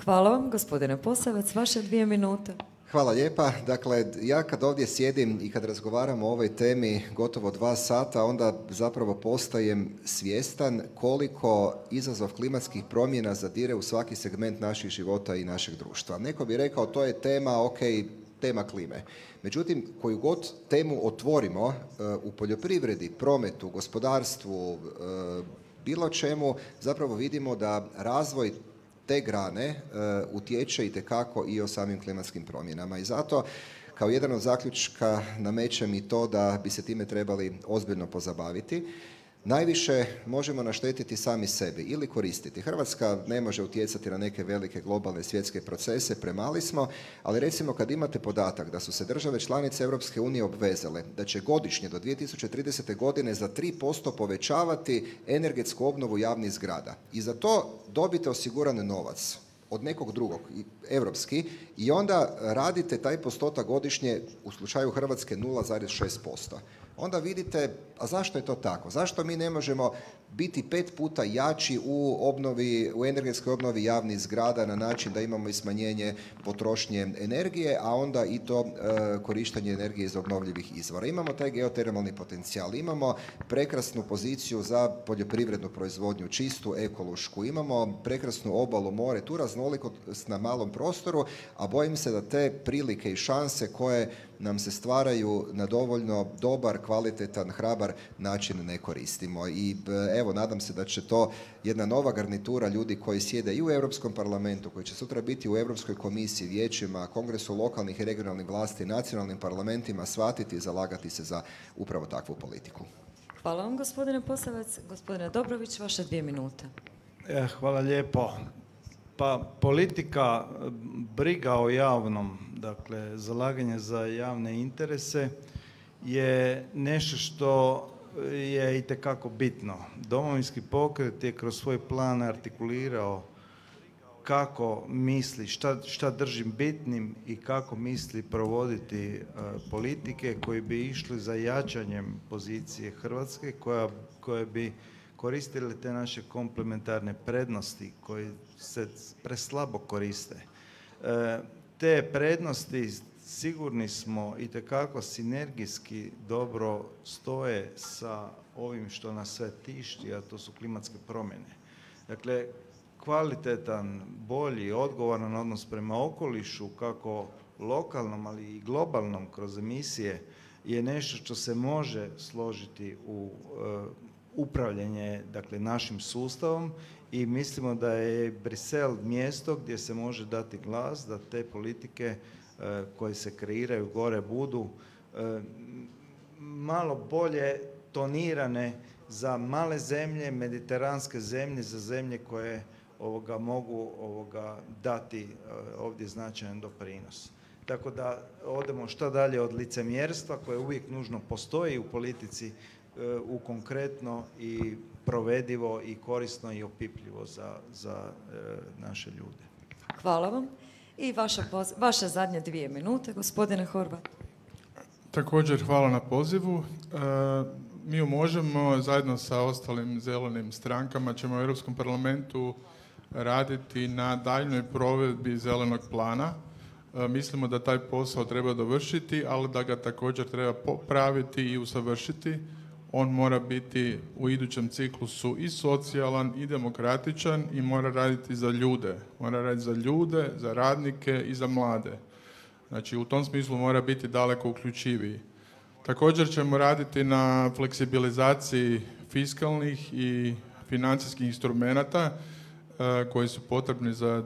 Hvala vam, gospodine Posavec. Vaše 2 minute. Hvala lijepa. Dakle, ja kad ovdje sjedim i kad razgovaramo o ovoj temi gotovo 2 sata, onda zapravo postajem svjestan koliko izazov klimatskih promjena zadire u svaki segment naših života i našeg društva. Neko bi rekao to je tema, tema klime. Međutim, koju god temu otvorimo u poljoprivredi, prometu, gospodarstvu, bilo čemu, zapravo vidimo da razvoj te grane utječe itekako i o samim klimatskim promjenama. I zato kao jedan od zaključka namećem i to da bi se time trebali ozbiljno pozabaviti. Najviše možemo naštetiti sami sebi ili koristiti. Hrvatska ne može utjecati na neke velike globalne svjetske procese, premali smo, ali recimo kad imate podatak da su se države članice Europske unije obvezale da će godišnje do 2030. godine za 3% povećavati energetsku obnovu javnih zgrada i za to dobite osiguran novac od nekog drugog, europski, i onda radite taj postotak godišnje, u slučaju Hrvatske 0,6%. Onda vidite, a zašto je to tako? Zašto mi ne možemo biti 5 puta jači u energetskoj obnovi javnih zgrada na način da imamo i smanjenje potrošnje energije, a onda i to korištenje energije iz obnovljivih izvora. Imamo taj geotermalni potencijal, imamo prekrasnu poziciju za poljoprivrednu proizvodnju, čistu, ekološku, imamo prekrasnu obalu, more, tu raznolikost na malom prostoru, a bojim se da te prilike i šanse koje nam se stvaraju na dovoljno dobar, kvalitetan, hrabar način ne koristimo. I evo, nadam se da će to jedna nova garnitura ljudi koji sjede i u Europskom parlamentu, koji će sutra biti u Europskoj komisiji, vijećima, kongresu lokalnih i regionalnih vlasti, nacionalnim parlamentima shvatiti i zalagati se za upravo takvu politiku. Hvala vam, gospodine Posavec. Gospodine Dobrović, vaše 2 minute. Hvala lijepo. Pa politika, briga o javnom, dakle zalaganje za javne interese je nešto što je itekako bitno. Domovinski pokret je kroz svoj plan artikulirao kako misli, šta držim bitnim i kako misli provoditi koja bi išli za jačanjem pozicije Hrvatske, koristili te naše komplementarne prednosti koje se preslabo koriste. Te prednosti, sigurni smo, itekako sinergijski dobro stoje sa ovim što nas sve tišti, a to su klimatske promjene. Dakle, kvalitetan, bolji, odgovoran odnos prema okolišu, kako lokalnom, ali i globalnom kroz emisije, je nešto što se može složiti u upravljanje, dakle, našim sustavom, i mislimo da je Brisel mjesto gdje se može dati glas da te politike koje se kreiraju gore budu malo bolje tonirane za male zemlje, mediteranske zemlje, za zemlje koje mogu dati ovdje značajan doprinos. Tako da odemo što dalje od licemjerstva koje uvijek nužno postoji u politici, u konkretno i provedivo i korisno i opipljivo za naše ljude. Hvala vam. I vaše zadnje 2 minute, gospodine Horvat. Također hvala na pozivu. Mi možemo zajedno sa ostalim zelenim strankama ćemo u Europskom parlamentu raditi na daljnjoj provedbi zelenog plana. Mislimo da taj posao treba dovršiti, ali da ga također treba popraviti i usavršiti. On mora biti u idućem ciklusu i socijalan i demokratičan i mora raditi za ljude. Mora raditi za ljude, za radnike i za mlade. Znači, u tom smislu mora biti daleko uključiviji. Također ćemo raditi na fleksibilizaciji fiskalnih i financijskih instrumenata koji su potrebni za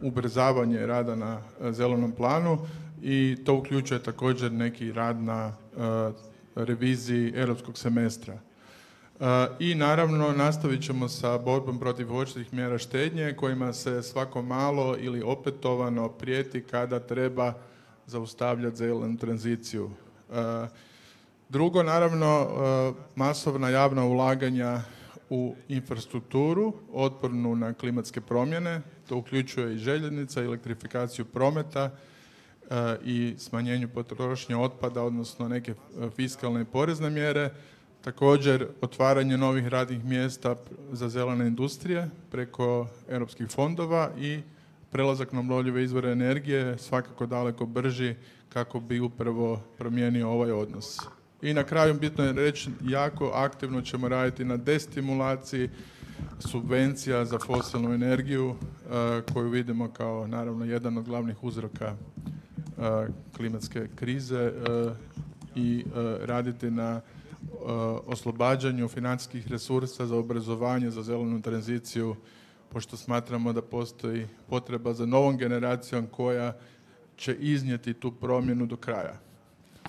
ubrzavanje rada na zelenom planu, i to uključuje također neki rad na reviziji europskog semestra. I naravno nastavit ćemo sa borbom protiv oštrih mjera štednje kojima se svako malo ili opetovano prijeti kada treba zaustavljati zelenu tranziciju. Drugo, naravno, masovna javna ulaganja u infrastrukturu otpornu na klimatske promjene. To uključuje i željeznice, elektrifikaciju prometa i smanjenju potrošnje otpada, odnosno neke fiskalne i porezne mjere. Također, otvaranje novih radnih mjesta za zelene industrije preko europskih fondova i prelazak na obnovljive izvore energije svakako daleko brži kako bi upravo promijenio ovaj odnos. I na kraju bitno je reći, jako aktivno ćemo raditi na destimulaciji subvencija za fosilnu energiju koju vidimo kao naravno jedan od glavnih uzroka klimatske krize i raditi na oslobađanju financijskih resursa za obrazovanje, za zelenu tranziciju, pošto smatramo da postoji potreba za novom generacijom koja će iznijeti tu promjenu do kraja.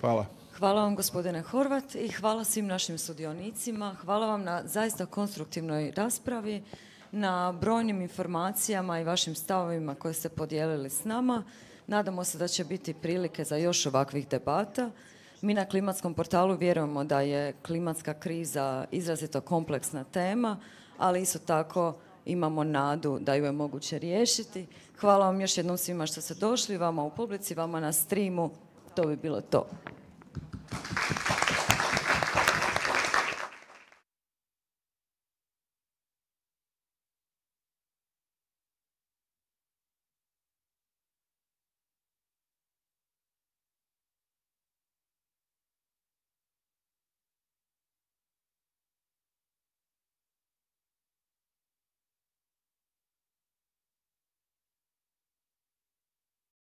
Hvala. Hvala vam, gospodine Horvat, i hvala svim našim sudionicima. Hvala vam na zaista konstruktivnoj raspravi, na brojnim informacijama i vašim stavovima koje ste podijelili s nama. Nadamo se da će biti prilike za još ovakvih debata. Mi na Klimatskom portalu vjerujemo da je klimatska kriza izrazito kompleksna tema, ali isto tako imamo nadu da ju je moguće riješiti. Hvala vam još jednom svima što ste došli, vama u publici, vama na streamu. To bi bilo to.